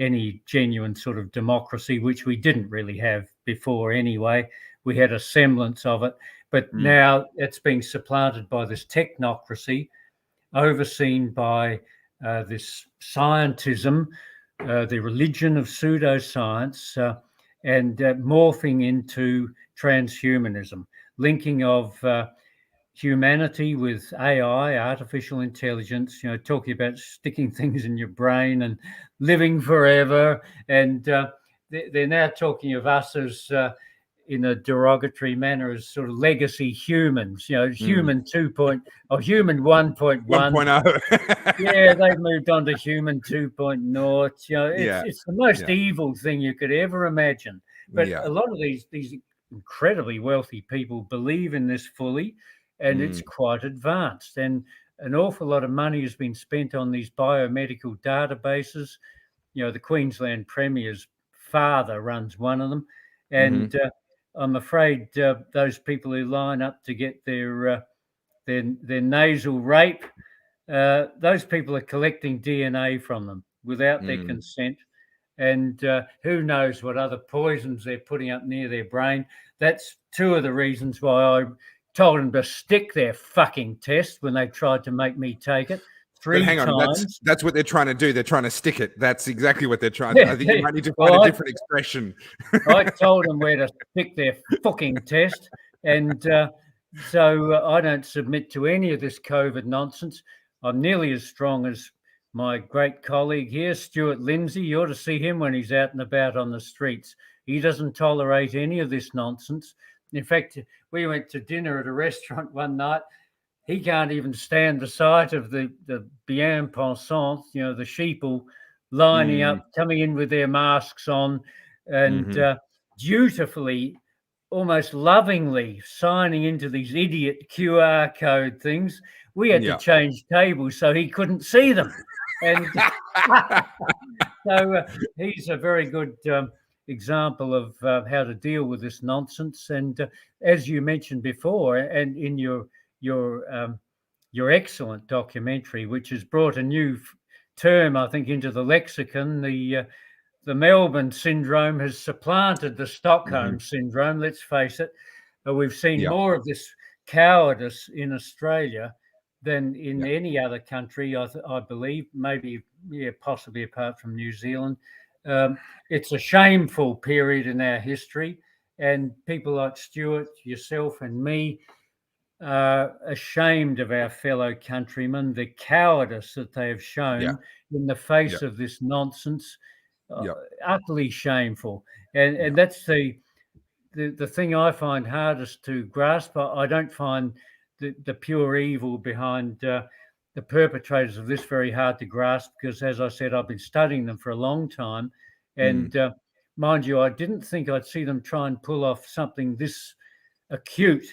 [SPEAKER 4] any genuine sort of democracy, which we didn't really have before anyway. We had a semblance of it, but now it's being supplanted by this technocracy, overseen by this scientism, the religion of pseudoscience, and morphing into transhumanism, linking of humanity with AI, artificial intelligence, talking about sticking things in your brain and living forever. And they're now talking of us as, in a derogatory manner, as sort of legacy humans, human 2. Or human 1.1.
[SPEAKER 1] 1.0.
[SPEAKER 4] Yeah, they've moved on to human 2.0. It's the most evil thing you could ever imagine. But a lot of these incredibly wealthy people believe in this fully, and it's quite advanced. And an awful lot of money has been spent on these biomedical databases. You know, the Queensland Premier's father runs one of them. And I'm afraid those people who line up to get their nasal rape, those people are collecting DNA from them without their consent. And who knows what other poisons they're putting up near their brain. That's two of the reasons why I told them to stick their fucking test when they tried to make me take it. But hang on,
[SPEAKER 1] that's what they're trying to do. They're trying to stick it. That's exactly what they're trying to do. I think you might need to find a different expression.
[SPEAKER 4] I told them where to stick their fucking test. And so I don't submit to any of this COVID nonsense. I'm nearly as strong as my great colleague here, Stuart Lindsay. You ought to see him when he's out and about on the streets. He doesn't tolerate any of this nonsense. In fact, we went to dinner at a restaurant one night. He can't even stand the sight of the bien pensant, you know, the sheeple lining up, coming in with their masks on, and dutifully, almost lovingly signing into these idiot QR code things. We had to change tables so he couldn't see them. And so he's a very good example of how to deal with this nonsense. And as you mentioned before, and in your excellent documentary, which has brought a new term, I think, into the lexicon, the Melbourne syndrome has supplanted the Stockholm syndrome. Let's face it, we've seen more of this cowardice in Australia than in any other country, I believe, maybe, possibly apart from New Zealand. It's a shameful period in our history, and people like Stuart, yourself and me are ashamed of our fellow countrymen, the cowardice that they have shown in the face of this nonsense. Utterly shameful. And that's the thing I find hardest to grasp. I don't find the pure evil behind the perpetrators of this very hard to grasp, because, as I said, I've been studying them for a long time. And mind you, I didn't think I'd see them try and pull off something this acute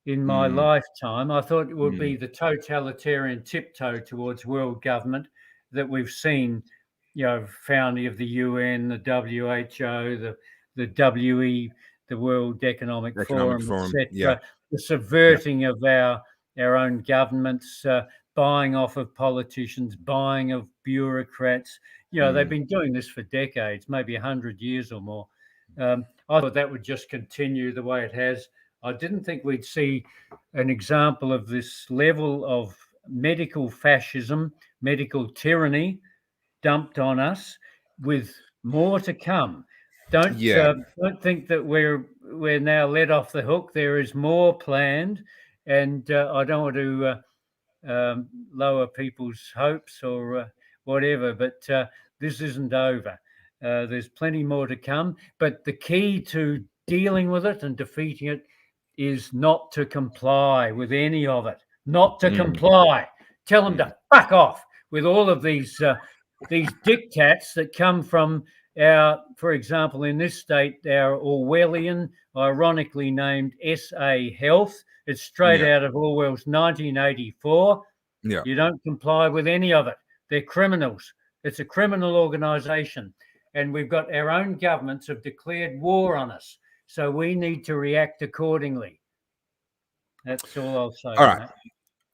[SPEAKER 4] in my lifetime. I thought it would be the totalitarian tiptoe towards world government that we've seen, you know, founding of the UN, the WHO, the WE, the World Economic Forum, etc. The subverting of our own governments, buying off of politicians, buying of bureaucrats. You know, they've been doing this for decades, maybe 100 years or more. I thought that would just continue the way it has. I didn't think we'd see an example of this level of medical fascism, medical tyranny dumped on us, with more to come. Don't think that we're now let off the hook. There is more planned, and I don't want to lower people's hopes or whatever, but this isn't over. There's plenty more to come, but the key to dealing with it and defeating it is not to comply with any of it. Not to comply. Tell them to fuck off with all of these diktats that come from our, for example, in this state, our Orwellian, ironically named SA Health. It's straight out of Orwell's 1984. You don't comply with any of it. They're criminals. It's a criminal organisation. And we've got our own governments have declared war on us. So we need to react accordingly. That's all I'll say.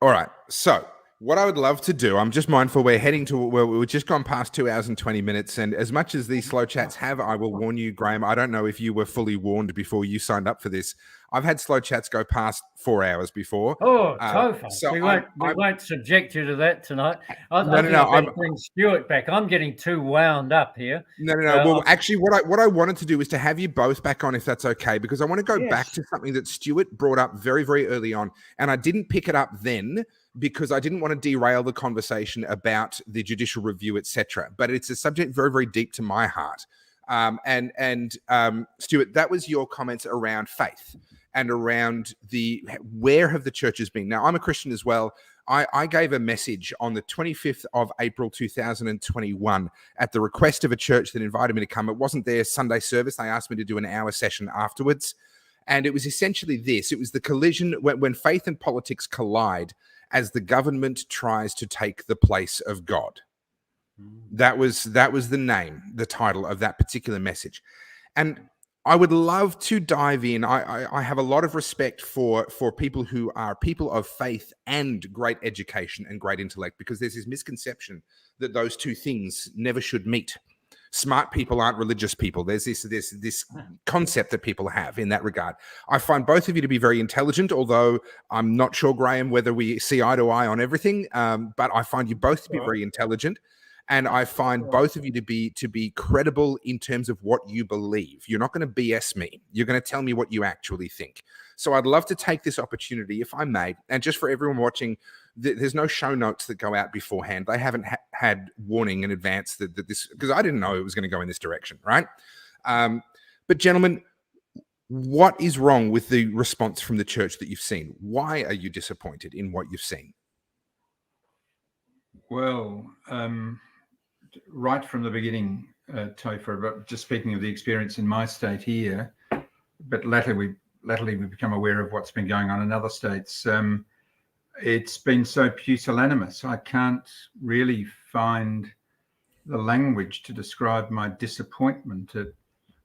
[SPEAKER 1] All right. So what I would love to do, I'm just mindful we're heading to, we've just gone past 2 hours and 20 minutes. And as much as these slow chats have, I will warn you, Graham, I don't know if you were fully warned before you signed up for this. I've had slow chats go past 4 hours before.
[SPEAKER 4] Oh, Topher. So we won't subject you to that tonight. I think I'm bring Stuart back. I'm getting too wound up here.
[SPEAKER 1] No. Well, actually, what I wanted to do is to have you both back on, if that's okay, because I want to go back to something that Stuart brought up very, very early on, and I didn't pick it up then because I didn't want to derail the conversation about the judicial review, etc. But it's a subject very, very deep to my heart. Stuart, that was your comments around faith and around where have the churches been. Now, I'm a Christian as well. I gave a message on the 25th of April 2021 at the request of a church that invited me to come. It wasn't their Sunday service. They asked me to do an hour session afterwards. And it was essentially this. It was the collision when faith and politics collide as the government tries to take the place of God. That was the name, the title of that particular message. And I would love to dive in. I have a lot of respect for people who are people of faith and great education and great intellect, because there's this misconception that those two things never should meet. Smart people aren't religious people. There's this concept that people have in that regard. I find both of you to be very intelligent, although I'm not sure, Graham, whether we see eye to eye on everything. But I find you both to be very intelligent. And I find both of you to be credible in terms of what you believe. You're not going to BS me. You're going to tell me what you actually think. So I'd love to take this opportunity, if I may, and just for everyone watching, there's no show notes that go out beforehand. They haven't had warning in advance that this, because I didn't know it was going to go in this direction, right? But gentlemen, what is wrong with the response from the church that you've seen? Why are you disappointed in what you've seen?
[SPEAKER 2] Well, right from the beginning, Topher, but just speaking of the experience in my state here, but latterly we've become aware of what's been going on in other states. It's been so pusillanimous. I can't really find the language to describe my disappointment.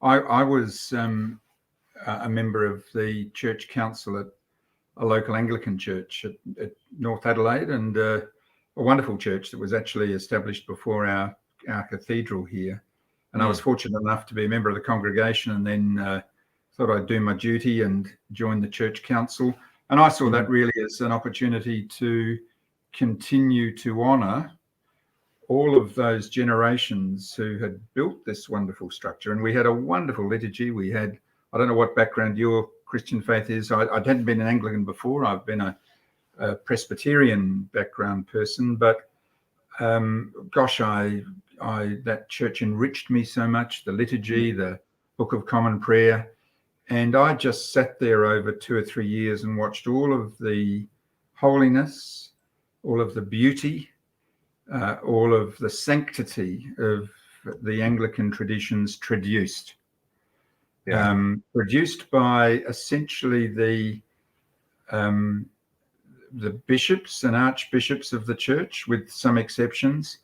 [SPEAKER 2] I was a member of the church council at a local Anglican church at North Adelaide, and a wonderful church that was actually established before our cathedral here. And I was fortunate enough to be a member of the congregation, and then thought I'd do my duty and join the church council. And I saw that really as an opportunity to continue to honour all of those generations who had built this wonderful structure. And we had a wonderful liturgy. We had, I don't know what background your Christian faith is. I hadn't been an Anglican before. I've been a Presbyterian background person, but gosh, that church enriched me so much. The liturgy, the Book of Common Prayer, and I just sat there over 2 or 3 years and watched all of the holiness, all of the beauty, all of the sanctity of the Anglican traditions traduced. Produced by essentially the bishops and archbishops of the church, with some exceptions,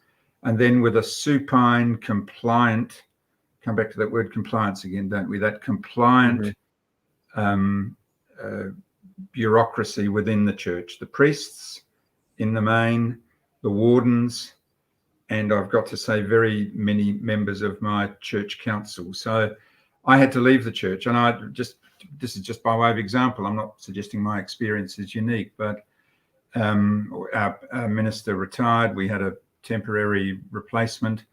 [SPEAKER 2] and then with a supine, compliant, come back to that word compliance again, don't we? That compliant bureaucracy within the church. The priests in the main, the wardens, and I've got to say very many members of my church council. So I had to leave the church, and this is just by way of example. I'm not suggesting my experience is unique, but our minister retired. We had a temporary replacement,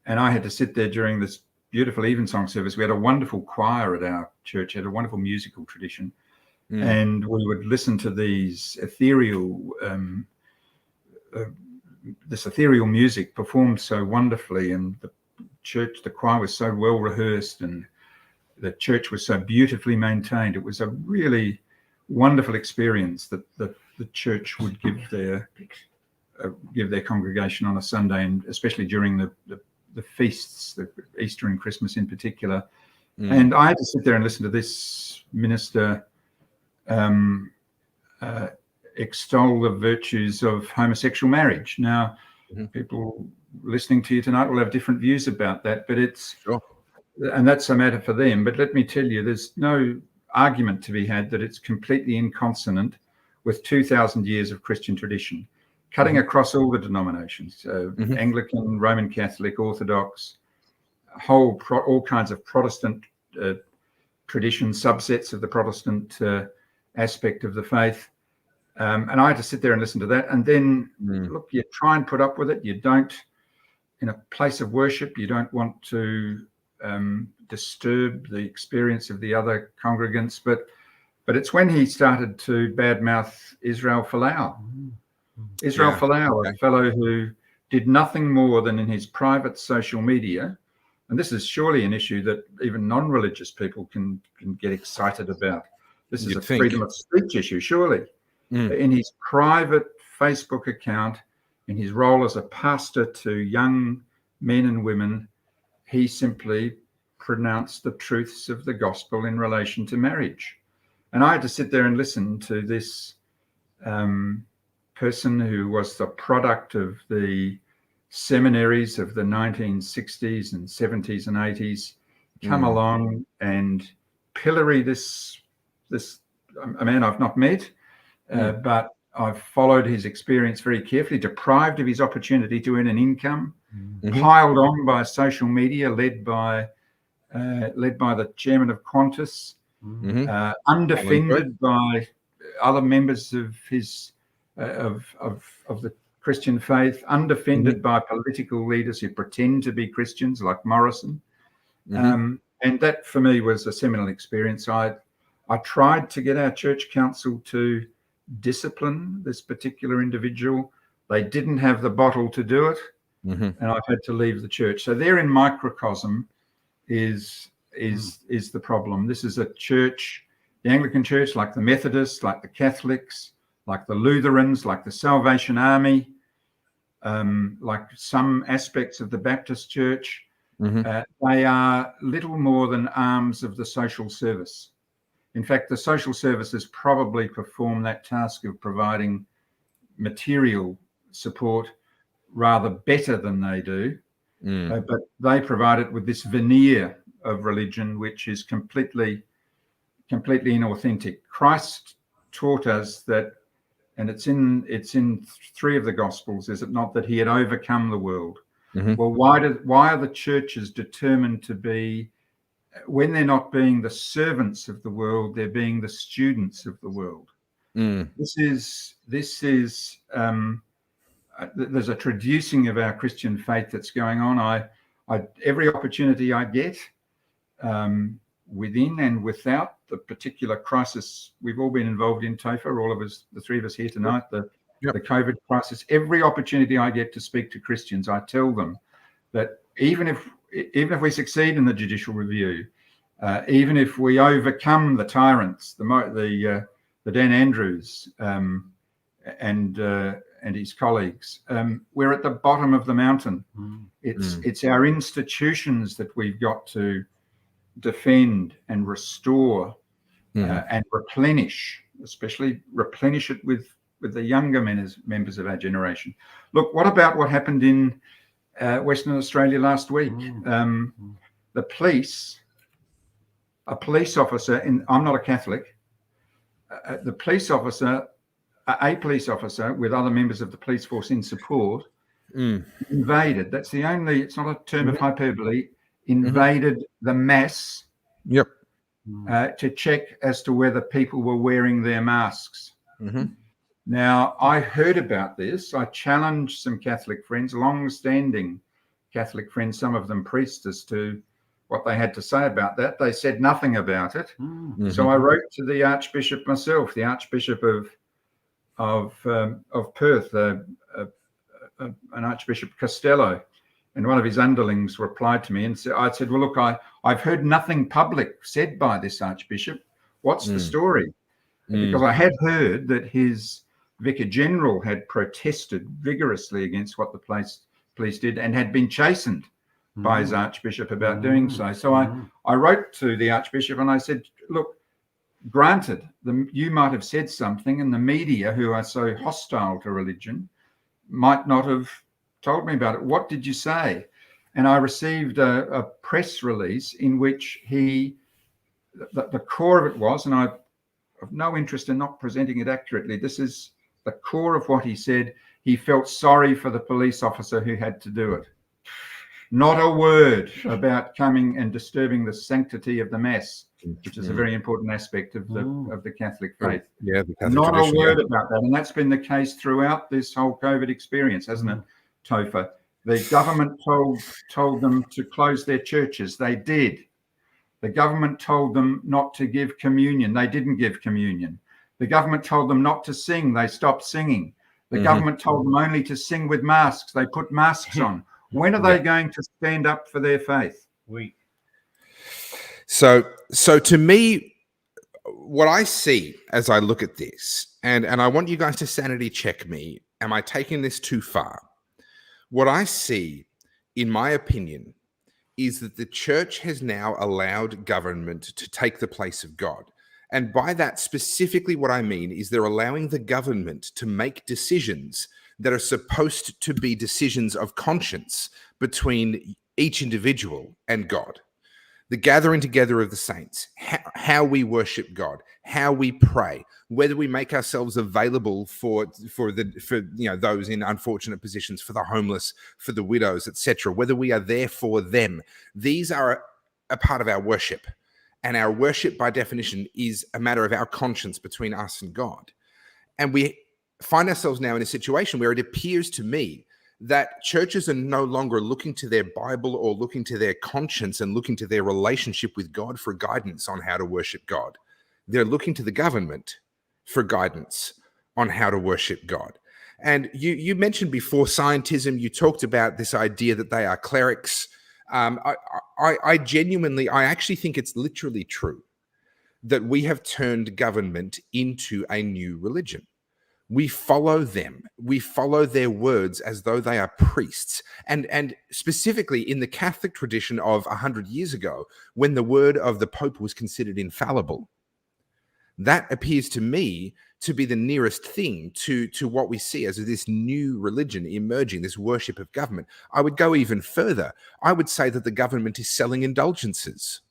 [SPEAKER 2] and I had to sit there during this beautiful evensong service. We had a wonderful choir at our church, had a wonderful musical tradition, and we would listen to these ethereal music performed so wonderfully, and the choir was so well rehearsed, and the church was so beautifully maintained. It was a really wonderful experience that the church would give their congregation on a Sunday, and especially during the feasts, the Easter and Christmas in particular. And I had to sit there and listen to this minister extol the virtues of homosexual marriage. Now, people listening to you tonight will have different views about that, but and that's a matter for them. But let me tell you, there's no argument to be had that it's completely inconsonant with 2,000 years of Christian tradition, cutting across all the denominations, Anglican, Roman Catholic, Orthodox, all kinds of Protestant traditions, subsets of the Protestant aspect of the faith. And I had to sit there and listen to that. And then, look, you try and put up with it. You don't, in a place of worship, you don't want to disturb the experience of the other congregants. But it's when he started to badmouth Israel Folau. Israel Folau, a fellow who did nothing more than in his private social media, and this is surely an issue that even non-religious people can get excited about. This is a freedom of speech issue, surely. In his private Facebook account, in his role as a pastor to young men and women, he simply pronounced the truths of the gospel in relation to marriage. And I had to sit there and listen to this person who was the product of the seminaries of the 1960s and 70s and 80s come along and pillory this a man I've not met, but I've followed his experience very carefully, deprived of his opportunity to earn an income, piled on by social media, led by the chairman of Qantas, undefended by other members of his of the Christian faith, undefended by political leaders who pretend to be Christians like Morrison. And that for me was a seminal experience. I tried to get our church council to discipline this particular individual. They didn't have the bottle to do it, and I've had to leave the church. So there in microcosm is the problem. This is a church, the Anglican Church, like the Methodists, like the Catholics, like the Lutherans, like the Salvation Army, like some aspects of the Baptist Church. They are little more than arms of the social service. In fact, the social services probably perform that task of providing material support rather better than they do, but they provide it with this veneer of religion, which is completely inauthentic. Christ taught us that, and it's in 3 of the Gospels, is it not, that he had overcome the world? Well, why are the churches determined to be, when they're not being the servants of the world, they're being the students of the world? This is there's a traducing of our Christian faith that's going on. I every opportunity I get, within and without the particular crisis we've all been involved in, Topher, all of us, the 3 of us here tonight, the COVID crisis, every opportunity I get to speak to Christians, I tell them that even if we succeed in the judicial review, even if we overcome the tyrants, the Dan Andrews and his colleagues, we're at the bottom of the mountain. It's our institutions that we've got to defend and restore and replenish, especially replenish it with the younger members of our generation. Look, what about what happened in Western Australia last week? The police, a police officer, and I'm not a Catholic, a police officer with other members of the police force in support invaded. That's the only, it's not a term of hyperbole, invaded the mass to check as to whether people were wearing their masks. Now, I heard about this. I challenged some Catholic friends, long-standing Catholic friends, some of them priests, as to what they had to say about that. They said nothing about it. So I wrote to the Archbishop myself, the Archbishop of Perth, an Archbishop Costello, and one of his underlings replied to me and said, well, look, I've heard nothing public said by this Archbishop. What's the story? Because I had heard that his Vicar General had protested vigorously against what the police did and had been chastened by his Archbishop about doing so. So I wrote to the Archbishop and I said, look, granted, you might have said something, and the media, who are so hostile to religion, might not have told me about it. What did you say? And I received a press release in which the core of it was, and I have no interest in not presenting it accurately, this is the core of what he said. He felt sorry for the police officer who had to do it. Not a word about coming and disturbing the sanctity of the Mass, which is a very important aspect of the Catholic faith.
[SPEAKER 1] The Catholic
[SPEAKER 2] Not a
[SPEAKER 1] tradition,
[SPEAKER 2] word about that. And that's been the case throughout this whole COVID experience, hasn't it, Topher? The government told them to close their churches. They did. The government told them not to give communion. They didn't give communion. The government told them not to sing. They stopped singing. The government told them only to sing with masks. They put masks on. When are they going to stand up for their faith?
[SPEAKER 1] So to me, what I see as I look at this, and I want you guys to sanity check me, am I taking this too far? What I see, in my opinion, is that the church has now allowed government to take the place of God. And by that, specifically what I mean is they're allowing the government to make decisions that are supposed to be decisions of conscience between each individual and God. The gathering together of the saints, how we worship God, how we pray, whether we make ourselves available for those in unfortunate positions, for the homeless, for the widows, etc., whether we are there for them. These are a part of our worship. And our worship, by definition, is a matter of our conscience between us and God. And we find ourselves now in a situation where it appears to me that churches are no longer looking to their Bible or looking to their conscience and looking to their relationship with God for guidance on how to worship God. They're looking to the government for guidance on how to worship God. And you mentioned before scientism. You talked about this idea that they are clerics. I genuinely, I actually think it's literally true that we have turned government into a new religion. We follow them. We follow their words as though they are priests. And specifically in the Catholic tradition of 100 years ago, when the word of the Pope was considered infallible. That appears to me to be the nearest thing to what we see as this new religion emerging, this worship of government. I would go even further. I would say that the government is selling indulgences.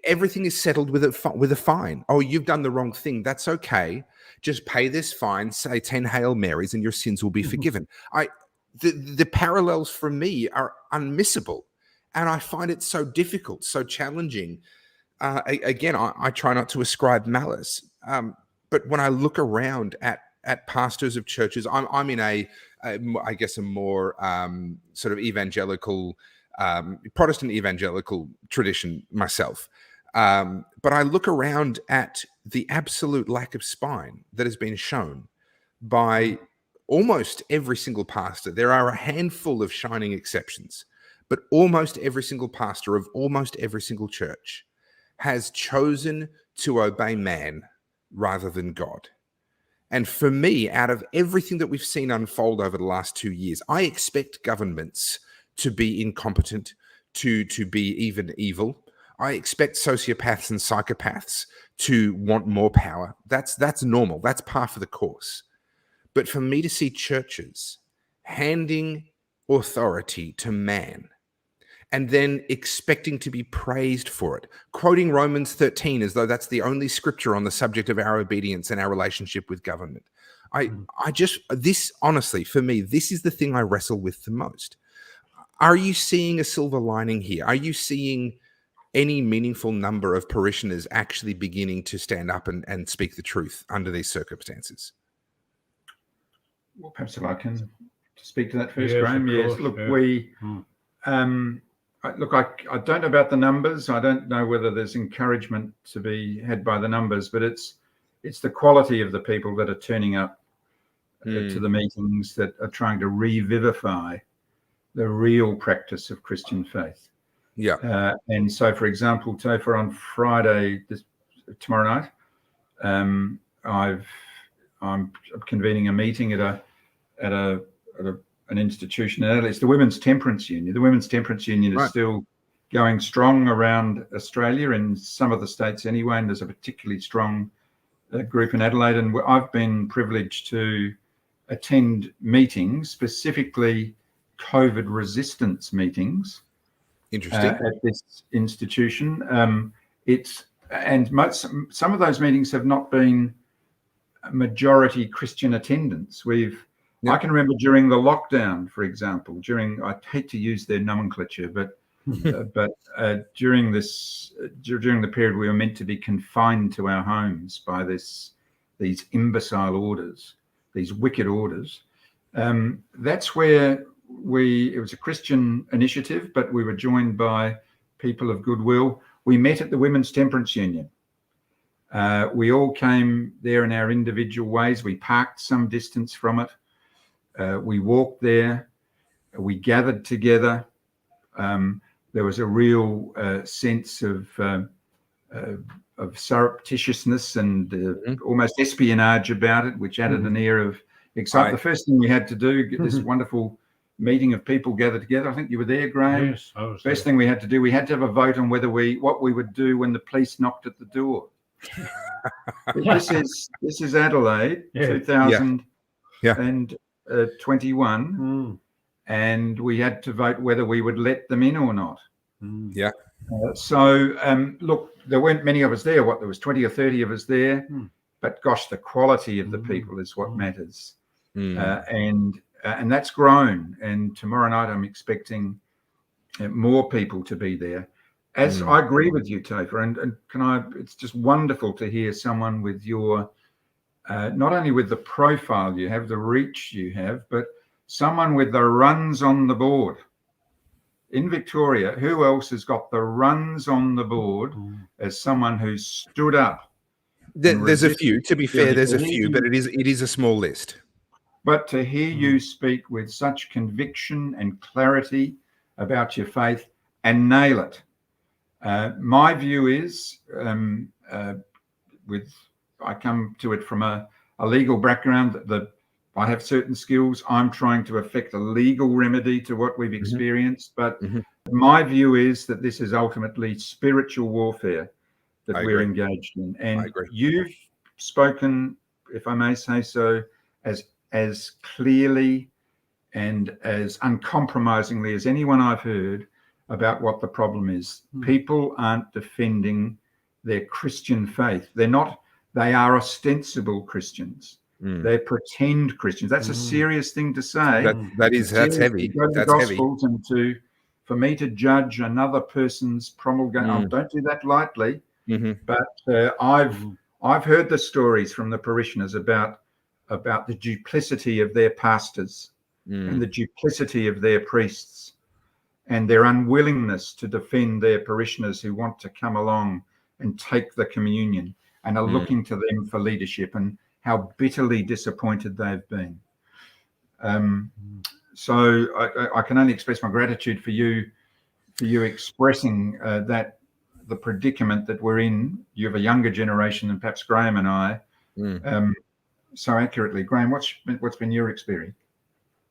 [SPEAKER 1] Everything is settled with a fine. Oh, you've done the wrong thing. That's okay. Just pay this fine, say 10 Hail Marys, and your sins will be forgiven. The parallels for me are unmissable, and I find it so difficult, so challenging. Again, I try not to ascribe malice, but when I look around at pastors of churches, I'm in I guess a more sort of evangelical. Protestant evangelical tradition myself. But I look around at the absolute lack of spine that has been shown by almost every single pastor. There are a handful of shining exceptions, but almost every single pastor of almost every single church has chosen to obey man rather than God. And for me, out of everything that we've seen unfold over the last 2 years, I expect governments to be incompetent, to be even evil. I expect sociopaths and psychopaths to want more power. That's normal. That's par for the course. But for me to see churches handing authority to man and then expecting to be praised for it, quoting Romans 13 as though that's the only scripture on the subject of our obedience and our relationship with government. This honestly, for me, this is the thing I wrestle with the most. Are you seeing a silver lining here? Are you seeing any meaningful number of parishioners actually beginning to stand up and speak the truth under these circumstances?
[SPEAKER 2] Well, perhaps if I can speak to that first, Graham. Yes, look, I don't know about the numbers. I don't know whether there's encouragement to be had by the numbers, but it's the quality of the people that are turning up to the meetings that are trying to revivify the real practice of Christian faith.
[SPEAKER 1] Yeah.
[SPEAKER 2] And so, for example, Topher, on Friday, tomorrow night, I'm convening a meeting at an institution. It's the Women's Temperance Union. The Women's Temperance Union is still going strong around Australia, in some of the states anyway, and there's a particularly strong group in Adelaide. And I've been privileged to attend meetings, specifically COVID resistance meetings.
[SPEAKER 1] Interesting.
[SPEAKER 2] At this institution. Some of those meetings have not been majority Christian attendance. I can remember during the lockdown, for example, I hate to use their nomenclature, but during the period we were meant to be confined to our homes by these imbecile orders, these wicked orders. That's where it was a Christian initiative, but we were joined by people of goodwill. We met at the Women's Temperance Union. We all came there in our individual ways. We parked some distance from it. We walked there. We gathered together. There was a real sense of surreptitiousness and almost espionage about it, which added an air of excitement. The first thing we had to do, get this wonderful meeting of people gathered together. I think you were there, Graham.
[SPEAKER 4] Yes, I was.
[SPEAKER 2] Best thing we had to do, we had to have a vote on what we would do when the police knocked at the door. This is Adelaide, 2021, and we had to vote whether we would let them in or not.
[SPEAKER 1] Yeah.
[SPEAKER 2] Look, there weren't many of us there. There was 20 or 30 of us there, but gosh, the quality of the people is what matters, and that's grown. And tomorrow night, I'm expecting more people to be there. As I agree with you, Topher, and it's just wonderful to hear someone with your, not only with the profile you have, the reach you have, but someone with the runs on the board. In Victoria, who else has got the runs on the board as someone who stood up?
[SPEAKER 1] There's a few, to be fair, there's a few, but it is a small list.
[SPEAKER 2] But to hear you speak with such conviction and clarity about your faith and nail it. My view is, I come to it from a legal background, that I have certain skills. I'm trying to effect a legal remedy to what we've experienced. But my view is that this is ultimately spiritual warfare that we're engaged in. And you've spoken, if I may say so, as clearly and as uncompromisingly as anyone I've heard about what the problem is. People aren't defending their Christian faith. They are ostensible Christians. They pretend Christians. That's a serious thing to say.
[SPEAKER 1] That's heavy.
[SPEAKER 2] That's Gospels heavy. And for me to judge another person's promulgation, I don't do that lightly. But I've heard the stories from the parishioners about the duplicity of their pastors and the duplicity of their priests, and their unwillingness to defend their parishioners who want to come along and take the communion and are looking to them for leadership, and how bitterly disappointed they've been. So I can only express my gratitude for you expressing that the predicament that we're in. You have a younger generation than perhaps Graham and I, so accurately. Graham, what's been your experience?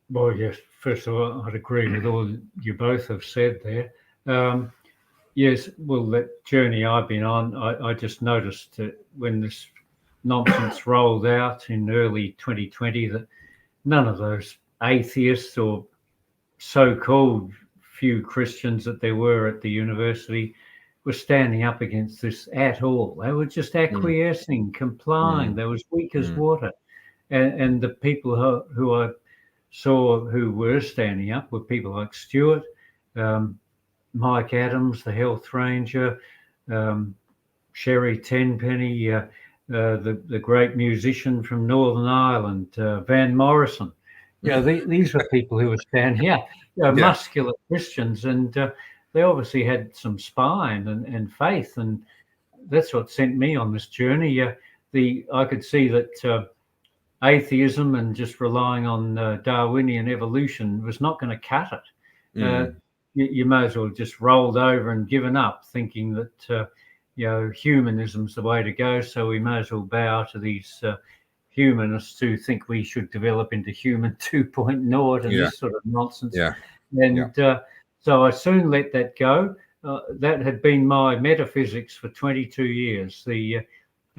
[SPEAKER 4] Well, yes, first of all, I'd agree with all you both have said there. Yes, well, that journey I've been on, I just noticed that when this nonsense rolled out in early 2020, that none of those atheists or so-called few Christians that there were at the university were standing up against this at all. They were just acquiescing, complying. They was weak as water. And the people who I saw who were standing up were people like Stuart, Mike Adams, the health ranger, Sherry Tenpenny, the great musician from Northern Ireland, Van Morrison. These were people who were standing up, muscular Christians, and they obviously had some spine and faith, and that's what sent me on this journey. I could see that atheism and just relying on Darwinian evolution was not going to cut it. You may as well just rolled over and given up, thinking that humanism's the way to go. So we may as well bow to these humanists who think we should develop into human 2.0 and this sort of nonsense. So I soon let that go. That had been my metaphysics for 22 years. The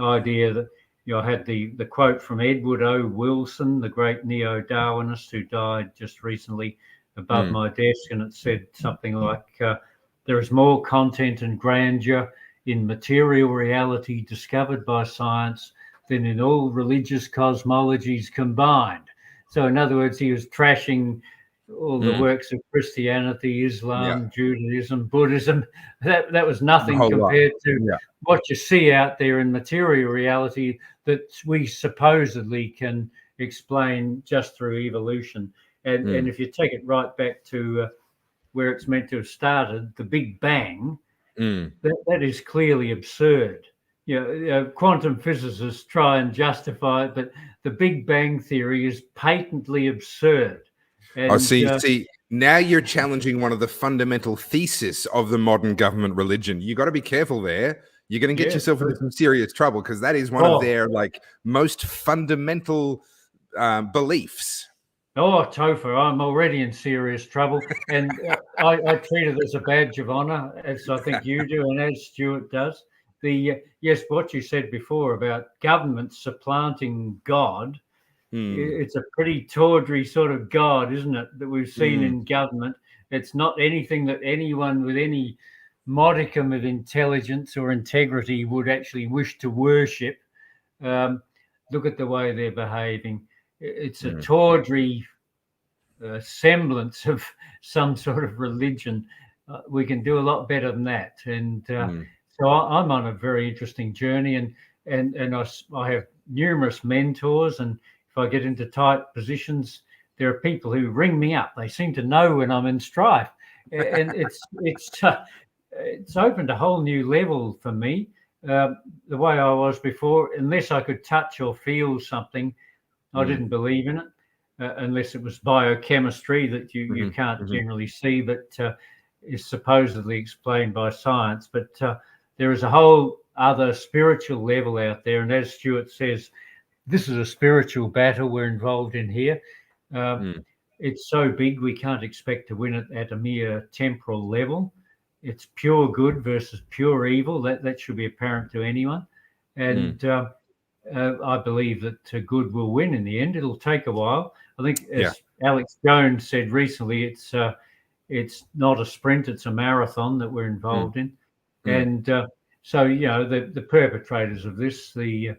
[SPEAKER 4] idea that I had the quote from Edward O. Wilson, the great neo-Darwinist who died just recently, above my desk, and it said something like, there is more content and grandeur in material reality discovered by science than in all religious cosmologies combined. So in other words, he was trashing all the works of Christianity, Islam, Judaism, Buddhism. That was nothing compared to what you see out there in material reality that we supposedly can explain just through evolution. And if you take it right back to where it's meant to have started, the Big Bang, that is clearly absurd. Quantum physicists try and justify it, but the Big Bang theory is patently absurd. And,
[SPEAKER 1] see, now you're challenging one of the fundamental theses of the modern government religion. You got to be careful there. You're going to get yourself into some serious trouble, because that is one of their most fundamental beliefs.
[SPEAKER 4] Oh, Topher, I'm already in serious trouble. And I treat it as a badge of honor, as I think you do and as Stuart does. Yes, what you said before about government supplanting God, it's a pretty tawdry sort of God, isn't it, that we've seen in government. It's not anything that anyone with any modicum of intelligence or integrity would actually wish to worship. Look at the way they're behaving. It's a tawdry semblance of some sort of religion. We can do a lot better than that. And so I'm on a very interesting journey, and I have numerous mentors. And if I get into tight positions, there are people who ring me up. They seem to know when I'm in strife, and it's opened a whole new level for me. The way I was before, unless I could touch or feel something, I didn't believe in it, unless it was biochemistry that you can't generally see, but is supposedly explained by science. But there is a whole other spiritual level out there. And as Stuart says, this is a spiritual battle we're involved in here. It's so big, we can't expect to win it at a mere temporal level. It's pure good versus pure evil. That should be apparent to anyone. And I believe that good will win in the end. It'll take a while. I think, as Alex Jones said recently, it's not a sprint, it's a marathon that we're involved in. And so, the perpetrators of this, the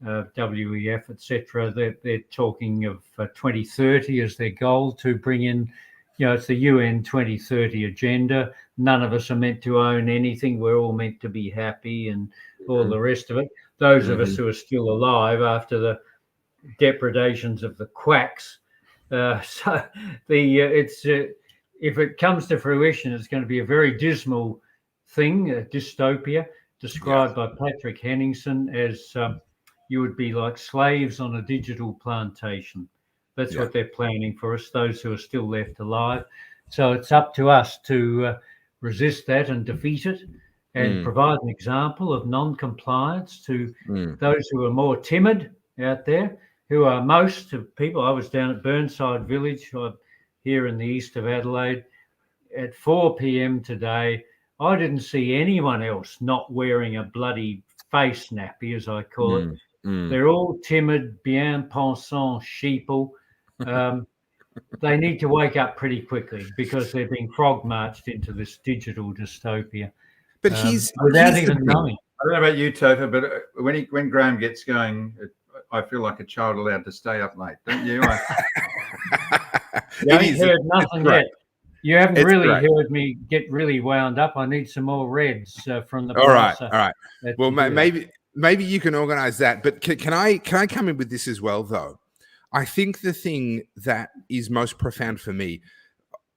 [SPEAKER 4] WEF, etc., they're talking of 2030 as their goal to bring in, it's the UN 2030 agenda. None of us are meant to own anything. We're all meant to be happy and all the rest of it. Those of us who are still alive after the depredations of the quacks. So if it comes to fruition, it's going to be a very dismal thing, a dystopia, described by Patrick Henningsen as you would be like slaves on a digital plantation. That's what they're planning for us, those who are still left alive. So it's up to us to resist that and defeat it, and provide an example of non-compliance to those who are more timid out there, who are most of people. I was down at Burnside Village here in the east of Adelaide at 4 p.m. today. I didn't see anyone else not wearing a bloody face nappy, as I call it. They're all timid, bien pensant sheeple. They need to wake up pretty quickly because they're being frog marched into this digital dystopia.
[SPEAKER 1] But
[SPEAKER 4] without even knowing.
[SPEAKER 2] I don't know about you, Topher, but when Graham gets going, I feel like a child allowed to stay up late, don't you?
[SPEAKER 4] You ain't heard nothing yet. You haven't heard me get really wound up. I need some more reds from the. All
[SPEAKER 1] right. Well, maybe you can organise that. But can I come in with this as well, though? I think the thing that is most profound for me,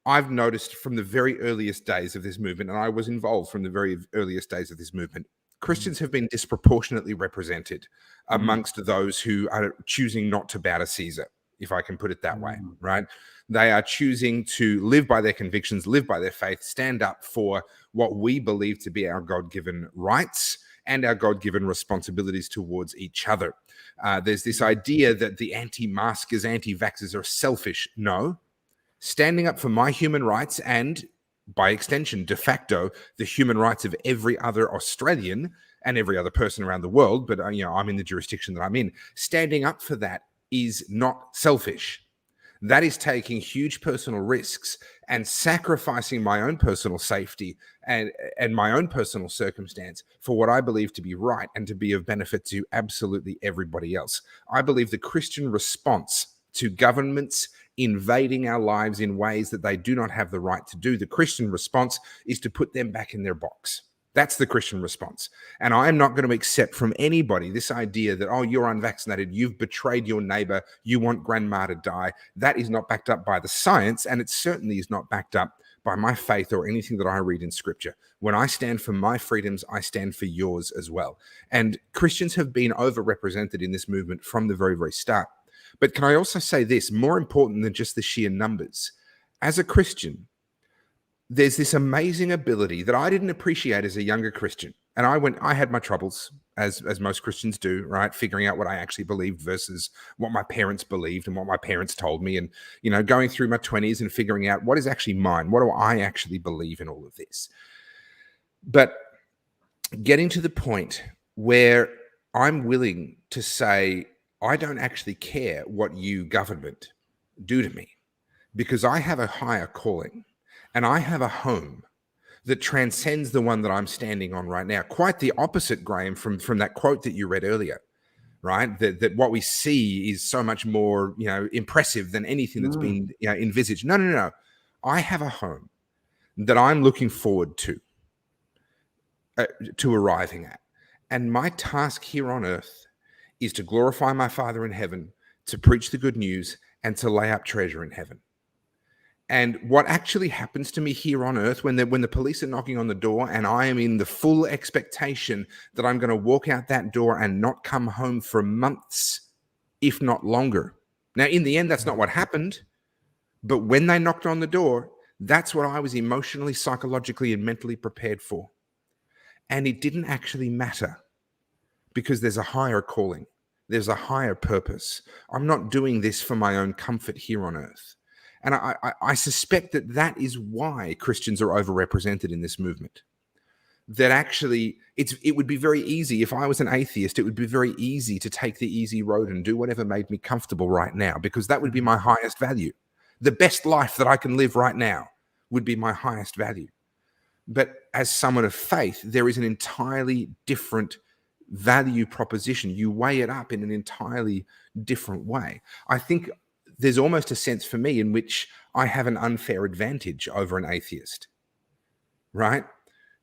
[SPEAKER 1] I've noticed from the very earliest days of this movement, and I was involved from the very earliest days of this movement, Christians have been disproportionately represented amongst those who are choosing not to bow to Caesar, if I can put it that way, right? They are choosing to live by their convictions, live by their faith, stand up for what we believe to be our God-given rights and our God-given responsibilities towards each other. There's this idea that the anti-maskers, anti-vaxxers are selfish. No. Standing up for my human rights and, by extension, de facto, the human rights of every other Australian and every other person around the world, but I'm in the jurisdiction that I'm in, standing up for that is not selfish. That is taking huge personal risks and sacrificing my own personal safety and my own personal circumstance for what I believe to be right and to be of benefit to absolutely everybody else. I believe the Christian response to governments invading our lives in ways that they do not have the right to do, the Christian response is to put them back in their box. That's the Christian response. And I am not going to accept from anybody this idea that, oh, you're unvaccinated, you've betrayed your neighbor, you want grandma to die. That is not backed up by the science, and it certainly is not backed up by my faith or anything that I read in Scripture. When I stand for my freedoms, I stand for yours as well. And Christians have been overrepresented in this movement from the very, very start. But can I also say this, more important than just the sheer numbers? As a Christian, there's this amazing ability that I didn't appreciate as a younger Christian. And I had my troubles, as most Christians do, right? Figuring out what I actually believed versus what my parents believed and what my parents told me. And, going through my 20s and figuring out what is actually mine. What do I actually believe in all of this? But getting to the point where I'm willing to say, I don't actually care what you, government, do to me, because I have a higher calling and I have a home that transcends the one that I'm standing on right now. Quite the opposite, Graham, from that quote that you read earlier, right? That what we see is so much more, impressive than anything that's been envisaged. No. I have a home that I'm looking forward to arriving at. And my task here on earth is to glorify my Father in heaven, to preach the good news, and to lay up treasure in heaven. And what actually happens to me here on earth when the police are knocking on the door and I am in the full expectation that I'm going to walk out that door and not come home for months, if not longer. Now, in the end, that's not what happened. But when they knocked on the door, that's what I was emotionally, psychologically, and mentally prepared for. And it didn't actually matter, because there's a higher calling. There's a higher purpose. I'm not doing this for my own comfort here on earth. And I suspect that is why Christians are overrepresented in this movement. That actually, it would be very easy, if I was an atheist, it would be very easy to take the easy road and do whatever made me comfortable right now, because that would be my highest value. The best life that I can live right now would be my highest value. But as someone of faith, there is an entirely different value proposition. You weigh it up in an entirely different way. I think there's almost a sense for me in which I have an unfair advantage over an atheist, right?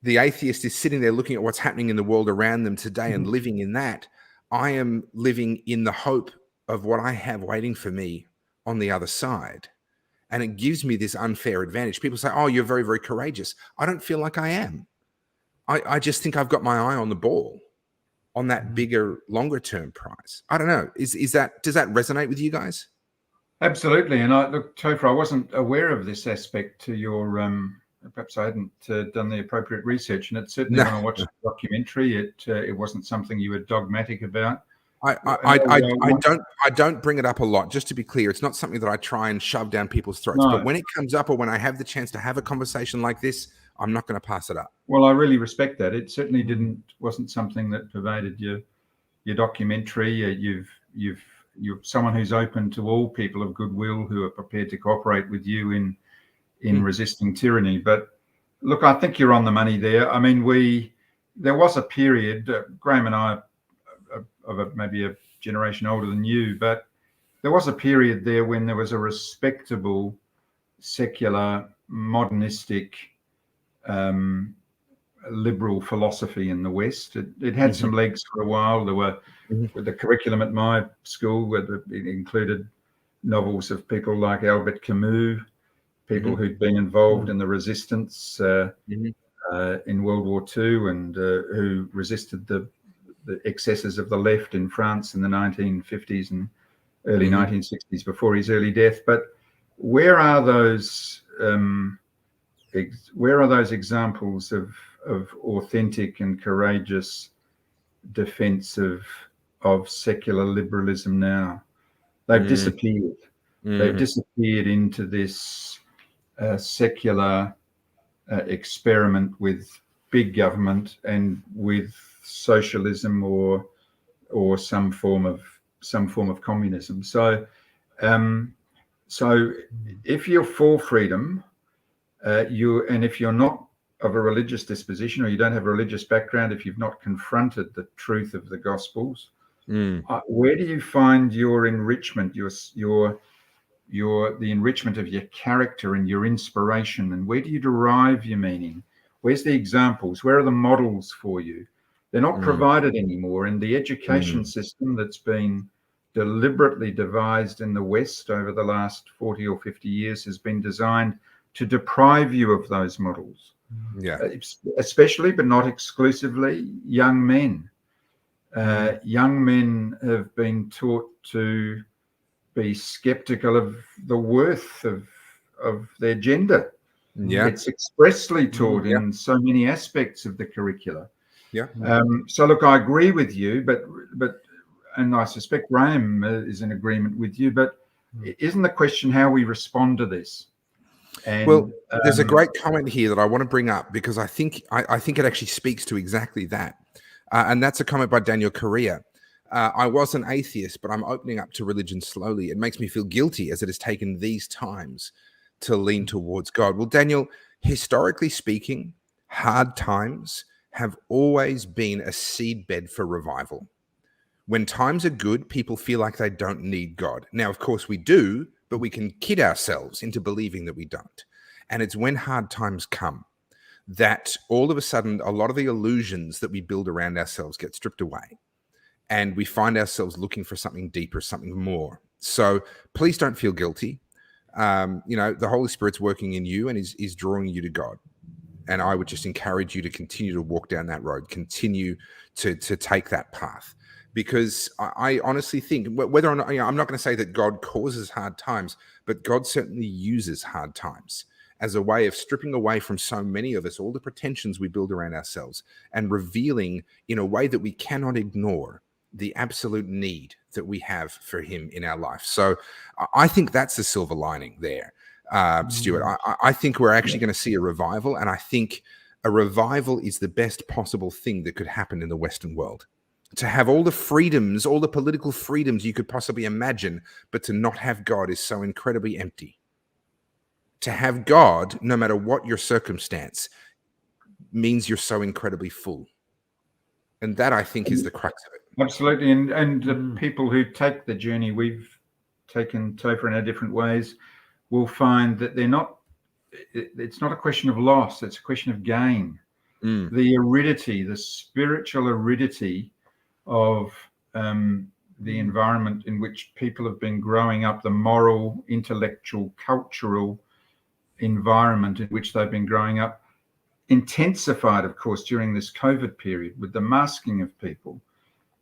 [SPEAKER 1] The atheist is sitting there looking at what's happening in the world around them today and living in that. I am living in the hope of what I have waiting for me on the other side. And it gives me this unfair advantage. People say, oh, you're very, very courageous. I don't feel like I am. I just think I've got my eye on the ball, on that bigger, longer term prize. I don't know. Does that resonate with you guys?
[SPEAKER 2] Absolutely. And look, Topher, I wasn't aware of this aspect to your, perhaps I hadn't done the appropriate research. And it certainly, when I watched the documentary, it wasn't something you were dogmatic about.
[SPEAKER 1] I don't bring it up a lot. Just to be clear, it's not something that I try and shove down people's throats. No. But when it comes up, or when I have the chance to have a conversation like this, I'm not going to pass it up.
[SPEAKER 2] Well, I really respect that. It certainly wasn't something that pervaded your documentary. You're someone who's open to all people of goodwill who are prepared to cooperate with you in resisting tyranny. But look, I think you're on the money there. I mean, there was a period, Graham and I of maybe a generation older than you, but there was a period there when there was a respectable, secular, modernistic, liberal philosophy in the West. It had some legs for a while. There were, with the curriculum at my school, where it included novels of people like Albert Camus, people who'd been involved in the resistance in World War II, and who resisted the excesses of the left in France in the 1950s and early 1960s, before his early death. But where are those examples of authentic and courageous defense of secular liberalism now? They've disappeared. They've disappeared into this secular experiment with big government and with socialism or some form of communism. So if you're for freedom, and if you're not of a religious disposition, or you don't have a religious background, if you've not confronted the truth of the Gospels, where do you find your enrichment, the enrichment of your character and your inspiration, and where do you derive your meaning? Where's the examples? Where are the models for you? They're not provided anymore. And the education system that's been deliberately devised in the West over the last 40 or 50 years has been designed to deprive you of those models. Yeah, especially, but not exclusively, young men. Young men have been taught to be skeptical of the worth of their gender. Yeah, it's expressly taught in so many aspects of the curricula.
[SPEAKER 1] Yeah.
[SPEAKER 2] So look, I agree with you, but and I suspect Graham is in agreement with you, but isn't the question how we respond to this? And,
[SPEAKER 1] well, there's a great comment here that I want to bring up because I think it actually speaks to exactly that. And that's a comment by Daniel Correa. I was an atheist, but I'm opening up to religion slowly. It makes me feel guilty as it has taken these times to lean towards God. Well, Daniel, historically speaking, hard times have always been a seedbed for revival. When times are good, people feel like they don't need God. Now, of course, we do, but we can kid ourselves into believing that we don't. And it's when hard times come that all of a sudden, a lot of the illusions that we build around ourselves get stripped away. And we find ourselves looking for something deeper, something more. So please don't feel guilty. The Holy Spirit's working in you and is drawing you to God. And I would just encourage you to continue to walk down that road, continue to take that path. Because I honestly think whether or not, I'm not going to say that God causes hard times, but God certainly uses hard times as a way of stripping away from so many of us all the pretensions we build around ourselves and revealing in a way that we cannot ignore the absolute need that we have for him in our life. So I think that's the silver lining there, Stuart. I think we're actually going to see a revival, and I think a revival is the best possible thing that could happen in the Western world. To have all the freedoms, all the political freedoms you could possibly imagine, but to not have God is so incredibly empty. To have God, no matter what your circumstance, means you're so incredibly full. And that, I think, is the crux of it.
[SPEAKER 2] Absolutely. And the people who take the journey we've taken, Topher, in our different ways, will find that it's not a question of loss, it's a question of gain. The aridity, the spiritual aridity of the environment in which people have been growing up, the moral, intellectual, cultural environment in which they've been growing up, intensified, of course, during this COVID period with the masking of people,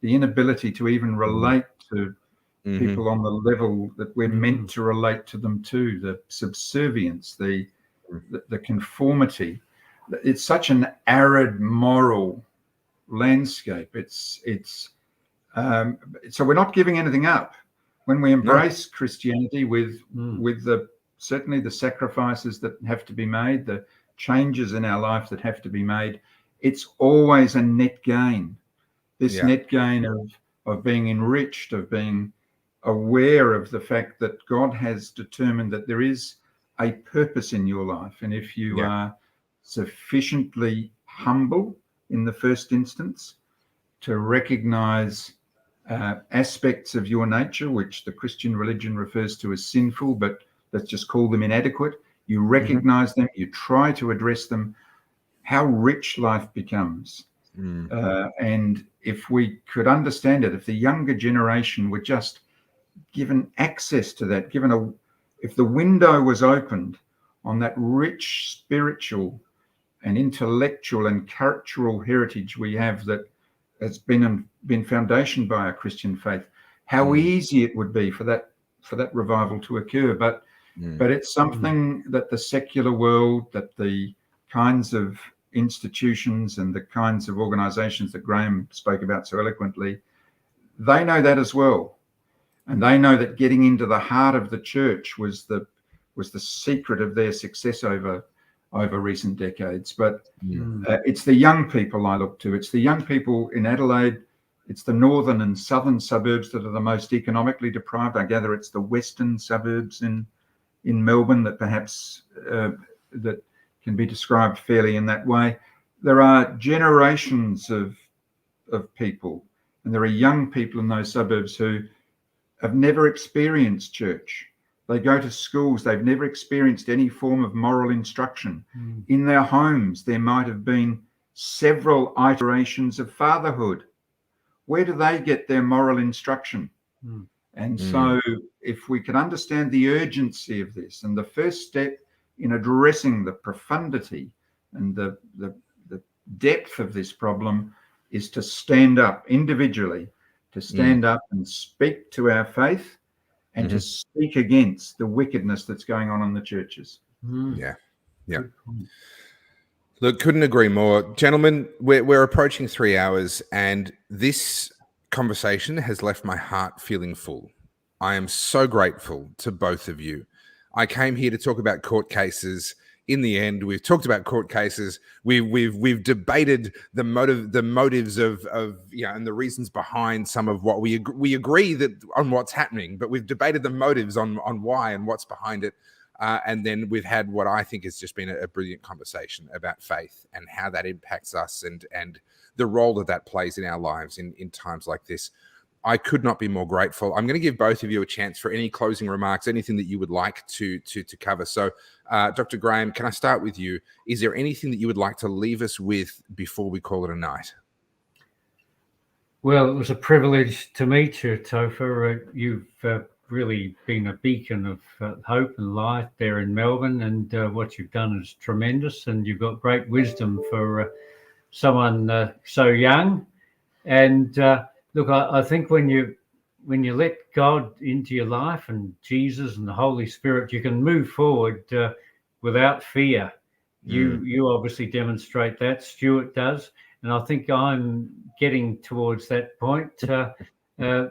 [SPEAKER 2] the inability to even relate to people on the level that we're meant to relate to them to, the subservience, the conformity. It's such an arid moral landscape. So we're not giving anything up when we embrace Christianity with certainly the sacrifices that have to be made, the changes in our life that have to be made. It's always a net gain. This net gain of being enriched, of being aware of the fact that God has determined that there is a purpose in your life, and if you are sufficiently humble in the first instance to recognize aspects of your nature, which the Christian religion refers to as sinful, but let's just call them inadequate. You recognize them, you try to address them, how rich life becomes. And if we could understand it, if the younger generation were just given access to that, if the window was opened on that rich spiritual and intellectual and cultural heritage we have that has been foundationed by our Christian faith, how easy it would be for that revival to occur. But it's something that the secular world, that the kinds of institutions and the kinds of organizations that Graham spoke about so eloquently, they know that as well. And they know that getting into the heart of the church was the secret of their success over recent decades. But it's the young people I look to. It's the young people in Adelaide. It's the northern and southern suburbs that are the most economically deprived. I gather it's the western suburbs in Melbourne that perhaps that can be described fairly in that way. There are generations of people, and there are young people in those suburbs who have never experienced church. They go to schools, they've never experienced any form of moral instruction. In their homes, there might have been several iterations of fatherhood. Where do they get their moral instruction? And so if we can understand the urgency of this, and the first step in addressing the profundity and the depth of this problem is to stand up individually, to stand up and speak to our faith and to speak against the wickedness that's going on in the churches.
[SPEAKER 1] Yeah. Look, couldn't agree more. Gentlemen, we're approaching 3 hours, and this conversation has left my heart feeling full. I am so grateful to both of you. I came here to talk about court cases. In the end, we've talked about court cases. We've debated the motives of and the reasons behind some of what we agree that on what's happening, but we've debated the motives on why and what's behind it. And then we've had what I think has just been a brilliant conversation about faith and how that impacts us and the role that plays in our lives in times like this. I could not be more grateful. I'm going to give both of you a chance for any closing remarks, anything that you would like to cover. So, Dr. Graham, can I start with you? Is there anything that you would like to leave us with before we call it a night?
[SPEAKER 4] Well, it was a privilege to meet you, Topher. You've really been a beacon of hope and light there in Melbourne, and what you've done is tremendous, and you've got great wisdom for someone so young. And look, I think when you let God into your life and Jesus and the Holy Spirit, you can move forward without fear. You obviously demonstrate that. Stuart does. And I think I'm getting towards that point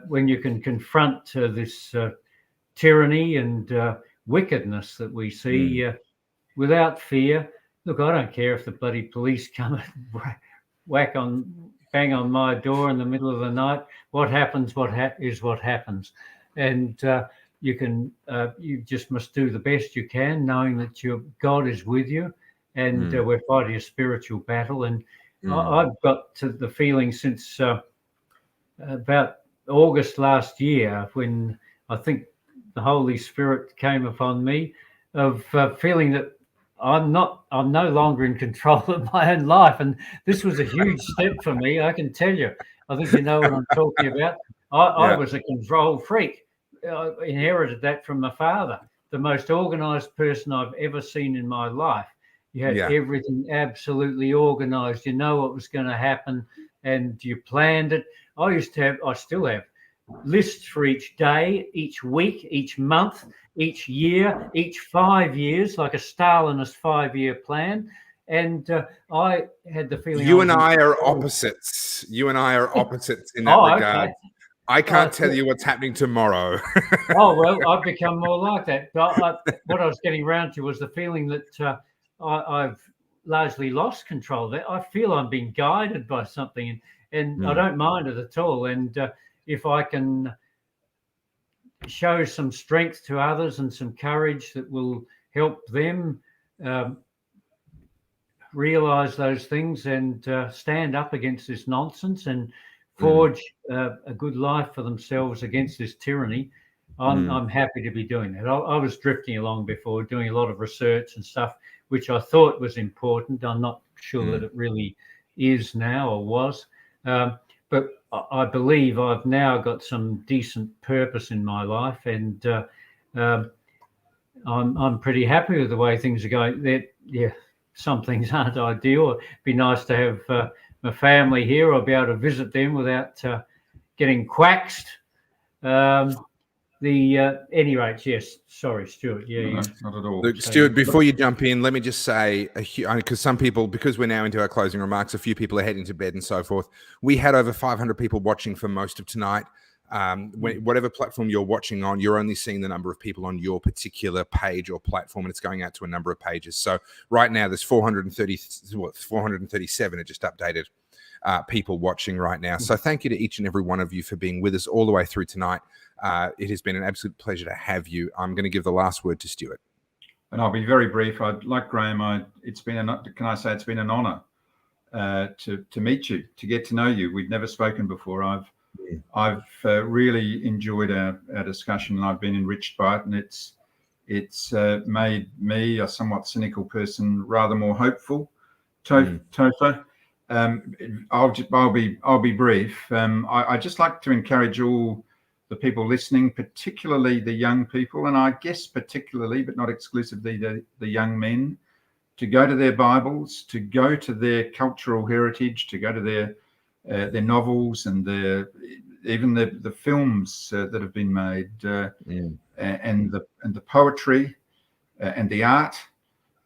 [SPEAKER 4] when you can confront this tyranny and wickedness that we see without fear. Look, I don't care if the bloody police come and bang on my door in the middle of the night. What happens is what happens. And you just must do the best you can, knowing that God is with you, and we're fighting a spiritual battle. And I've got to the feeling since about August last year, when I think the Holy Spirit came upon me, of feeling that I'm no longer in control of my own life. And this was a huge step for me, I can tell you. I think you know what I'm talking about. I was a control freak. I inherited that from my father, the most organized person I've ever seen in my life. You had everything absolutely organized. You know what was going to happen, and you planned it. I still have lists for each day, each week, each month, each year, each 5 years, like a Stalinist 5-year plan. And I had the feeling
[SPEAKER 1] you and I are opposites. You and I are opposites in that regard. Okay. I can't tell you what's happening tomorrow.
[SPEAKER 4] Oh, well, I've become more like that. But what I was getting around to was the feeling that I've largely lost control of it. I feel I'm being guided by something, and I don't mind it at all. And if I can show some strength to others and some courage that will help them realize those things and stand up against this nonsense and forge a good life for themselves against this tyranny, I'm happy to be doing that. I was drifting along before, doing a lot of research and stuff, which I thought was important. I'm not sure that it really is now or was. But I believe I've now got some decent purpose in my life, and I'm pretty happy with the way things are going. Some things aren't ideal. It'd be nice to have my family here, or be able to visit them without getting quaxed. Any rate, yes. Sorry, Stuart.
[SPEAKER 2] No, not at all.
[SPEAKER 1] Look, Stuart, before you jump in, let me just say, because some people, because we're now into our closing remarks, a few people are heading to bed and so forth. We had over 500 people watching for most of tonight. Whatever platform you're watching on, you're only seeing the number of people on your particular page or platform, and it's going out to a number of pages. So right now there's 437, it just updated, people watching right now. So thank you to each and every one of you for being with us all the way through tonight. It has been an absolute pleasure to have you. I'm going to give the last word to Stuart.
[SPEAKER 2] And I'll be very brief. Like Graham, it's been an honor to meet you, to get to know you. We've never spoken before. I've really enjoyed our discussion, and I've been enriched by it, and it's made me, a somewhat cynical person, rather more hopeful. Topher, I'll be brief. I just like to encourage all the people listening, particularly the young people, and I guess particularly, but not exclusively, the young men, to go to their Bibles, to go to their cultural heritage, to go to their novels and even the films that have been made, and the poetry and the art,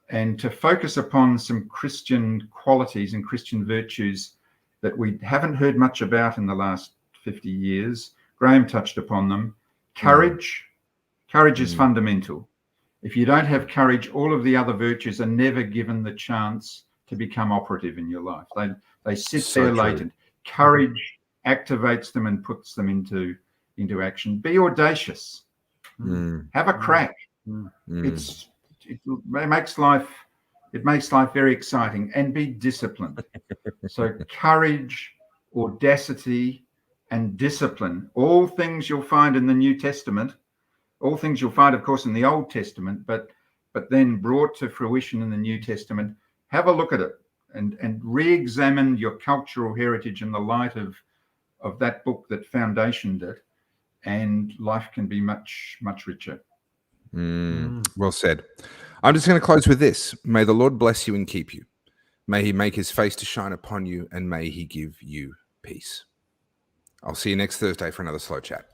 [SPEAKER 2] and to focus upon some Christian qualities and Christian virtues that we haven't heard much about in the last 50 years. Graham touched upon them. Courage. Courage is fundamental. If you don't have courage, all of the other virtues are never given the chance to become operative in your life. They sit there latent. Courage activates them and puts them into action. Be audacious. Have a crack. It makes life very exciting, and be disciplined. So courage, audacity, and discipline, all things you'll find in the New Testament, all things you'll find, of course, in the Old Testament, but then brought to fruition in the New Testament. Have a look at it and re-examine your cultural heritage in the light of that book that foundationed it, and life can be much, much richer.
[SPEAKER 1] Well said. I'm just going to close with this. May the Lord bless you and keep you. May he make his face to shine upon you, and may he give you peace. I'll see you next Thursday for another Slow Chat.